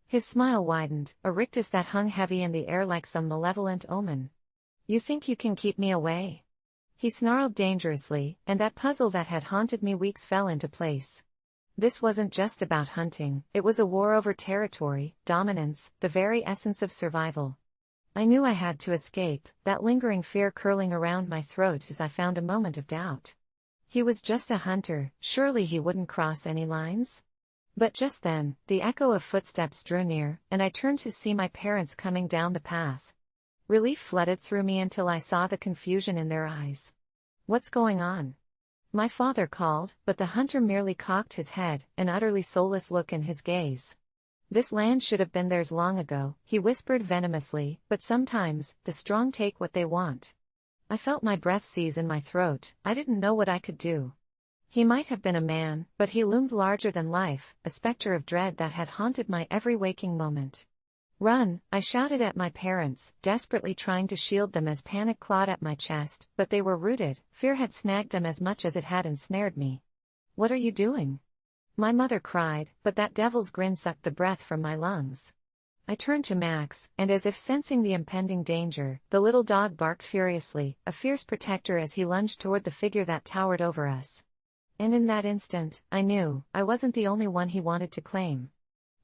His smile widened, a rictus that hung heavy in the air like some malevolent omen. "You think you can keep me away?" He snarled dangerously, and that puzzle that had haunted me weeks fell into place. This wasn't just about hunting, it was a war over territory, dominance, the very essence of survival. I knew I had to escape, that lingering fear curling around my throat as I found a moment of doubt. He was just a hunter, surely he wouldn't cross any lines? But just then, the echo of footsteps drew near, and I turned to see my parents coming down the path. Relief flooded through me until I saw the confusion in their eyes. "What's going on?" My father called, but the hunter merely cocked his head, an utterly soulless look in his gaze. "This land should have been theirs long ago," he whispered venomously, "but sometimes, the strong take what they want." I felt my breath seize in my throat. I didn't know what I could do. He might have been a man, but he loomed larger than life, a specter of dread that had haunted my every waking moment. "Run," I shouted at my parents, desperately trying to shield them as panic clawed at my chest, but they were rooted. Fear had snagged them as much as it had ensnared me. "What are you doing?" my mother cried, but that devil's grin sucked the breath from my lungs. I turned to Max, and as if sensing the impending danger, the little dog barked furiously, a fierce protector as he lunged toward the figure that towered over us. And in that instant, I knew, I wasn't the only one he wanted to claim.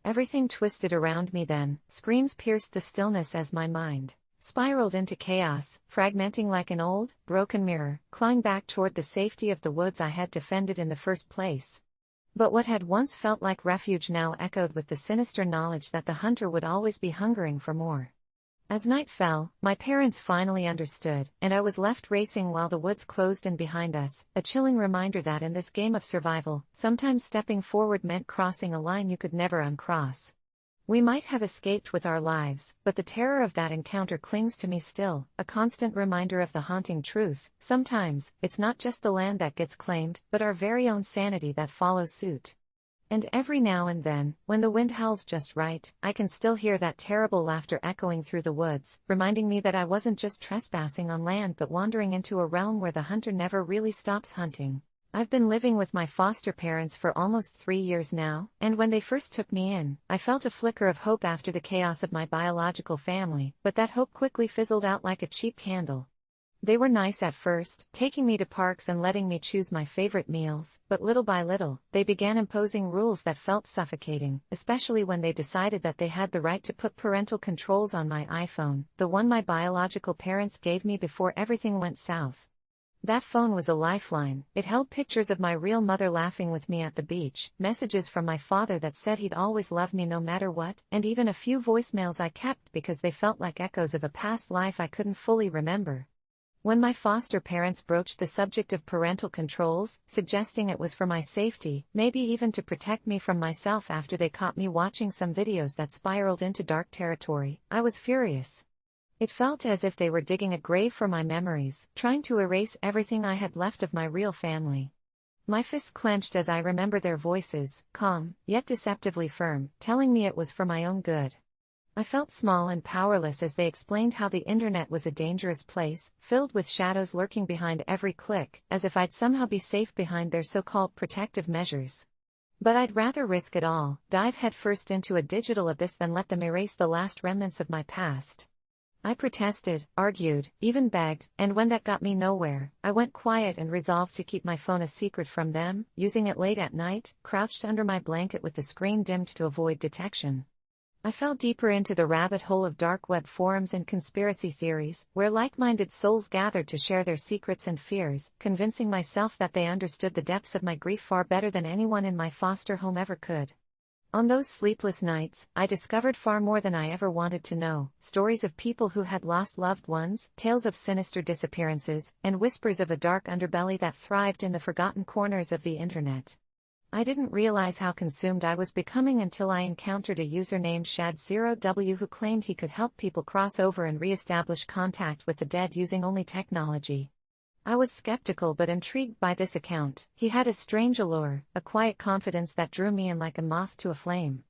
Everything twisted around me then, screams pierced the stillness as my mind spiraled into chaos, fragmenting like an old, broken mirror, clawing back toward the safety of the woods I had defended in the first place. But what had once felt like refuge now echoed with the sinister knowledge that the hunter would always be hungering for more. As night fell, my parents finally understood, and I was left racing while the woods closed in behind us, a chilling reminder that in this game of survival, sometimes stepping forward meant crossing a line you could never uncross. We might have escaped with our lives, but the terror of that encounter clings to me still, a constant reminder of the haunting truth. Sometimes, it's not just the land that gets claimed, but our very own sanity that follows suit. And every now and then, when the wind howls just right, I can still hear that terrible laughter echoing through the woods, reminding me that I wasn't just trespassing on land but wandering into a realm where the hunter never really stops hunting. I've been living with my foster parents for almost 3 years now, and when they first took me in, I felt a flicker of hope after the chaos of my biological family, but that hope quickly fizzled out like a cheap candle. They were nice at first, taking me to parks and letting me choose my favorite meals, but little by little, they began imposing rules that felt suffocating, especially when they decided that they had the right to put parental controls on my iPhone, the one my biological parents gave me before everything went south. That phone was a lifeline. It held pictures of my real mother laughing with me at the beach, messages from my father that said he'd always love me no matter what, and even a few voicemails I kept because they felt like echoes of a past life I couldn't fully remember. When my foster parents broached the subject of parental controls, suggesting it was for my safety, maybe even to protect me from myself after they caught me watching some videos that spiraled into dark territory, I was furious. It felt as if they were digging a grave for my memories, trying to erase everything I had left of my real family. My fists clenched as I remember their voices, calm, yet deceptively firm, telling me it was for my own good. I felt small and powerless as they explained how the internet was a dangerous place, filled with shadows lurking behind every click, as if I'd somehow be safe behind their so-called protective measures. But I'd rather risk it all, dive headfirst into a digital abyss than let them erase the last remnants of my past. I protested, argued, even begged, and when that got me nowhere, I went quiet and resolved to keep my phone a secret from them, using it late at night, crouched under my blanket with the screen dimmed to avoid detection. I fell deeper into the rabbit hole of dark web forums and conspiracy theories, where like-minded souls gathered to share their secrets and fears, convincing myself that they understood the depths of my grief far better than anyone in my foster home ever could. On those sleepless nights, I discovered far more than I ever wanted to know, stories of people who had lost loved ones, tales of sinister disappearances, and whispers of a dark underbelly that thrived in the forgotten corners of the internet. I didn't realize how consumed I was becoming until I encountered a user named Shad0W who claimed he could help people cross over and re-establish contact with the dead using only technology. I was skeptical but intrigued by this account. He had a strange allure, a quiet confidence that drew me in like a moth to a flame.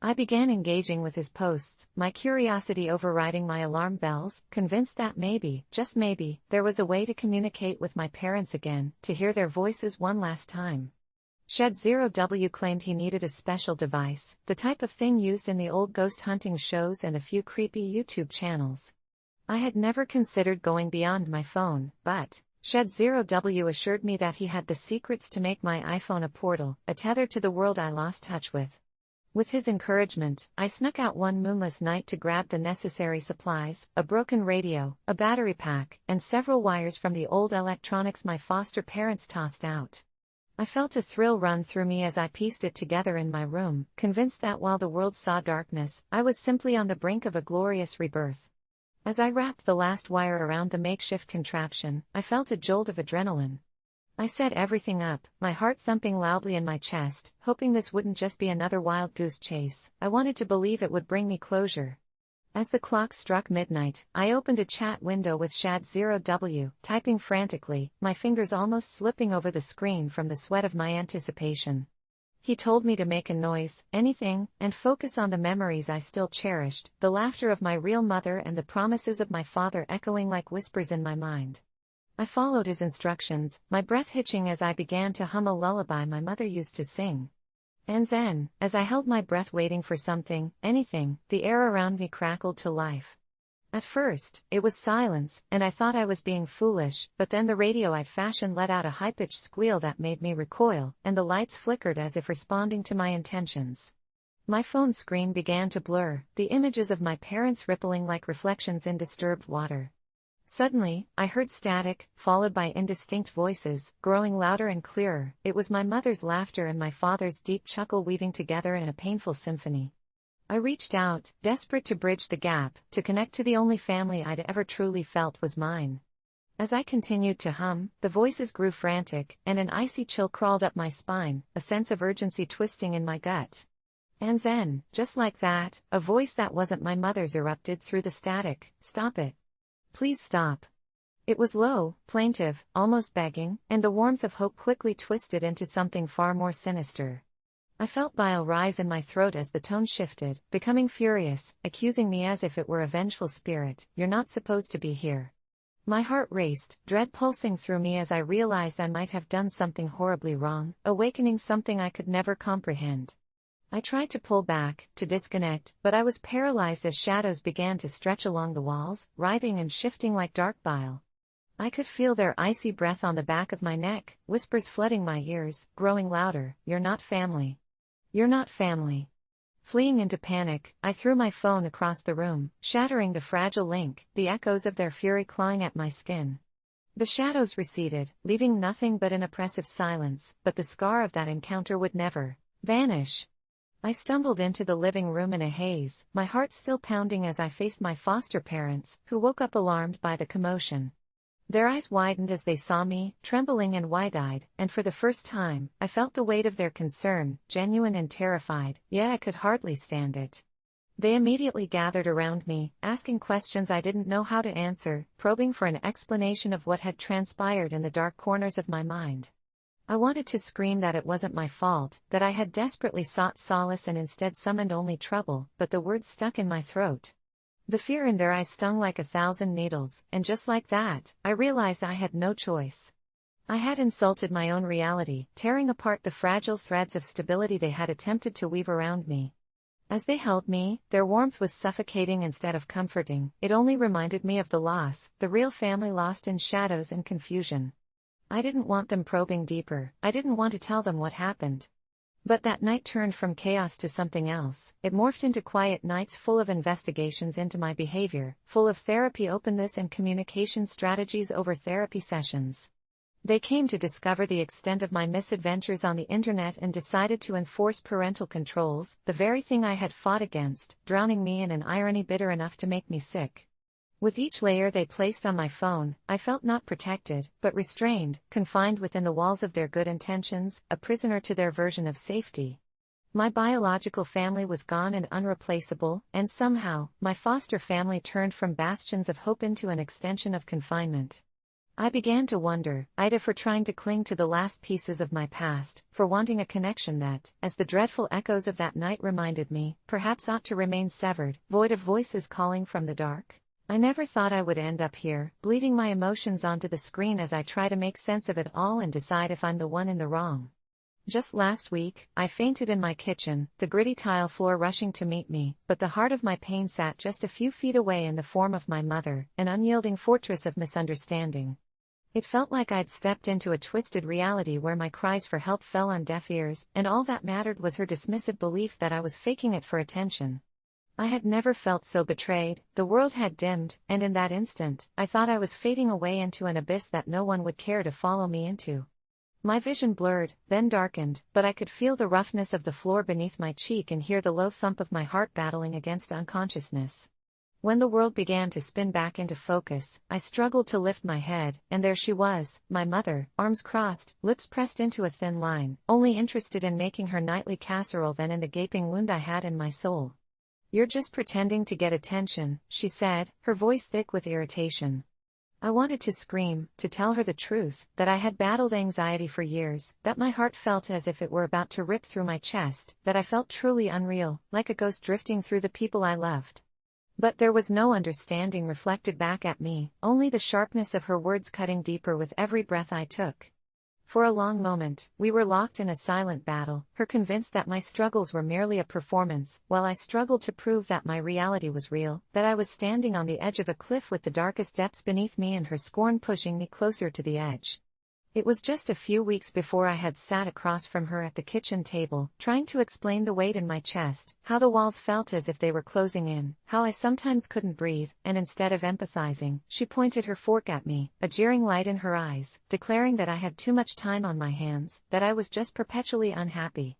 I began engaging with his posts, my curiosity overriding my alarm bells, convinced that maybe, just maybe, there was a way to communicate with my parents again, to hear their voices one last time. Shed0W claimed he needed a special device, the type of thing used in the old ghost hunting shows and a few creepy YouTube channels. I had never considered going beyond my phone, but Shed0W assured me that he had the secrets to make my iPhone a portal, a tether to the world I lost touch with. With his encouragement, I snuck out one moonless night to grab the necessary supplies, a broken radio, a battery pack, and several wires from the old electronics my foster parents tossed out. I felt a thrill run through me as I pieced it together in my room, convinced that while the world saw darkness, I was simply on the brink of a glorious rebirth. As I wrapped the last wire around the makeshift contraption, I felt a jolt of adrenaline. I set everything up, my heart thumping loudly in my chest, hoping this wouldn't just be another wild goose chase. I wanted to believe it would bring me closure. As the clock struck midnight, I opened a chat window with Shad0W, typing frantically, my fingers almost slipping over the screen from the sweat of my anticipation. He told me to make a noise, anything, and focus on the memories I still cherished, the laughter of my real mother and the promises of my father echoing like whispers in my mind. I followed his instructions, my breath hitching as I began to hum a lullaby my mother used to sing. And then, as I held my breath waiting for something, anything, the air around me crackled to life. At first, it was silence, and I thought I was being foolish, but then the radio I'd fashioned let out a high-pitched squeal that made me recoil, and the lights flickered as if responding to my intentions. My phone screen began to blur, the images of my parents rippling like reflections in disturbed water. Suddenly, I heard static, followed by indistinct voices, growing louder and clearer. It was my mother's laughter and my father's deep chuckle weaving together in a painful symphony. I reached out, desperate to bridge the gap, to connect to the only family I'd ever truly felt was mine. As I continued to hum, the voices grew frantic, and an icy chill crawled up my spine, a sense of urgency twisting in my gut. And then, just like that, a voice that wasn't my mother's erupted through the static. "Stop it. Please stop." It was low, plaintive, almost begging, and the warmth of hope quickly twisted into something far more sinister. I felt bile rise in my throat as the tone shifted, becoming furious, accusing me as if it were a vengeful spirit. "You're not supposed to be here. My heart raced, dread pulsing through me as I realized I might have done something horribly wrong, awakening something I could never comprehend. I tried to pull back, to disconnect, but I was paralyzed as shadows began to stretch along the walls, writhing and shifting like dark bile. I could feel their icy breath on the back of my neck, whispers flooding my ears, growing louder, "You're not family. You're not family." Fleeing into panic, I threw my phone across the room, shattering the fragile link, the echoes of their fury clawing at my skin. The shadows receded, leaving nothing but an oppressive silence, but the scar of that encounter would never vanish. I stumbled into the living room in a haze, my heart still pounding as I faced my foster parents, who woke up alarmed by the commotion. Their eyes widened as they saw me, trembling and wide-eyed, and for the first time, I felt the weight of their concern, genuine and terrified, yet I could hardly stand it. They immediately gathered around me, asking questions I didn't know how to answer, probing for an explanation of what had transpired in the dark corners of my mind. I wanted to scream that it wasn't my fault, that I had desperately sought solace and instead summoned only trouble, but the words stuck in my throat. The fear in their eyes stung like 1,000 needles, and just like that, I realized I had no choice. I had insulted my own reality, tearing apart the fragile threads of stability they had attempted to weave around me. As they held me, their warmth was suffocating instead of comforting. It only reminded me of the loss, the real family lost in shadows and confusion. I didn't want them probing deeper, I didn't want to tell them what happened. But that night turned from chaos to something else. It morphed into quiet nights full of investigations into my behavior, full of therapy openness and communication strategies over therapy sessions. They came to discover the extent of my misadventures on the internet and decided to enforce parental controls, the very thing I had fought against, drowning me in an irony bitter enough to make me sick. With each layer they placed on my phone, I felt not protected, but restrained, confined within the walls of their good intentions, a prisoner to their version of safety. My biological family was gone and unreplaceable, and somehow, my foster family turned from bastions of hope into an extension of confinement. I began to wonder, either for trying to cling to the last pieces of my past, for wanting a connection that, as the dreadful echoes of that night reminded me, perhaps ought to remain severed, void of voices calling from the dark. I never thought I would end up here, bleeding my emotions onto the screen as I try to make sense of it all and decide if I'm the one in the wrong. Just last week, I fainted in my kitchen, the gritty tile floor rushing to meet me, but the heart of my pain sat just a few feet away in the form of my mother, an unyielding fortress of misunderstanding. It felt like I'd stepped into a twisted reality where my cries for help fell on deaf ears, and all that mattered was her dismissive belief that I was faking it for attention. I had never felt so betrayed. The world had dimmed, and in that instant, I thought I was fading away into an abyss that no one would care to follow me into. My vision blurred, then darkened, but I could feel the roughness of the floor beneath my cheek and hear the low thump of my heart battling against unconsciousness. When the world began to spin back into focus, I struggled to lift my head, and there she was, my mother, arms crossed, lips pressed into a thin line, only interested in making her nightly casserole than in the gaping wound I had in my soul. "You're just pretending to get attention," she said, her voice thick with irritation. I wanted to scream, to tell her the truth, that I had battled anxiety for years, that my heart felt as if it were about to rip through my chest, that I felt truly unreal, like a ghost drifting through the people I loved. But there was no understanding reflected back at me, only the sharpness of her words cutting deeper with every breath I took. For a long moment, we were locked in a silent battle, her convinced that my struggles were merely a performance, while I struggled to prove that my reality was real, that I was standing on the edge of a cliff with the darkest depths beneath me and her scorn pushing me closer to the edge. It was just a few weeks before I had sat across from her at the kitchen table, trying to explain the weight in my chest, how the walls felt as if they were closing in, how I sometimes couldn't breathe, and instead of empathizing, she pointed her fork at me, a jeering light in her eyes, declaring that I had too much time on my hands, that I was just perpetually unhappy.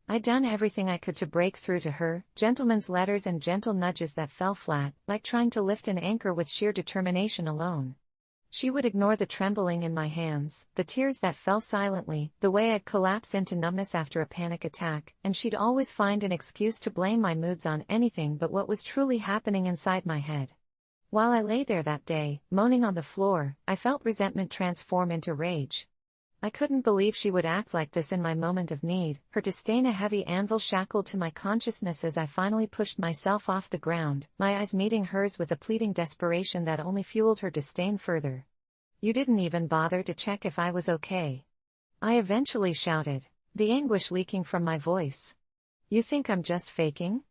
I'd done everything I could to break through to her, gentlemen's letters and gentle nudges that fell flat, like trying to lift an anchor with sheer determination alone. She would ignore the trembling in my hands, the tears that fell silently, the way I'd collapse into numbness after a panic attack, and she'd always find an excuse to blame my moods on anything but what was truly happening inside my head. While I lay there that day, moaning on the floor, I felt resentment transform into rage. I couldn't believe she would act like this in my moment of need, her disdain a heavy anvil shackled to my consciousness as I finally pushed myself off the ground, my eyes meeting hers with a pleading desperation that only fueled her disdain further. "You didn't even bother to check if I was okay," I eventually shouted, the anguish leaking from my voice. "You think I'm just faking?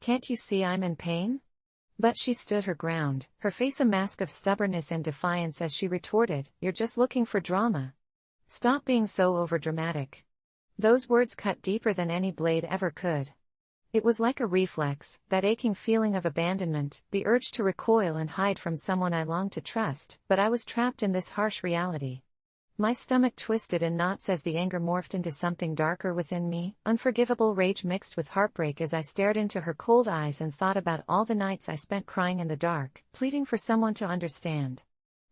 Can't you see I'm in pain?" But she stood her ground, her face a mask of stubbornness and defiance as she retorted, "You're just looking for drama. Stop being so overdramatic." Those words cut deeper than any blade ever could. It was like a reflex, that aching feeling of abandonment, the urge to recoil and hide from someone I longed to trust, but I was trapped in this harsh reality. My stomach twisted in knots as the anger morphed into something darker within me, unforgivable rage mixed with heartbreak as I stared into her cold eyes and thought about all the nights I spent crying in the dark, pleading for someone to understand.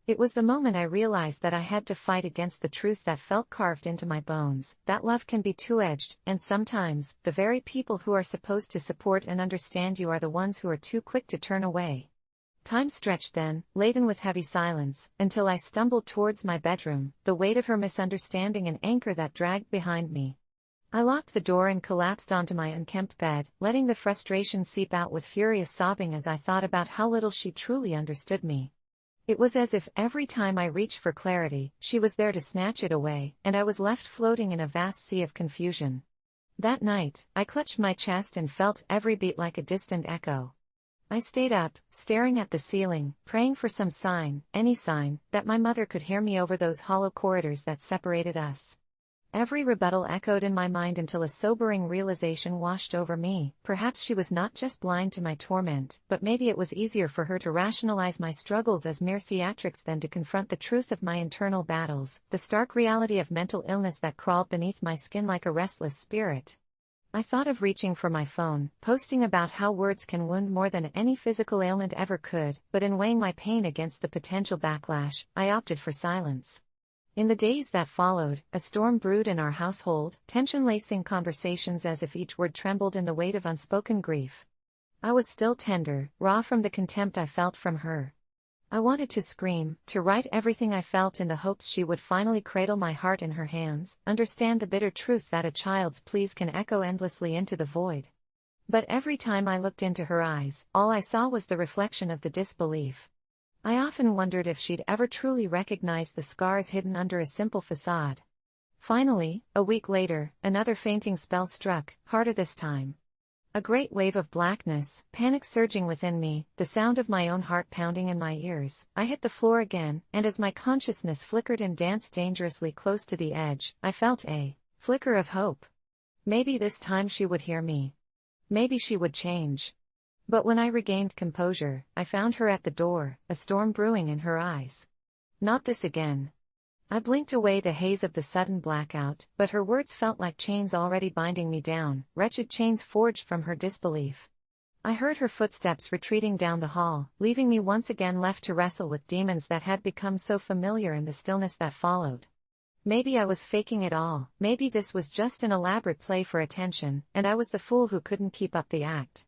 It was the moment I realized that I had to fight against the truth that felt carved into my bones, that love can be two-edged, and sometimes, the very people who are supposed to support and understand you are the ones who are too quick to turn away. Time stretched then, laden with heavy silence, until I stumbled towards my bedroom, the weight of her misunderstanding an anchor that dragged behind me. I locked the door and collapsed onto my unkempt bed, letting the frustration seep out with furious sobbing as I thought about how little she truly understood me. It was as if every time I reached for clarity, she was there to snatch it away, and I was left floating in a vast sea of confusion. That night, I clutched my chest and felt every beat like a distant echo. I stayed up, staring at the ceiling, praying for some sign, any sign, that my mother could hear me over those hollow corridors that separated us. Every rebuttal echoed in my mind until a sobering realization washed over me. Perhaps she was not just blind to my torment, but maybe it was easier for her to rationalize my struggles as mere theatrics than to confront the truth of my internal battles, the stark reality of mental illness that crawled beneath my skin like a restless spirit. I thought of reaching for my phone, posting about how words can wound more than any physical ailment ever could, but in weighing my pain against the potential backlash, I opted for silence. In the days that followed, a storm brewed in our household, tension-lacing conversations as if each word trembled in the weight of unspoken grief. I was still tender, raw from the contempt I felt from her. I wanted to scream, to write everything I felt in the hopes she would finally cradle my heart in her hands, understand the bitter truth that a child's pleas can echo endlessly into the void. But every time I looked into her eyes, all I saw was the reflection of the disbelief. I often wondered if she'd ever truly recognized the scars hidden under a simple facade. Finally, a week later, another fainting spell struck, harder this time. A great wave of blackness, panic surging within me, the sound of my own heart pounding in my ears. I hit the floor again, and as my consciousness flickered and danced dangerously close to the edge, I felt a flicker of hope. Maybe this time she would hear me. Maybe she would change. But when I regained composure, I found her at the door, a storm brewing in her eyes. "Not this again." I blinked away the haze of the sudden blackout, but her words felt like chains already binding me down, wretched chains forged from her disbelief. I heard her footsteps retreating down the hall, leaving me once again left to wrestle with demons that had become so familiar in the stillness that followed. Maybe I was faking it all, maybe this was just an elaborate play for attention, and I was the fool who couldn't keep up the act.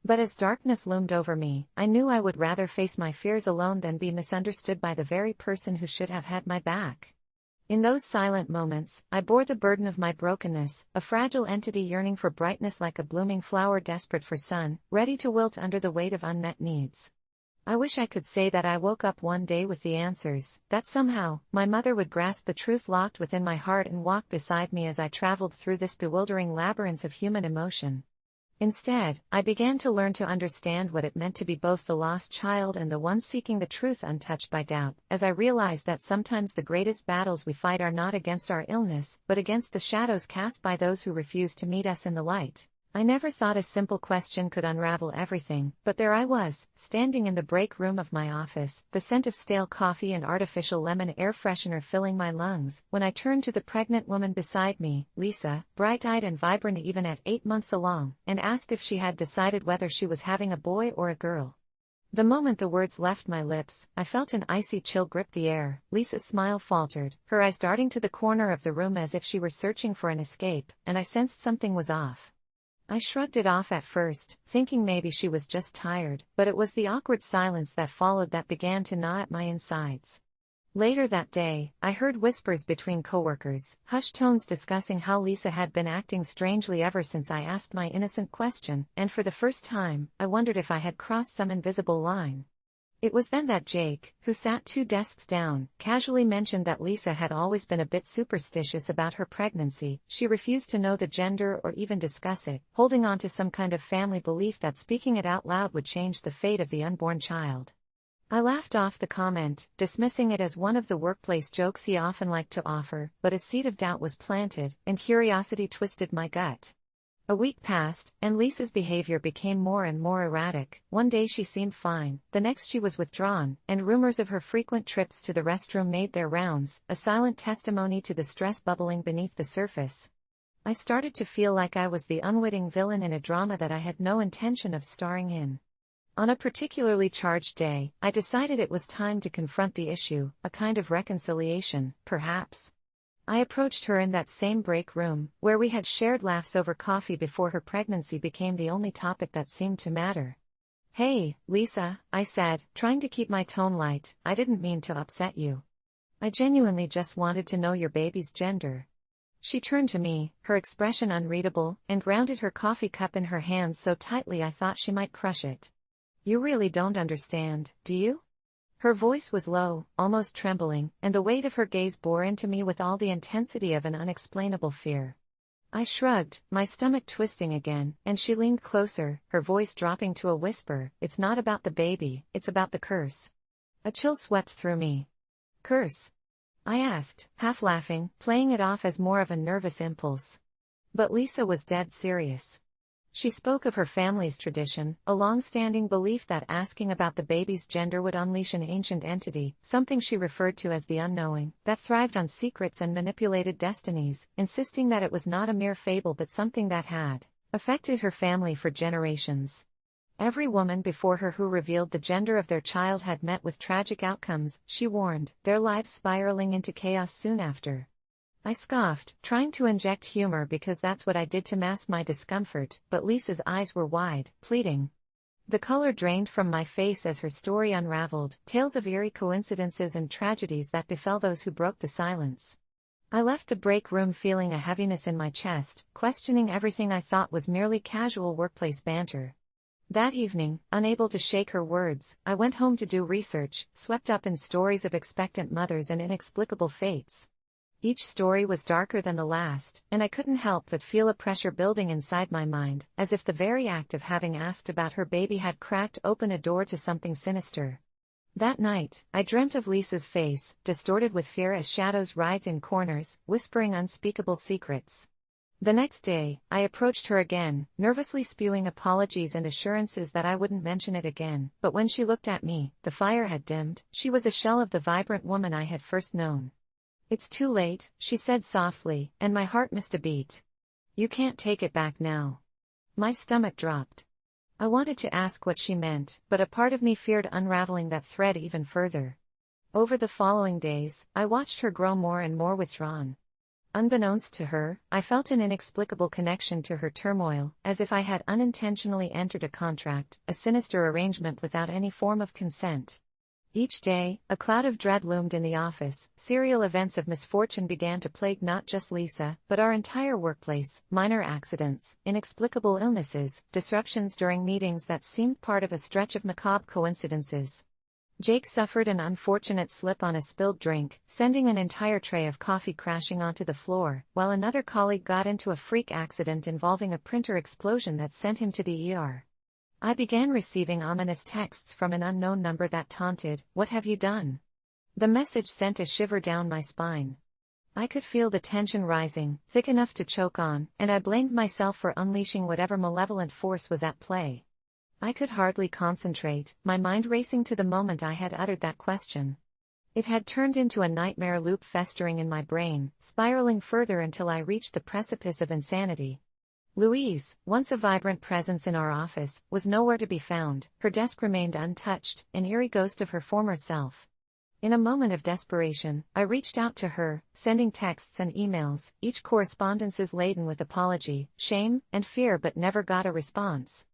But as darkness loomed over me, I knew I would rather face my fears alone than be misunderstood by the very person who should have had my back. In those silent moments, I bore the burden of my brokenness, a fragile entity yearning for brightness like a blooming flower desperate for sun, ready to wilt under the weight of unmet needs. I wish I could say that I woke up one day with the answers, that somehow, my mother would grasp the truth locked within my heart and walk beside me as I traveled through this bewildering labyrinth of human emotion. Instead, I began to learn to understand what it meant to be both the lost child and the one seeking the truth untouched by doubt, as I realized that sometimes the greatest battles we fight are not against our illness, but against the shadows cast by those who refuse to meet us in the light. I never thought a simple question could unravel everything, but there I was, standing in the break room of my office, the scent of stale coffee and artificial lemon air freshener filling my lungs, when I turned to the pregnant woman beside me, Lisa, bright-eyed and vibrant even at 8 months along, and asked if she had decided whether she was having a boy or a girl. The moment the words left my lips, I felt an icy chill grip the air. Lisa's smile faltered, her eyes darting to the corner of the room as if she were searching for an escape, and I sensed something was off. I shrugged it off at first, thinking maybe she was just tired, but it was the awkward silence that followed that began to gnaw at my insides. Later that day, I heard whispers between coworkers, hushed tones discussing how Lisa had been acting strangely ever since I asked my innocent question, and for the first time, I wondered if I had crossed some invisible line. It was then that Jake, who sat 2 desks down, casually mentioned that Lisa had always been a bit superstitious about her pregnancy. She refused to know the gender or even discuss it, holding on to some kind of family belief that speaking it out loud would change the fate of the unborn child. I laughed off the comment, dismissing it as one of the workplace jokes he often liked to offer, but a seed of doubt was planted, and curiosity twisted my gut. A week passed, and Lisa's behavior became more and more erratic. One day she seemed fine, the next she was withdrawn, and rumors of her frequent trips to the restroom made their rounds, a silent testimony to the stress bubbling beneath the surface. I started to feel like I was the unwitting villain in a drama that I had no intention of starring in. On a particularly charged day, I decided it was time to confront the issue, a kind of reconciliation, perhaps. I approached her in that same break room, where we had shared laughs over coffee before her pregnancy became the only topic that seemed to matter. "Hey, Lisa," I said, trying to keep my tone light, "I didn't mean to upset you. I genuinely just wanted to know your baby's gender." She turned to me, her expression unreadable, and grounded her coffee cup in her hands so tightly I thought she might crush it. "You really don't understand, do you?" Her voice was low, almost trembling, and the weight of her gaze bore into me with all the intensity of an unexplainable fear. I shrugged, my stomach twisting again, and she leaned closer, her voice dropping to a whisper, "It's not about the baby, it's about the curse." A chill swept through me. "Curse?" I asked, half laughing, playing it off as more of a nervous impulse. But Lisa was dead serious. She spoke of her family's tradition, a long-standing belief that asking about the baby's gender would unleash an ancient entity, something she referred to as the unknowing, that thrived on secrets and manipulated destinies, insisting that it was not a mere fable but something that had affected her family for generations. Every woman before her who revealed the gender of their child had met with tragic outcomes, she warned, their lives spiraling into chaos soon after. I scoffed, trying to inject humor because that's what I did to mask my discomfort, but Lisa's eyes were wide, pleading. The color drained from my face as her story unraveled, tales of eerie coincidences and tragedies that befell those who broke the silence. I left the break room feeling a heaviness in my chest, questioning everything I thought was merely casual workplace banter. That evening, unable to shake her words, I went home to do research, swept up in stories of expectant mothers and inexplicable fates. Each story was darker than the last, and I couldn't help but feel a pressure building inside my mind, as if the very act of having asked about her baby had cracked open a door to something sinister. That night, I dreamt of Lisa's face, distorted with fear as shadows writhed in corners, whispering unspeakable secrets. The next day, I approached her again, nervously spewing apologies and assurances that I wouldn't mention it again, but when she looked at me, the fire had dimmed. She was a shell of the vibrant woman I had first known. "It's too late," she said softly, and my heart missed a beat. "You can't take it back now." My stomach dropped. I wanted to ask what she meant, but a part of me feared unraveling that thread even further. Over the following days, I watched her grow more and more withdrawn. Unbeknownst to her, I felt an inexplicable connection to her turmoil, as if I had unintentionally entered a contract, a sinister arrangement without any form of consent. Each day, a cloud of dread loomed in the office. Serial events of misfortune began to plague not just Lisa, but our entire workplace: minor accidents, inexplicable illnesses, disruptions during meetings that seemed part of a stretch of macabre coincidences. Jake suffered an unfortunate slip on a spilled drink, sending an entire tray of coffee crashing onto the floor, while another colleague got into a freak accident involving a printer explosion that sent him to the ER. I began receiving ominous texts from an unknown number that taunted, "What have you done?" The message sent a shiver down my spine. I could feel the tension rising, thick enough to choke on, and I blamed myself for unleashing whatever malevolent force was at play. I could hardly concentrate, my mind racing to the moment I had uttered that question. It had turned into a nightmare loop festering in my brain, spiraling further until I reached the precipice of insanity. Louise, once a vibrant presence in our office, was nowhere to be found. Her desk remained untouched, an eerie ghost of her former self. In a moment of desperation, I reached out to her, sending texts and emails, each correspondences laden with apology, shame, and fear, but never got a response.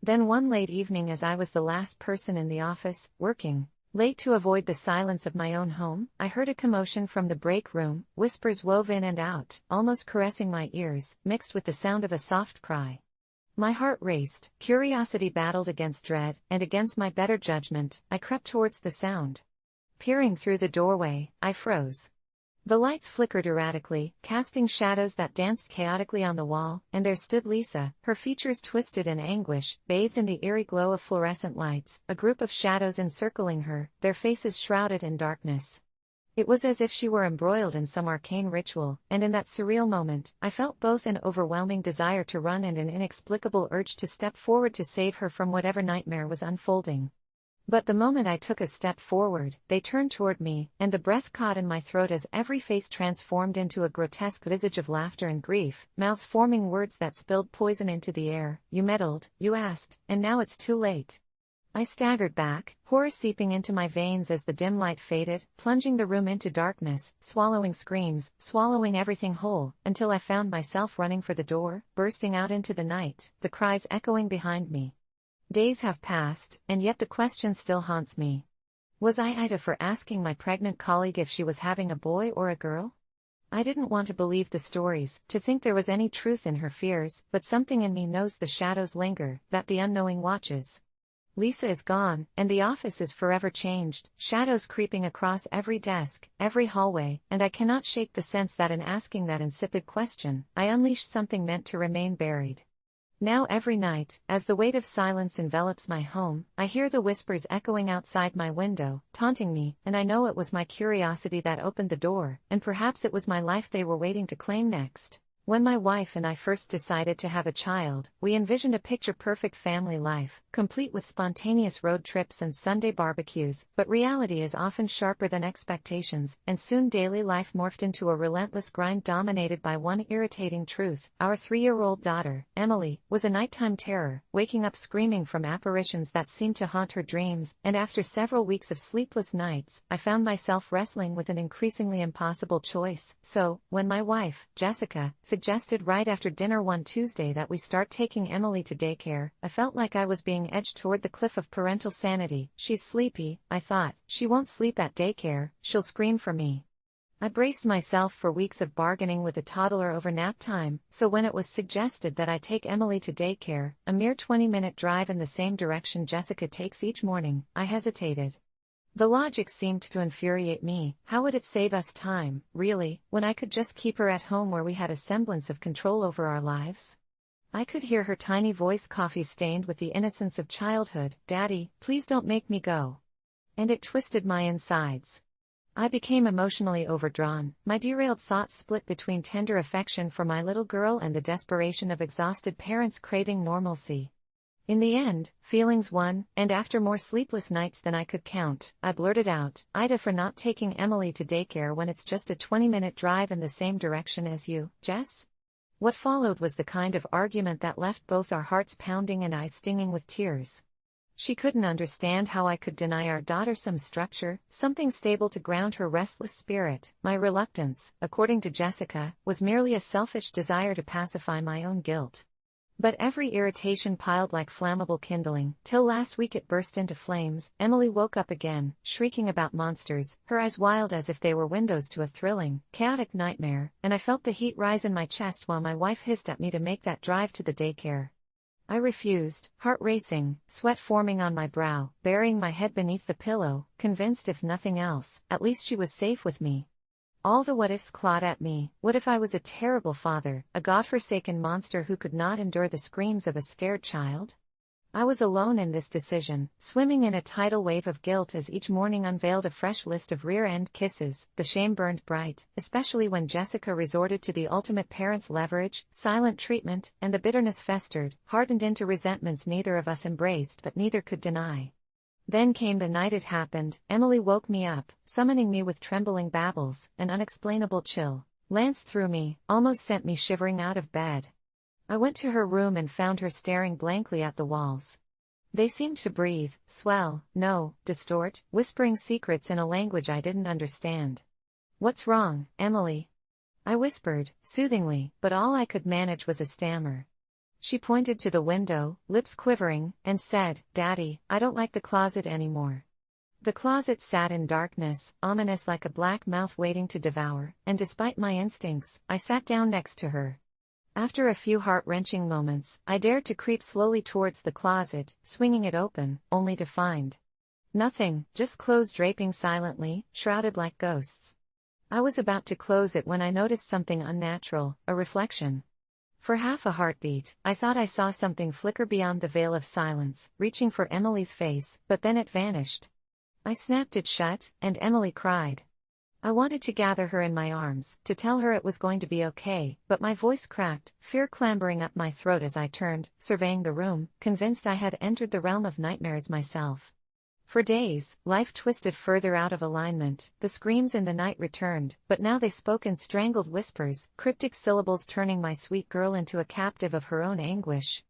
Then one late evening, as I was the last person in the office, working Late to avoid the silence of my own home, I heard a commotion from the break room, whispers wove in and out, almost caressing my ears, mixed with the sound of a soft cry. My heart raced, curiosity battled against dread, and against my better judgment, I crept towards the sound. Peering through the doorway, I froze. The lights flickered erratically, casting shadows that danced chaotically on the wall, and there stood Lisa, her features twisted in anguish, bathed in the eerie glow of fluorescent lights, a group of shadows encircling her, their faces shrouded in darkness. It was as if she were embroiled in some arcane ritual, and in that surreal moment, I felt both an overwhelming desire to run and an inexplicable urge to step forward to save her from whatever nightmare was unfolding. But the moment I took a step forward, they turned toward me, and the breath caught in my throat as every face transformed into a grotesque visage of laughter and grief, mouths forming words that spilled poison into the air. "You meddled, you asked, and now it's too late." I staggered back, horror seeping into my veins as the dim light faded, plunging the room into darkness, swallowing screams, swallowing everything whole, until I found myself running for the door, bursting out into the night, the cries echoing behind me. Days have passed, and yet the question still haunts me. Was I Ida for asking my pregnant colleague if she was having a boy or a girl? I didn't want to believe the stories, to think there was any truth in her fears, but something in me knows the shadows linger, that the unknowing watches. Lisa is gone, and the office is forever changed, shadows creeping across every desk, every hallway, and I cannot shake the sense that in asking that insipid question, I unleashed something meant to remain buried. Now every night, as the weight of silence envelops my home, I hear the whispers echoing outside my window, taunting me, and I know it was my curiosity that opened the door, and perhaps it was my life they were waiting to claim next. When my wife and I first decided to have a child, we envisioned a picture-perfect family life, complete with spontaneous road trips and Sunday barbecues, but reality is often sharper than expectations, and soon daily life morphed into a relentless grind dominated by one irritating truth. Our 3-year-old daughter, Emily, was a nighttime terror, waking up screaming from apparitions that seemed to haunt her dreams, and after several weeks of sleepless nights, I found myself wrestling with an increasingly impossible choice. So, when my wife, Jessica, suggested right after dinner one Tuesday that we start taking Emily to daycare, I felt like I was being edged toward the cliff of parental sanity. She's sleepy, I thought. She won't sleep at daycare, she'll scream for me. I braced myself for weeks of bargaining with a toddler over nap time, so when it was suggested that I take Emily to daycare, a mere 20-minute drive in the same direction Jessica takes each morning, I hesitated. The logic seemed to infuriate me. How would it save us time, really, when I could just keep her at home where we had a semblance of control over our lives? I could hear her tiny voice, coffee-stained with the innocence of childhood. "Daddy, please don't make me go." And it twisted my insides. I became emotionally overdrawn, my derailed thoughts split between tender affection for my little girl and the desperation of exhausted parents craving normalcy. In the end, feelings won, and after more sleepless nights than I could count, I blurted out, "Ida for not taking Emily to daycare when it's just a 20-minute drive in the same direction as you, Jess?" What followed was the kind of argument that left both our hearts pounding and eyes stinging with tears. She couldn't understand how I could deny our daughter some structure, something stable to ground her restless spirit. My reluctance, according to Jessica, was merely a selfish desire to pacify my own guilt. But every irritation piled like flammable kindling, till last week it burst into flames. Emily woke up again, shrieking about monsters, her eyes wild as if they were windows to a thrilling, chaotic nightmare, and I felt the heat rise in my chest while my wife hissed at me to make that drive to the daycare. I refused, heart racing, sweat forming on my brow, burying my head beneath the pillow, convinced if nothing else, at least she was safe with me. All the what-ifs clawed at me. What if I was a terrible father, a godforsaken monster who could not endure the screams of a scared child? I was alone in this decision, swimming in a tidal wave of guilt as each morning unveiled a fresh list of rear-end kisses. The shame burned bright, especially when Jessica resorted to the ultimate parent's leverage, silent treatment, and the bitterness festered, hardened into resentments neither of us embraced but neither could deny. Then came the night it happened. Emily woke me up, summoning me with trembling babbles. An unexplainable chill lanced through me, almost sent me shivering out of bed. I went to her room and found her staring blankly at the walls. They seemed to breathe, swell, no, distort, whispering secrets in a language I didn't understand. "What's wrong, Emily?" I whispered, soothingly, but all I could manage was a stammer. She pointed to the window, lips quivering, and said, "Daddy, I don't like the closet anymore." The closet sat in darkness, ominous like a black mouth waiting to devour, and despite my instincts, I sat down next to her. After a few heart-wrenching moments, I dared to creep slowly towards the closet, swinging it open, only to find nothing, just clothes draping silently, shrouded like ghosts. I was about to close it when I noticed something unnatural, a reflection. For half a heartbeat, I thought I saw something flicker beyond the veil of silence, reaching for Emily's face, but then it vanished. I snapped it shut, and Emily cried. I wanted to gather her in my arms, to tell her it was going to be okay, but my voice cracked, fear clambering up my throat as I turned, surveying the room, convinced I had entered the realm of nightmares myself. For days, life twisted further out of alignment, the screams in the night returned, but now they spoke in strangled whispers, cryptic syllables turning my sweet girl into a captive of her own anguish.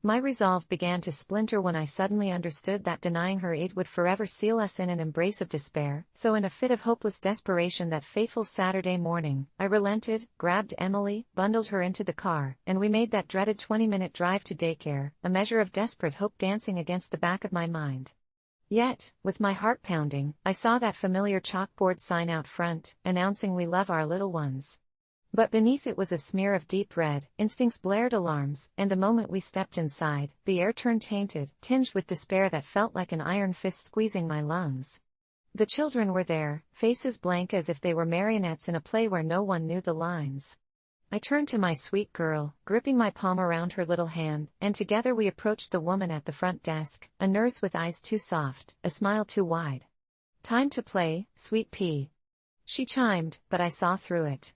My resolve began to splinter when I suddenly understood that denying her aid would forever seal us in an embrace of despair, so in a fit of hopeless desperation that fateful Saturday morning, I relented, grabbed Emily, bundled her into the car, and we made that dreaded 20-minute drive to daycare, a measure of desperate hope dancing against the back of my mind. Yet, with my heart pounding, I saw that familiar chalkboard sign out front, announcing "We love our little ones." But beneath it was a smear of deep red, instincts blared alarms, and the moment we stepped inside, the air turned tainted, tinged with despair that felt like an iron fist squeezing my lungs. The children were there, faces blank as if they were marionettes in a play where no one knew the lines. I turned to my sweet girl, gripping my palm around her little hand, and together we approached the woman at the front desk, a nurse with eyes too soft, a smile too wide. "Time to play, sweet pea." She chimed, but I saw through it.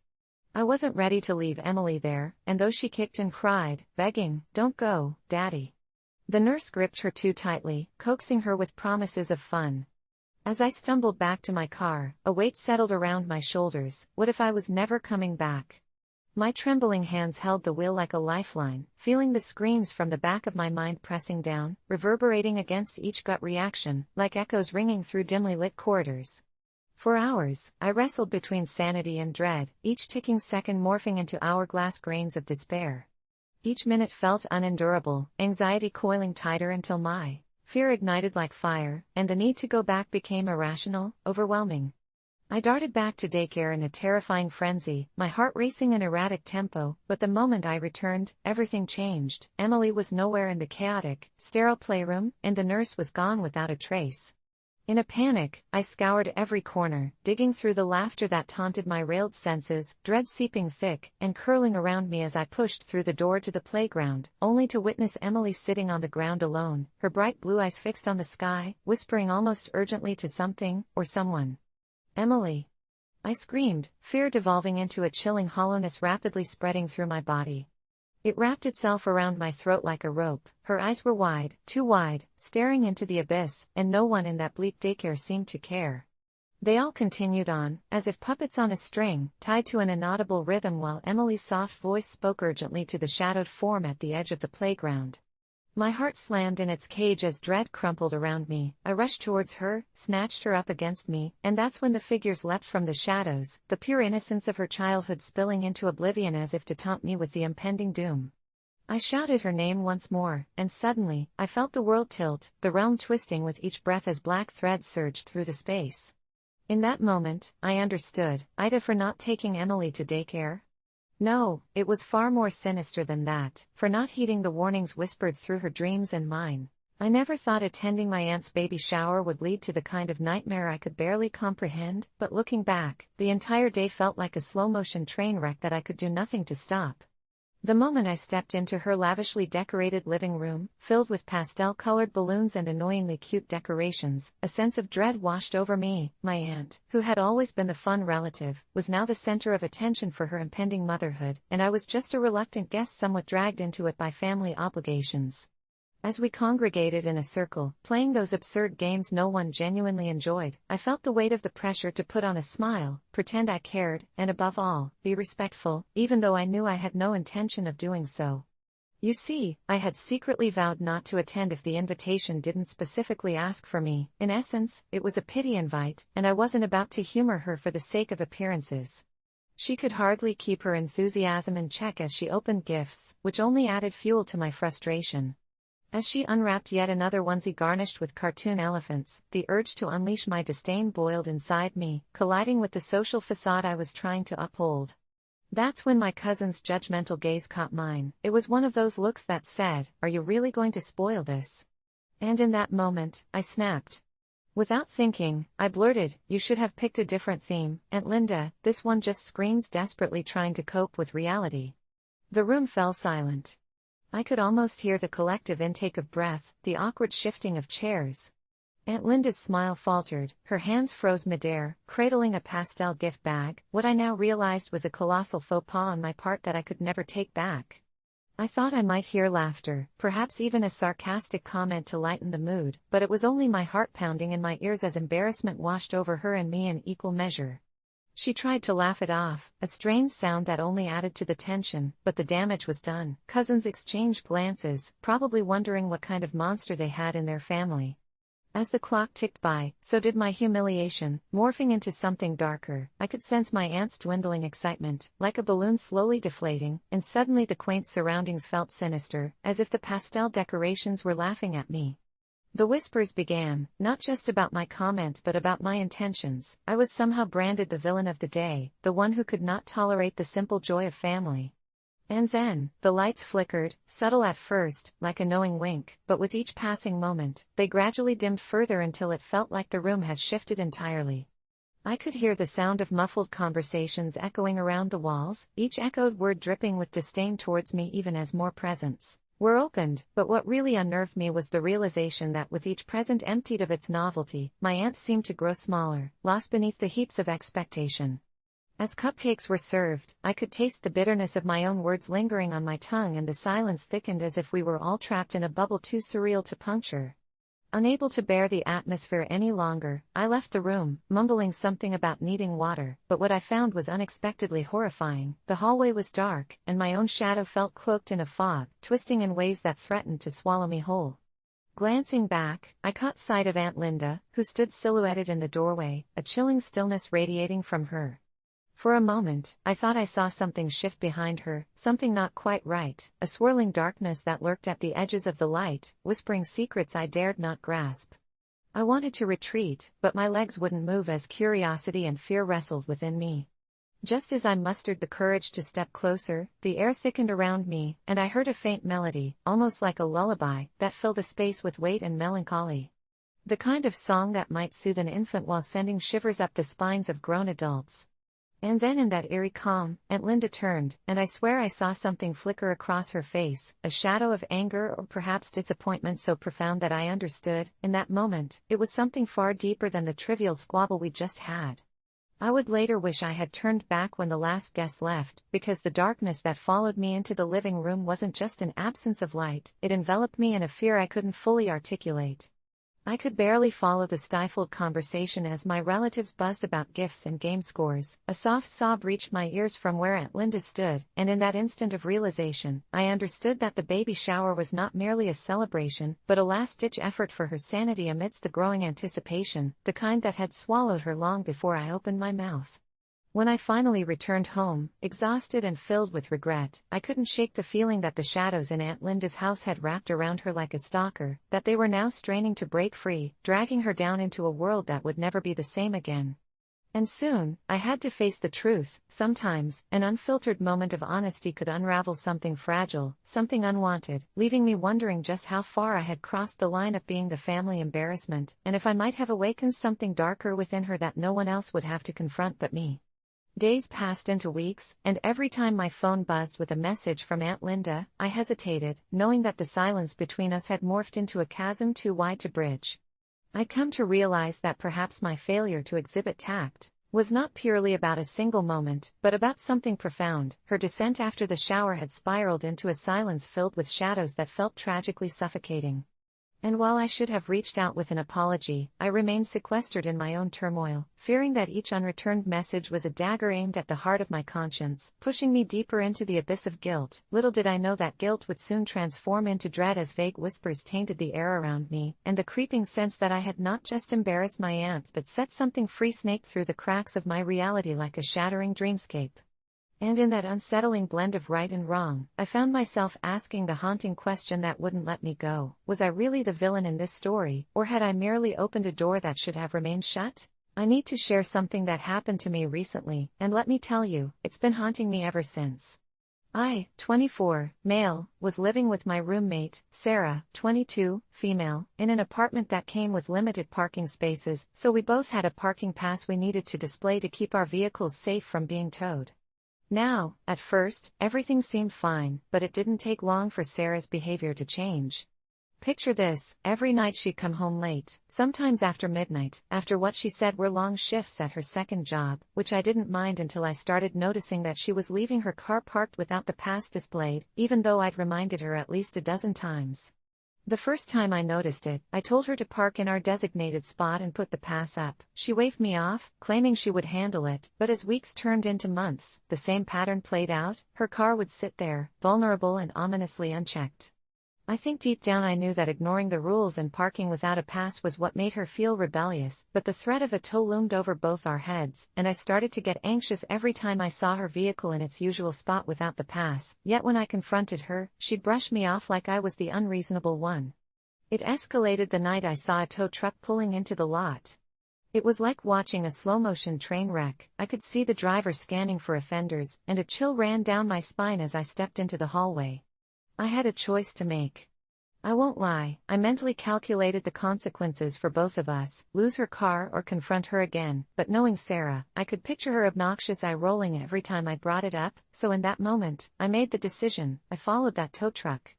I wasn't ready to leave Emily there, and though she kicked and cried, begging, "Don't go, Daddy," the nurse gripped her too tightly, coaxing her with promises of fun. As I stumbled back to my car, a weight settled around my shoulders. What if I was never coming back? My trembling hands held the wheel like a lifeline, feeling the screams from the back of my mind pressing down, reverberating against each gut reaction, like echoes ringing through dimly lit corridors. For hours, I wrestled between sanity and dread, each ticking second morphing into hourglass grains of despair. Each minute felt unendurable, anxiety coiling tighter until my fear ignited like fire, and the need to go back became irrational, overwhelming. I darted back to daycare in a terrifying frenzy, my heart racing in erratic tempo, but the moment I returned, everything changed. Emily was nowhere in the chaotic, sterile playroom, and the nurse was gone without a trace. In a panic, I scoured every corner, digging through the laughter that taunted my railed senses, dread seeping thick and curling around me as I pushed through the door to the playground, only to witness Emily sitting on the ground alone, her bright blue eyes fixed on the sky, whispering almost urgently to something, or someone. "Emily!" I screamed, fear devolving into a chilling hollowness rapidly spreading through my body. It wrapped itself around my throat like a rope. Her eyes were wide, too wide, staring into the abyss, and no one in that bleak daycare seemed to care. They all continued on, as if puppets on a string, tied to an inaudible rhythm while Emily's soft voice spoke urgently to the shadowed form at the edge of the playground. My heart slammed in its cage as dread crumpled around me. I rushed towards her, snatched her up against me, and that's when the figures leapt from the shadows, the pure innocence of her childhood spilling into oblivion as if to taunt me with the impending doom. I shouted her name once more, and suddenly, I felt the world tilt, the realm twisting with each breath as black threads surged through the space. In that moment, I understood, Ida for not taking Emily to daycare. No, it was far more sinister than that, for not heeding the warnings whispered through her dreams and mine. I never thought attending my aunt's baby shower would lead to the kind of nightmare I could barely comprehend, but looking back, the entire day felt like a slow-motion train wreck that I could do nothing to stop. The moment I stepped into her lavishly decorated living room, filled with pastel-colored balloons and annoyingly cute decorations, a sense of dread washed over me. My aunt, who had always been the fun relative, was now the center of attention for her impending motherhood, and I was just a reluctant guest somewhat dragged into it by family obligations. As we congregated in a circle, playing those absurd games no one genuinely enjoyed, I felt the weight of the pressure to put on a smile, pretend I cared, and above all, be respectful, even though I knew I had no intention of doing so. You see, I had secretly vowed not to attend if the invitation didn't specifically ask for me. In essence, it was a pity invite, and I wasn't about to humor her for the sake of appearances. She could hardly keep her enthusiasm in check as she opened gifts, which only added fuel to my frustration. As she unwrapped yet another onesie garnished with cartoon elephants, the urge to unleash my disdain boiled inside me, colliding with the social facade I was trying to uphold. That's when my cousin's judgmental gaze caught mine. It was one of those looks that said, "Are you really going to spoil this?" And in that moment, I snapped. Without thinking, I blurted, "You should have picked a different theme, Aunt Linda, this one just screams desperately trying to cope with reality." The room fell silent. I could almost hear the collective intake of breath, the awkward shifting of chairs. Aunt Linda's smile faltered, her hands froze midair, cradling a pastel gift bag. What I now realized was a colossal faux pas on my part that I could never take back. I thought I might hear laughter, perhaps even a sarcastic comment to lighten the mood, but it was only my heart pounding in my ears as embarrassment washed over her and me in equal measure. She tried to laugh it off, a strange sound that only added to the tension, but the damage was done. Cousins exchanged glances, probably wondering what kind of monster they had in their family. As the clock ticked by, so did my humiliation, morphing into something darker. I could sense my aunt's dwindling excitement, like a balloon slowly deflating, and suddenly the quaint surroundings felt sinister, as if the pastel decorations were laughing at me. The whispers began, not just about my comment but about my intentions. I was somehow branded the villain of the day, the one who could not tolerate the simple joy of family. And then, the lights flickered, subtle at first, like a knowing wink, but with each passing moment, they gradually dimmed further until it felt like the room had shifted entirely. I could hear the sound of muffled conversations echoing around the walls, each echoed word dripping with disdain towards me even as more presents were opened, but what really unnerved me was the realization that with each present emptied of its novelty, my aunt seemed to grow smaller, lost beneath the heaps of expectation. As cupcakes were served, I could taste the bitterness of my own words lingering on my tongue, and the silence thickened as if we were all trapped in a bubble too surreal to puncture. Unable to bear the atmosphere any longer, I left the room, mumbling something about needing water, but what I found was unexpectedly horrifying. The hallway was dark, and my own shadow felt cloaked in a fog, twisting in ways that threatened to swallow me whole. Glancing back, I caught sight of Aunt Linda, who stood silhouetted in the doorway, a chilling stillness radiating from her. For a moment, I thought I saw something shift behind her, something not quite right, a swirling darkness that lurked at the edges of the light, whispering secrets I dared not grasp. I wanted to retreat, but my legs wouldn't move as curiosity and fear wrestled within me. Just as I mustered the courage to step closer, the air thickened around me, and I heard a faint melody, almost like a lullaby, that filled the space with weight and melancholy. The kind of song that might soothe an infant while sending shivers up the spines of grown adults. And then in that eerie calm, Aunt Linda turned, and I swear I saw something flicker across her face, a shadow of anger or perhaps disappointment so profound that I understood. In that moment, it was something far deeper than the trivial squabble we just had. I would later wish I had turned back when the last guest left, because the darkness that followed me into the living room wasn't just an absence of light, it enveloped me in a fear I couldn't fully articulate. I could barely follow the stifled conversation as my relatives buzzed about gifts and game scores. A soft sob reached my ears from where Aunt Linda stood, and in that instant of realization, I understood that the baby shower was not merely a celebration, but a last-ditch effort for her sanity amidst the growing anticipation, the kind that had swallowed her long before I opened my mouth. When I finally returned home, exhausted and filled with regret, I couldn't shake the feeling that the shadows in Aunt Linda's house had wrapped around her like a stalker, that they were now straining to break free, dragging her down into a world that would never be the same again. And soon, I had to face the truth. Sometimes, an unfiltered moment of honesty could unravel something fragile, something unwanted, leaving me wondering just how far I had crossed the line of being the family embarrassment, and if I might have awakened something darker within her that no one else would have to confront but me. Days passed into weeks, and every time my phone buzzed with a message from Aunt Linda, I hesitated, knowing that the silence between us had morphed into a chasm too wide to bridge. I'd come to realize that perhaps my failure to exhibit tact was not purely about a single moment, but about something profound. Her descent after the shower had spiraled into a silence filled with shadows that felt tragically suffocating. And while I should have reached out with an apology, I remained sequestered in my own turmoil, fearing that each unreturned message was a dagger aimed at the heart of my conscience, pushing me deeper into the abyss of guilt. Little did I know that guilt would soon transform into dread as vague whispers tainted the air around me, and the creeping sense that I had not just embarrassed my aunt but set something free snaked through the cracks of my reality like a shattering dreamscape. And in that unsettling blend of right and wrong, I found myself asking the haunting question that wouldn't let me go: was I really the villain in this story, or had I merely opened a door that should have remained shut? I need to share something that happened to me recently, and let me tell you, it's been haunting me ever since. I, 24, male, was living with my roommate, Sarah, 22, female, in an apartment that came with limited parking spaces, so we both had a parking pass we needed to display to keep our vehicles safe from being towed. Now, at first, everything seemed fine, but it didn't take long for Sarah's behavior to change. Picture this: every night she'd come home late, sometimes after midnight, after what she said were long shifts at her second job, which I didn't mind until I started noticing that she was leaving her car parked without the pass displayed, even though I'd reminded her at least a dozen times. The first time I noticed it, I told her to park in our designated spot and put the pass up. She waved me off, claiming she would handle it, but as weeks turned into months, the same pattern played out. Her car would sit there, vulnerable and ominously unchecked. I think deep down I knew that ignoring the rules and parking without a pass was what made her feel rebellious, but the threat of a tow loomed over both our heads, and I started to get anxious every time I saw her vehicle in its usual spot without the pass. Yet when I confronted her, she'd brush me off like I was the unreasonable one. It escalated the night I saw a tow truck pulling into the lot. It was like watching a slow-motion train wreck. I could see the driver scanning for offenders, and a chill ran down my spine as I stepped into the hallway. I had a choice to make. I won't lie, I mentally calculated the consequences for both of us: lose her car or confront her again, but knowing Sarah, I could picture her obnoxious eye rolling every time I brought it up, so in that moment, I made the decision. I followed that tow truck.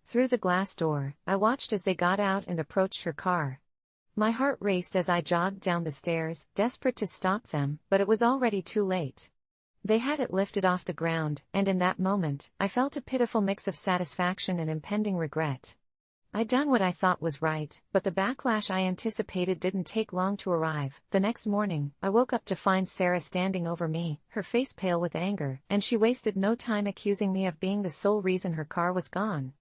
Through the glass door, I watched as they got out and approached her car. My heart raced as I jogged down the stairs, desperate to stop them, but it was already too late. They had it lifted off the ground, and in that moment, I felt a pitiful mix of satisfaction and impending regret. I'd done what I thought was right, but the backlash I anticipated didn't take long to arrive. The next morning, I woke up to find Sarah standing over me, her face pale with anger, and she wasted no time accusing me of being the sole reason her car was gone.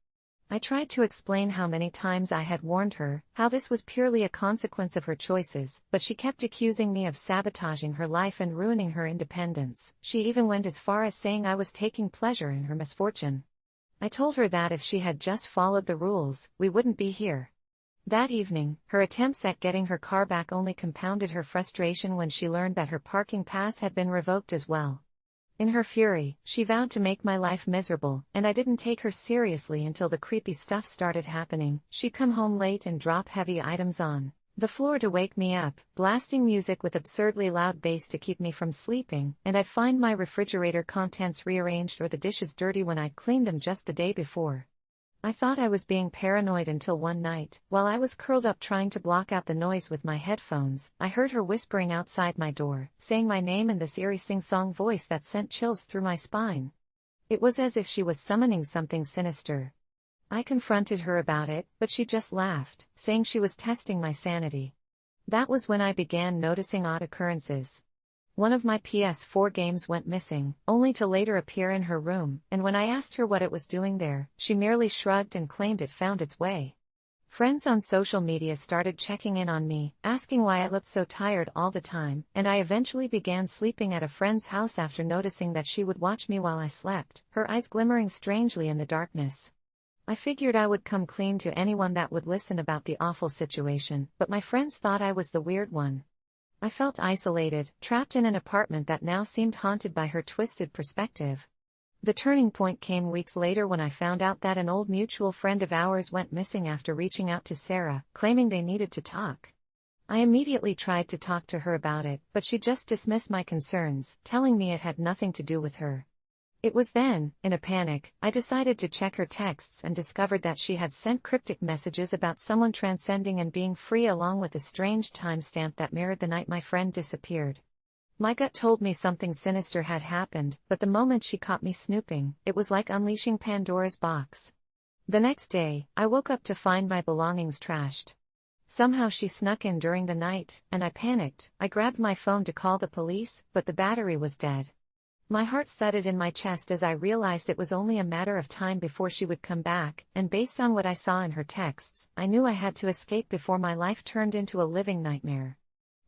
I tried to explain how many times I had warned her, how this was purely a consequence of her choices, but she kept accusing me of sabotaging her life and ruining her independence. She even went as far as saying I was taking pleasure in her misfortune. I told her that if she had just followed the rules, we wouldn't be here. That evening, her attempts at getting her car back only compounded her frustration when she learned that her parking pass had been revoked as well. In her fury, she vowed to make my life miserable, and I didn't take her seriously until the creepy stuff started happening. She'd come home late and drop heavy items on the floor to wake me up, blasting music with absurdly loud bass to keep me from sleeping, and I'd find my refrigerator contents rearranged or the dishes dirty when I'd cleaned them just the day before. I thought I was being paranoid until one night, while I was curled up trying to block out the noise with my headphones, I heard her whispering outside my door, saying my name in this eerie sing-song voice that sent chills through my spine. It was as if she was summoning something sinister. I confronted her about it, but she just laughed, saying she was testing my sanity. That was when I began noticing odd occurrences. One of my PS4 games went missing, only to later appear in her room, and when I asked her what it was doing there, she merely shrugged and claimed it found its way. Friends on social media started checking in on me, asking why I looked so tired all the time, and I eventually began sleeping at a friend's house after noticing that she would watch me while I slept, her eyes glimmering strangely in the darkness. I figured I would come clean to anyone that would listen about the awful situation, but my friends thought I was the weird one. I felt isolated, trapped in an apartment that now seemed haunted by her twisted perspective. The turning point came weeks later when I found out that an old mutual friend of ours went missing after reaching out to Sarah, claiming they needed to talk. I immediately tried to talk to her about it, but she just dismissed my concerns, telling me it had nothing to do with her. It was then, in a panic, I decided to check her texts and discovered that she had sent cryptic messages about someone transcending and being free, along with a strange timestamp that mirrored the night my friend disappeared. My gut told me something sinister had happened, but the moment she caught me snooping, it was like unleashing Pandora's box. The next day, I woke up to find my belongings trashed. Somehow she snuck in during the night, and I panicked. I grabbed my phone to call the police, but the battery was dead. My heart thudded in my chest as I realized it was only a matter of time before she would come back, and based on what I saw in her texts, I knew I had to escape before my life turned into a living nightmare.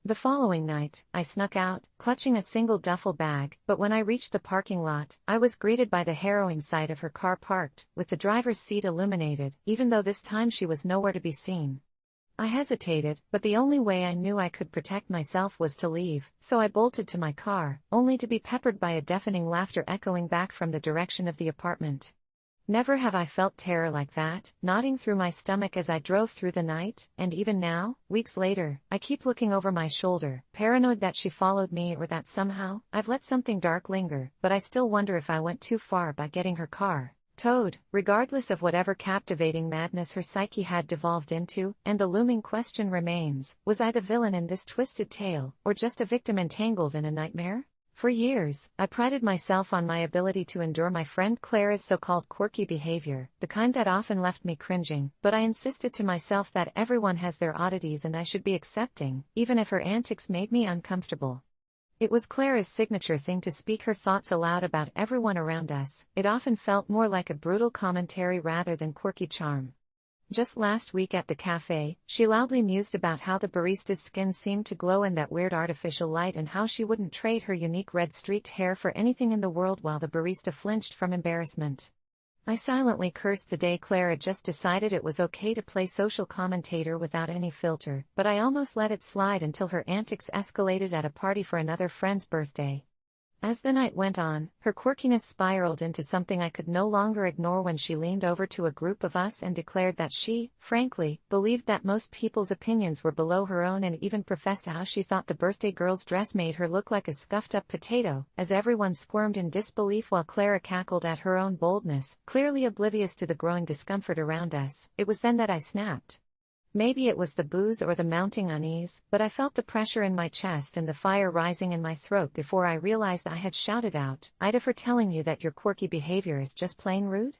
The following night, I snuck out, clutching a single duffel bag, but when I reached the parking lot, I was greeted by the harrowing sight of her car parked, with the driver's seat illuminated, even though this time she was nowhere to be seen. I hesitated, but the only way I knew I could protect myself was to leave, so I bolted to my car, only to be peppered by a deafening laughter echoing back from the direction of the apartment. Never have I felt terror like that, knotting through my stomach as I drove through the night, and even now, weeks later, I keep looking over my shoulder, paranoid that she followed me or that somehow, I've let something dark linger, but I still wonder if I went too far by getting her car towed, regardless of whatever captivating madness her psyche had devolved into, and the looming question remains, was I the villain in this twisted tale, or just a victim entangled in a nightmare? For years, I prided myself on my ability to endure my friend Clara's so-called quirky behavior, the kind that often left me cringing, but I insisted to myself that everyone has their oddities and I should be accepting, even if her antics made me uncomfortable. It was Clara's signature thing to speak her thoughts aloud about everyone around us. It often felt more like a brutal commentary rather than quirky charm. Just last week at the cafe, she loudly mused about how the barista's skin seemed to glow in that weird artificial light and how she wouldn't trade her unique red-streaked hair for anything in the world while the barista flinched from embarrassment. I silently cursed the day Clara just decided it was okay to play social commentator without any filter, but I almost let it slide until her antics escalated at a party for another friend's birthday. As the night went on, her quirkiness spiraled into something I could no longer ignore when she leaned over to a group of us and declared that she, frankly, believed that most people's opinions were below her own and even professed how she thought the birthday girl's dress made her look like a scuffed-up potato, as everyone squirmed in disbelief while Clara cackled at her own boldness, clearly oblivious to the growing discomfort around us. It was then that I snapped. Maybe it was the booze or the mounting unease, but I felt the pressure in my chest and the fire rising in my throat before I realized I had shouted out, "Ida, for telling you that your quirky behavior is just plain rude?"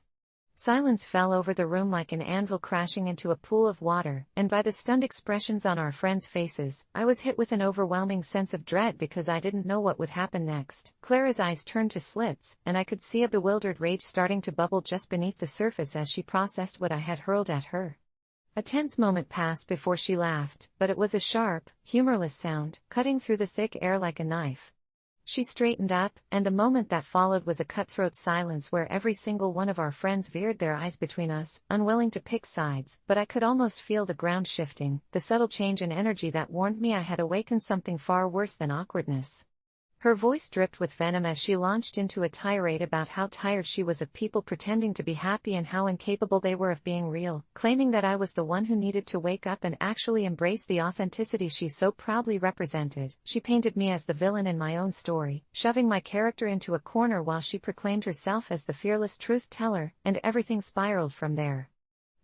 Silence fell over the room like an anvil crashing into a pool of water, and by the stunned expressions on our friends' faces, I was hit with an overwhelming sense of dread because I didn't know what would happen next. Clara's eyes turned to slits, and I could see a bewildered rage starting to bubble just beneath the surface as she processed what I had hurled at her. A tense moment passed before she laughed, but it was a sharp, humorless sound, cutting through the thick air like a knife. She straightened up, and the moment that followed was a cutthroat silence where every single one of our friends veered their eyes between us, unwilling to pick sides, but I could almost feel the ground shifting, the subtle change in energy that warned me I had awakened something far worse than awkwardness. Her voice dripped with venom as she launched into a tirade about how tired she was of people pretending to be happy and how incapable they were of being real, claiming that I was the one who needed to wake up and actually embrace the authenticity she so proudly represented. She painted me as the villain in my own story, shoving my character into a corner while she proclaimed herself as the fearless truth-teller, and everything spiraled from there.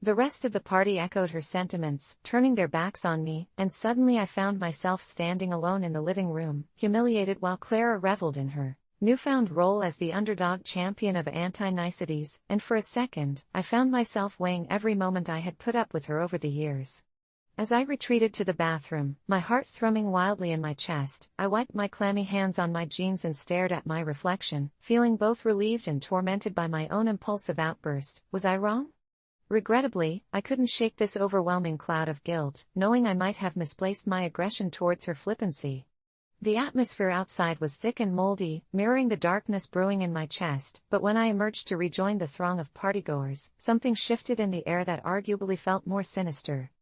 The rest of the party echoed her sentiments, turning their backs on me, and suddenly I found myself standing alone in the living room, humiliated while Clara reveled in her newfound role as the underdog champion of anti-niceties, and for a second, I found myself weighing every moment I had put up with her over the years. As I retreated to the bathroom, my heart thrumming wildly in my chest, I wiped my clammy hands on my jeans and stared at my reflection, feeling both relieved and tormented by my own impulsive outburst. Was I wrong? Regrettably, I couldn't shake this overwhelming cloud of guilt, knowing I might have misplaced my aggression towards her flippancy. The atmosphere outside was thick and moldy, mirroring the darkness brewing in my chest, but when I emerged to rejoin the throng of partygoers, something shifted in the air that arguably felt more sinister.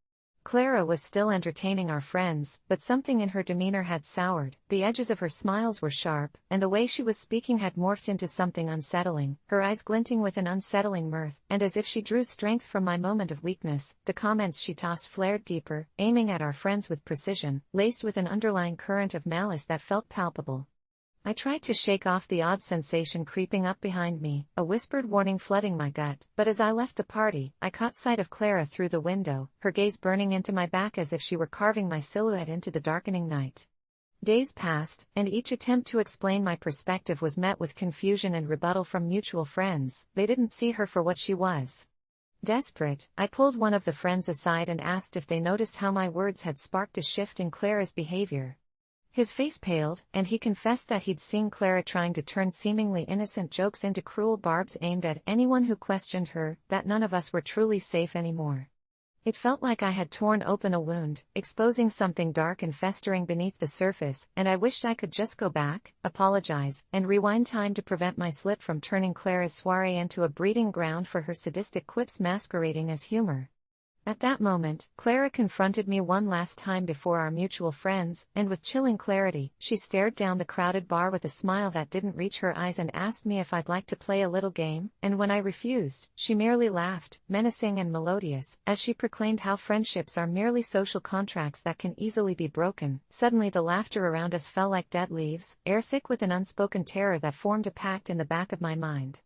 Clara was still entertaining our friends, but something in her demeanor had soured. The edges of her smiles were sharp, and the way she was speaking had morphed into something unsettling, her eyes glinting with an unsettling mirth, and as if she drew strength from my moment of weakness, the comments she tossed flared deeper, aiming at our friends with precision, laced with an underlying current of malice that felt palpable. I tried to shake off the odd sensation creeping up behind me, a whispered warning flooding my gut, but as I left the party, I caught sight of Clara through the window, her gaze burning into my back as if she were carving my silhouette into the darkening night. Days passed, and each attempt to explain my perspective was met with confusion and rebuttal from mutual friends. They didn't see her for what she was. Desperate, I pulled one of the friends aside and asked if they noticed how my words had sparked a shift in Clara's behavior. His face paled, and he confessed that he'd seen Clara trying to turn seemingly innocent jokes into cruel barbs aimed at anyone who questioned her, that none of us were truly safe anymore. It felt like I had torn open a wound, exposing something dark and festering beneath the surface, and I wished I could just go back, apologize, and rewind time to prevent my slip from turning Clara's soiree into a breeding ground for her sadistic quips masquerading as humor. At that moment, Clara confronted me one last time before our mutual friends, and with chilling clarity, she stared down the crowded bar with a smile that didn't reach her eyes and asked me if I'd like to play a little game, and when I refused, she merely laughed, menacing and melodious, as she proclaimed how friendships are merely social contracts that can easily be broken. Suddenly the laughter around us fell like dead leaves, air thick with an unspoken terror that formed a pact in the back of my mind.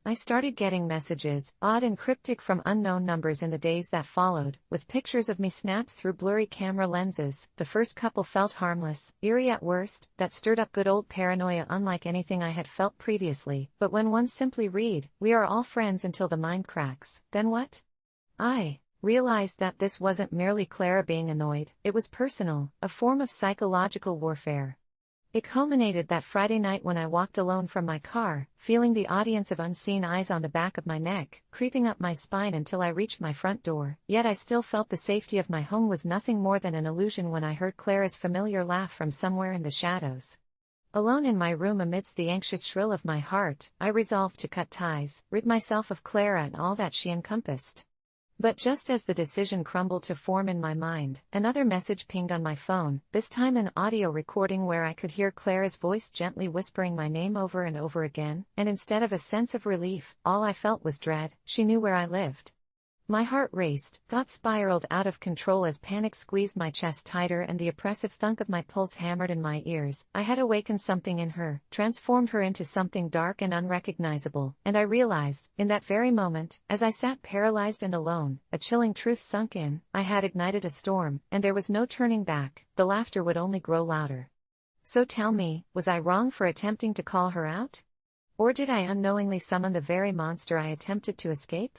I started getting messages, odd and cryptic from unknown numbers in the days that followed, with pictures of me snapped through blurry camera lenses. The first couple felt harmless, eerie at worst, that stirred up good old paranoia unlike anything I had felt previously, but when one simply read, "We are all friends until the mind cracks," then what? I realized that this wasn't merely Clara being annoyed, it was personal, a form of psychological warfare. It culminated that Friday night when I walked alone from my car, feeling the audience of unseen eyes on the back of my neck, creeping up my spine until I reached my front door, yet I still felt the safety of my home was nothing more than an illusion when I heard Clara's familiar laugh from somewhere in the shadows. Alone in my room amidst the anxious shrill of my heart, I resolved to cut ties, rid myself of Clara and all that she encompassed. But just as the decision crumbled to form in my mind, another message pinged on my phone, this time an audio recording where I could hear Clara's voice gently whispering my name over and over again, and instead of a sense of relief, all I felt was dread. She knew where I lived. My heart raced, thoughts spiraled out of control as panic squeezed my chest tighter and the oppressive thunk of my pulse hammered in my ears. I had awakened something in her, transformed her into something dark and unrecognizable, and I realized, in that very moment, as I sat paralyzed and alone, a chilling truth sunk in. I had ignited a storm, and there was no turning back. The laughter would only grow louder. So tell me, was I wrong for attempting to call her out? Or did I unknowingly summon the very monster I attempted to escape?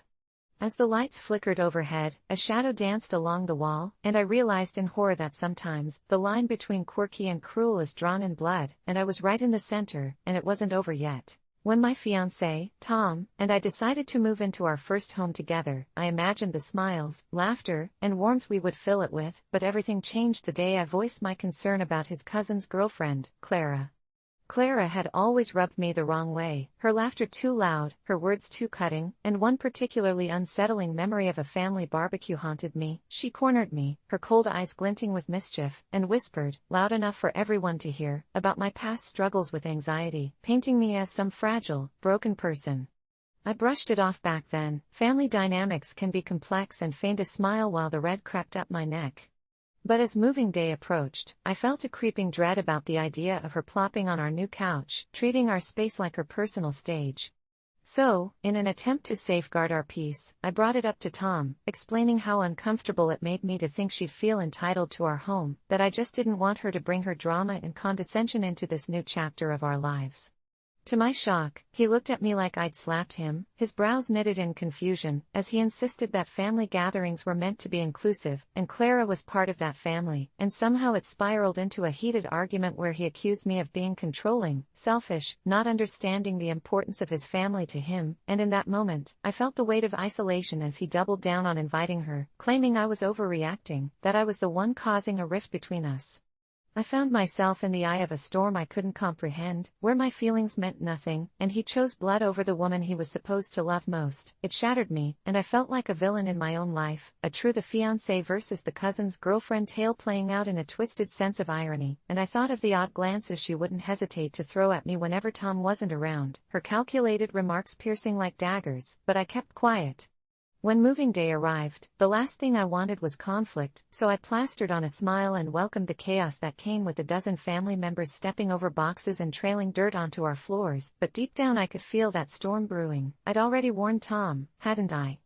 As the lights flickered overhead, a shadow danced along the wall, and I realized in horror that sometimes, the line between quirky and cruel is drawn in blood, and I was right in the center, and it wasn't over yet. When my fiancé, Tom, and I decided to move into our first home together, I imagined the smiles, laughter, and warmth we would fill it with, but everything changed the day I voiced my concern about his cousin's girlfriend, Clara. Clara had always rubbed me the wrong way, her laughter too loud, her words too cutting, and one particularly unsettling memory of a family barbecue haunted me. She cornered me, her cold eyes glinting with mischief, and whispered, loud enough for everyone to hear, about my past struggles with anxiety, painting me as some fragile, broken person. I brushed it off back then. Family dynamics can be complex and feigned a smile while the red crept up my neck. But as moving day approached, I felt a creeping dread about the idea of her plopping on our new couch, treating our space like her personal stage. So, in an attempt to safeguard our peace, I brought it up to Tom, explaining how uncomfortable it made me to think she'd feel entitled to our home, that I just didn't want her to bring her drama and condescension into this new chapter of our lives. To my shock, he looked at me like I'd slapped him, his brows knitted in confusion, as he insisted that family gatherings were meant to be inclusive, and Clara was part of that family, and somehow it spiraled into a heated argument where he accused me of being controlling, selfish, not understanding the importance of his family to him, and in that moment, I felt the weight of isolation as he doubled down on inviting her, claiming I was overreacting, that I was the one causing a rift between us. I found myself in the eye of a storm I couldn't comprehend, where my feelings meant nothing, and he chose blood over the woman he was supposed to love most. It shattered me, and I felt like a villain in my own life, a true the fiancé versus the cousin's girlfriend tale playing out in a twisted sense of irony, and I thought of the odd glances she wouldn't hesitate to throw at me whenever Tom wasn't around, her calculated remarks piercing like daggers, but I kept quiet. When moving day arrived, the last thing I wanted was conflict, so I plastered on a smile and welcomed the chaos that came with a dozen family members stepping over boxes and trailing dirt onto our floors, but deep down I could feel that storm brewing. I'd already warned Tom, hadn't I?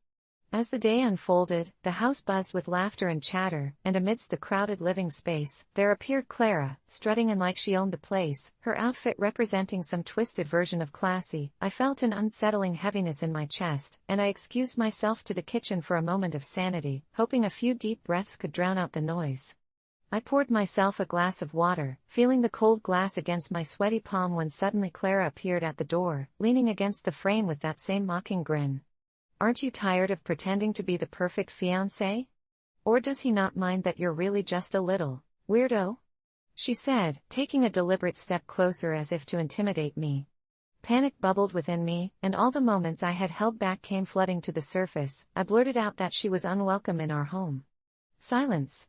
As the day unfolded, the house buzzed with laughter and chatter, and amidst the crowded living space, there appeared Clara, strutting in like she owned the place, her outfit representing some twisted version of classy. I felt an unsettling heaviness in my chest, and I excused myself to the kitchen for a moment of sanity, hoping a few deep breaths could drown out the noise. I poured myself a glass of water, feeling the cold glass against my sweaty palm when suddenly Clara appeared at the door, leaning against the frame with that same mocking grin. "Aren't you tired of pretending to be the perfect fiancé?" Or does he not mind that you're really just a little weirdo? She said, taking a deliberate step closer as if to intimidate me. Panic bubbled within me, and all the moments I had held back came flooding to the surface. I blurted out that she was unwelcome in our home. Silence.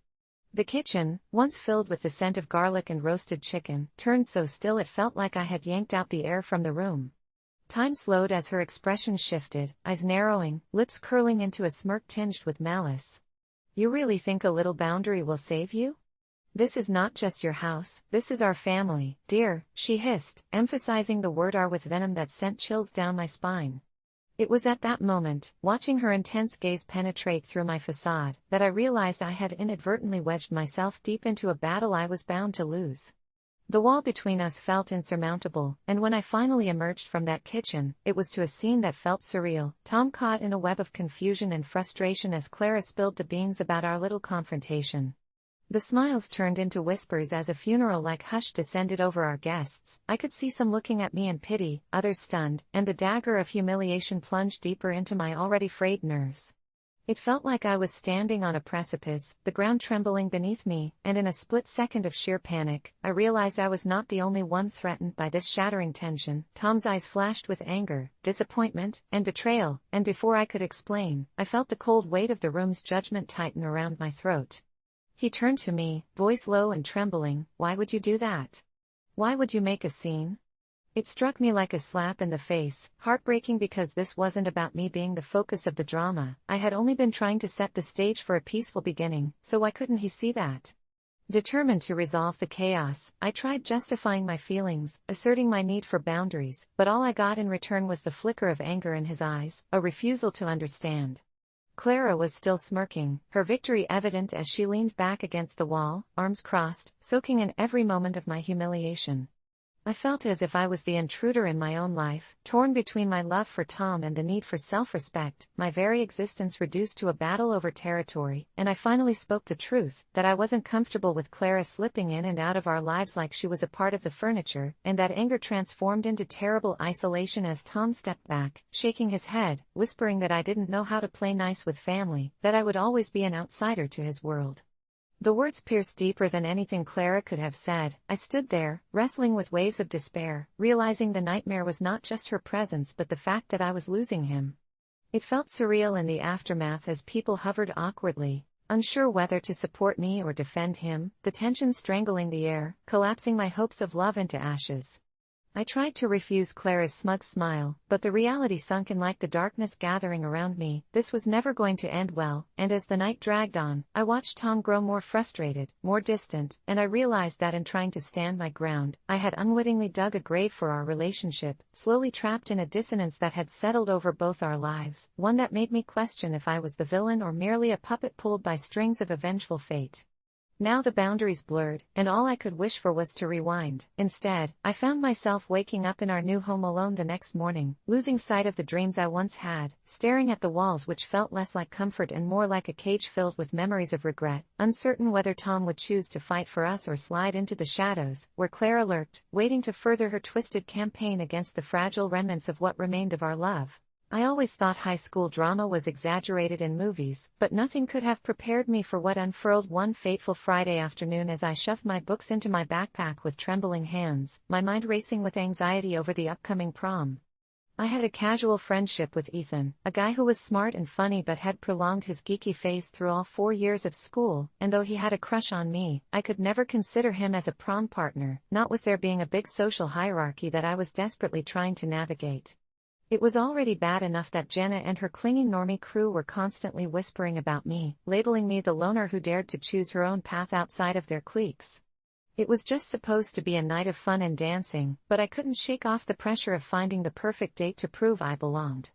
The kitchen, once filled with the scent of garlic and roasted chicken, turned so still it felt like I had yanked out the air from the room. Time slowed as her expression shifted, eyes narrowing, lips curling into a smirk tinged with malice. You really think a little boundary will save you? This is not just your house, this is our family, dear, she hissed, emphasizing the word "our" with venom that sent chills down my spine. It was at that moment, watching her intense gaze penetrate through my facade, that I realized I had inadvertently wedged myself deep into a battle I was bound to lose. The wall between us felt insurmountable, and when I finally emerged from that kitchen, it was to a scene that felt surreal, Tom caught in a web of confusion and frustration as Clara spilled the beans about our little confrontation. The smiles turned into whispers as a funeral-like hush descended over our guests. I could see some looking at me in pity, others stunned, and the dagger of humiliation plunged deeper into my already frayed nerves. It felt like I was standing on a precipice, the ground trembling beneath me, and in a split second of sheer panic, I realized I was not the only one threatened by this shattering tension. Tom's eyes flashed with anger, disappointment, and betrayal, and before I could explain, I felt the cold weight of the room's judgment tighten around my throat. He turned to me, voice low and trembling. Why would you do that? Why would you make a scene? It struck me like a slap in the face, heartbreaking because this wasn't about me being the focus of the drama. I had only been trying to set the stage for a peaceful beginning, so why couldn't he see that? Determined to resolve the chaos, I tried justifying my feelings, asserting my need for boundaries, but all I got in return was the flicker of anger in his eyes, a refusal to understand. Clara was still smirking, her victory evident as she leaned back against the wall, arms crossed, soaking in every moment of my humiliation. I felt as if I was the intruder in my own life, torn between my love for Tom and the need for self-respect, my very existence reduced to a battle over territory, and I finally spoke the truth, that I wasn't comfortable with Clara slipping in and out of our lives like she was a part of the furniture, and that anger transformed into terrible isolation as Tom stepped back, shaking his head, whispering that I didn't know how to play nice with family, that I would always be an outsider to his world. The words pierced deeper than anything Clara could have said. I stood there, wrestling with waves of despair, realizing the nightmare was not just her presence but the fact that I was losing him. It felt surreal in the aftermath as people hovered awkwardly, unsure whether to support me or defend him, the tension strangling the air, collapsing my hopes of love into ashes. I tried to refuse Clara's smug smile, but the reality sunk in like the darkness gathering around me. This was never going to end well, and as the night dragged on, I watched Tom grow more frustrated, more distant, and I realized that in trying to stand my ground, I had unwittingly dug a grave for our relationship, slowly trapped in a dissonance that had settled over both our lives, one that made me question if I was the villain or merely a puppet pulled by strings of a vengeful fate. Now the boundaries blurred, and all I could wish for was to rewind. Instead, I found myself waking up in our new home alone the next morning, losing sight of the dreams I once had, staring at the walls which felt less like comfort and more like a cage filled with memories of regret, uncertain whether Tom would choose to fight for us or slide into the shadows, where Clara lurked, waiting to further her twisted campaign against the fragile remnants of what remained of our love. I always thought high school drama was exaggerated in movies, but nothing could have prepared me for what unfurled one fateful Friday afternoon as I shoved my books into my backpack with trembling hands, my mind racing with anxiety over the upcoming prom. I had a casual friendship with Ethan, a guy who was smart and funny but had prolonged his geeky phase through all 4 years of school, and though he had a crush on me, I could never consider him as a prom partner, not with there being a big social hierarchy that I was desperately trying to navigate. It was already bad enough that Jenna and her clinging normie crew were constantly whispering about me, labeling me the loner who dared to choose her own path outside of their cliques. It was just supposed to be a night of fun and dancing, but I couldn't shake off the pressure of finding the perfect date to prove I belonged.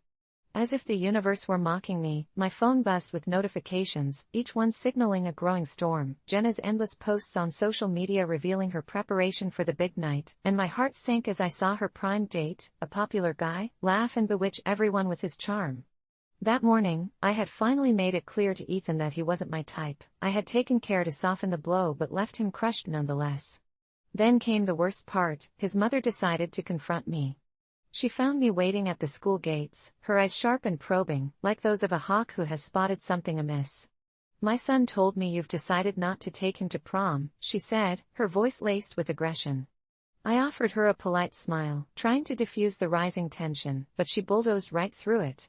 As if the universe were mocking me, my phone buzzed with notifications, each one signaling a growing storm, Jenna's endless posts on social media revealing her preparation for the big night, and my heart sank as I saw her prime date, a popular guy, laugh and bewitch everyone with his charm. That morning, I had finally made it clear to Ethan that he wasn't my type. I had taken care to soften the blow but left him crushed nonetheless. Then came the worst part. His mother decided to confront me. She found me waiting at the school gates, her eyes sharp and probing, like those of a hawk who has spotted something amiss. My son told me you've decided not to take him to prom, she said, her voice laced with aggression. I offered her a polite smile, trying to diffuse the rising tension, but she bulldozed right through it.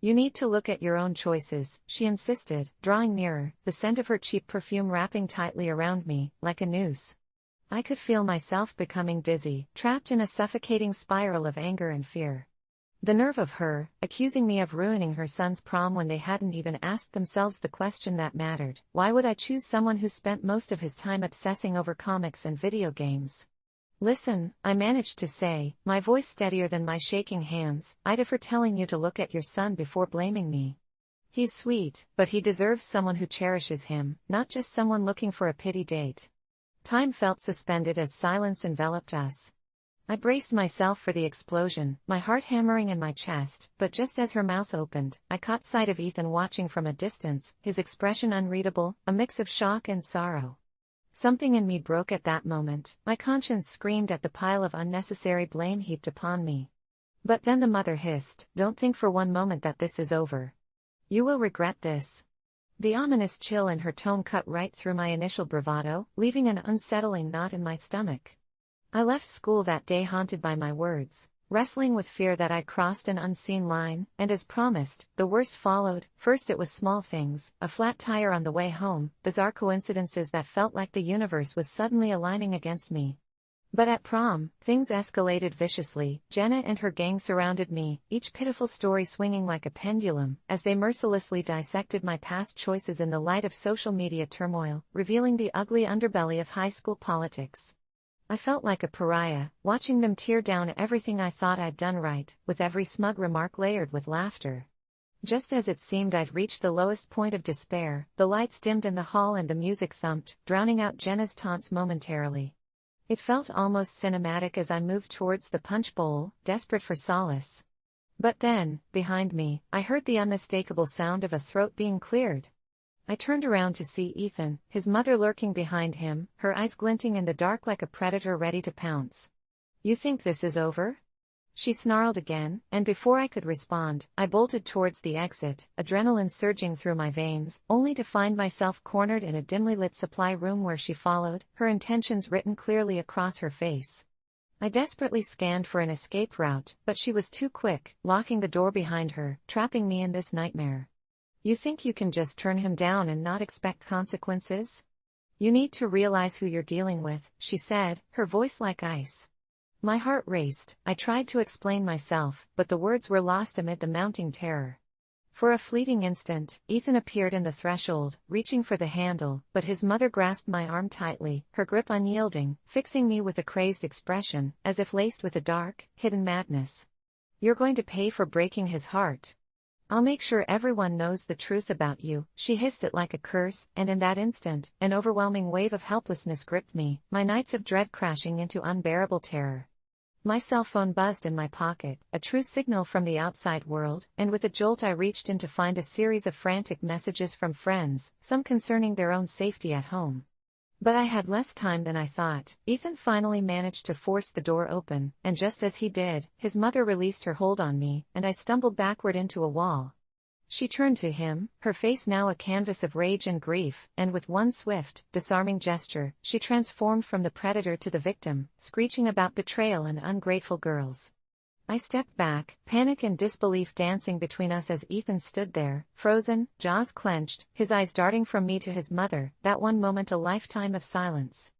You need to look at your own choices, she insisted, drawing nearer, the scent of her cheap perfume wrapping tightly around me, like a noose. I could feel myself becoming dizzy, trapped in a suffocating spiral of anger and fear. The nerve of her, accusing me of ruining her son's prom when they hadn't even asked themselves the question that mattered. Why would I choose someone who spent most of his time obsessing over comics and video games? Listen, I managed to say, my voice steadier than my shaking hands, I'd for telling you to look at your son before blaming me. He's sweet, but he deserves someone who cherishes him, not just someone looking for a pity date. Time felt suspended as silence enveloped us. I braced myself for the explosion, my heart hammering in my chest, but just as her mouth opened, I caught sight of Ethan watching from a distance, his expression unreadable, a mix of shock and sorrow. Something in me broke at that moment, my conscience screamed at the pile of unnecessary blame heaped upon me. But then the mother hissed, "Don't think for one moment that this is over. You will regret this." The ominous chill in her tone cut right through my initial bravado, leaving an unsettling knot in my stomach. I left school that day haunted by my words, wrestling with fear that I'd crossed an unseen line, and as promised, the worst followed. First it was small things, a flat tire on the way home, bizarre coincidences that felt like the universe was suddenly aligning against me. But at prom, things escalated viciously. Jenna and her gang surrounded me, each pitiful story swinging like a pendulum, as they mercilessly dissected my past choices in the light of social media turmoil, revealing the ugly underbelly of high school politics. I felt like a pariah, watching them tear down everything I thought I'd done right, with every smug remark layered with laughter. Just as it seemed I'd reached the lowest point of despair, the lights dimmed in the hall and the music thumped, drowning out Jenna's taunts momentarily. It felt almost cinematic as I moved towards the punch bowl, desperate for solace. But then, behind me, I heard the unmistakable sound of a throat being cleared. I turned around to see Ethan, his mother lurking behind him, her eyes glinting in the dark like a predator ready to pounce. "You think this is over?" She snarled again, and before I could respond, I bolted towards the exit, adrenaline surging through my veins, only to find myself cornered in a dimly lit supply room where she followed, her intentions written clearly across her face. I desperately scanned for an escape route, but she was too quick, locking the door behind her, trapping me in this nightmare. "You think you can just turn him down and not expect consequences? You need to realize who you're dealing with," she said, her voice like ice. My heart raced. I tried to explain myself, but the words were lost amid the mounting terror. For a fleeting instant, Ethan appeared in the threshold, reaching for the handle, but his mother grasped my arm tightly, her grip unyielding, fixing me with a crazed expression, as if laced with a dark, hidden madness. "You're going to pay for breaking his heart. I'll make sure everyone knows the truth about you," she hissed it like a curse, and in that instant, an overwhelming wave of helplessness gripped me, my nights of dread crashing into unbearable terror. My cell phone buzzed in my pocket, a true signal from the outside world, and with a jolt I reached in to find a series of frantic messages from friends, some concerning their own safety at home. But I had less time than I thought. Ethan finally managed to force the door open, and just as he did, his mother released her hold on me, and I stumbled backward into a wall. She turned to him, her face now a canvas of rage and grief, and with one swift, disarming gesture, she transformed from the predator to the victim, screeching about betrayal and ungrateful girls. I stepped back, panic and disbelief dancing between us as Ethan stood there, frozen, jaws clenched, his eyes darting from me to his mother, that one moment a lifetime of silence.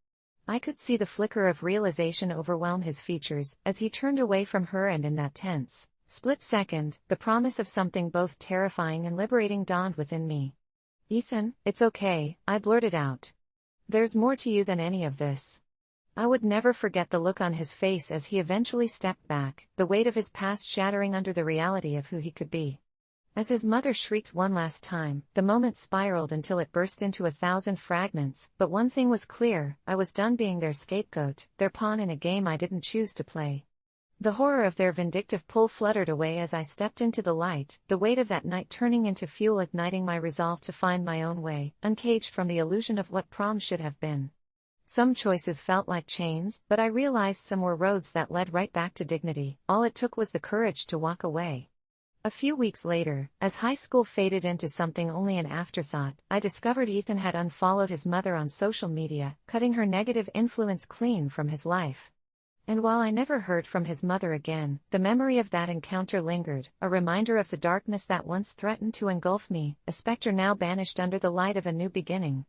I could see the flicker of realization overwhelm his features, as he turned away from her, and in that tense, split second, the promise of something both terrifying and liberating dawned within me. "Ethan, it's okay," I blurted out. "There's more to you than any of this." I would never forget the look on his face as he eventually stepped back, the weight of his past shattering under the reality of who he could be. As his mother shrieked one last time, the moment spiraled until it burst into 1,000 fragments, but one thing was clear: I was done being their scapegoat, their pawn in a game I didn't choose to play. The horror of their vindictive pull fluttered away as I stepped into the light, the weight of that night turning into fuel igniting my resolve to find my own way, uncaged from the illusion of what prom should have been. Some choices felt like chains, but I realized some were roads that led right back to dignity. All it took was the courage to walk away. A few weeks later, as high school faded into something only an afterthought, I discovered Ethan had unfollowed his mother on social media, cutting her negative influence clean from his life. And while I never heard from his mother again, the memory of that encounter lingered, a reminder of the darkness that once threatened to engulf me, a specter now banished under the light of a new beginning.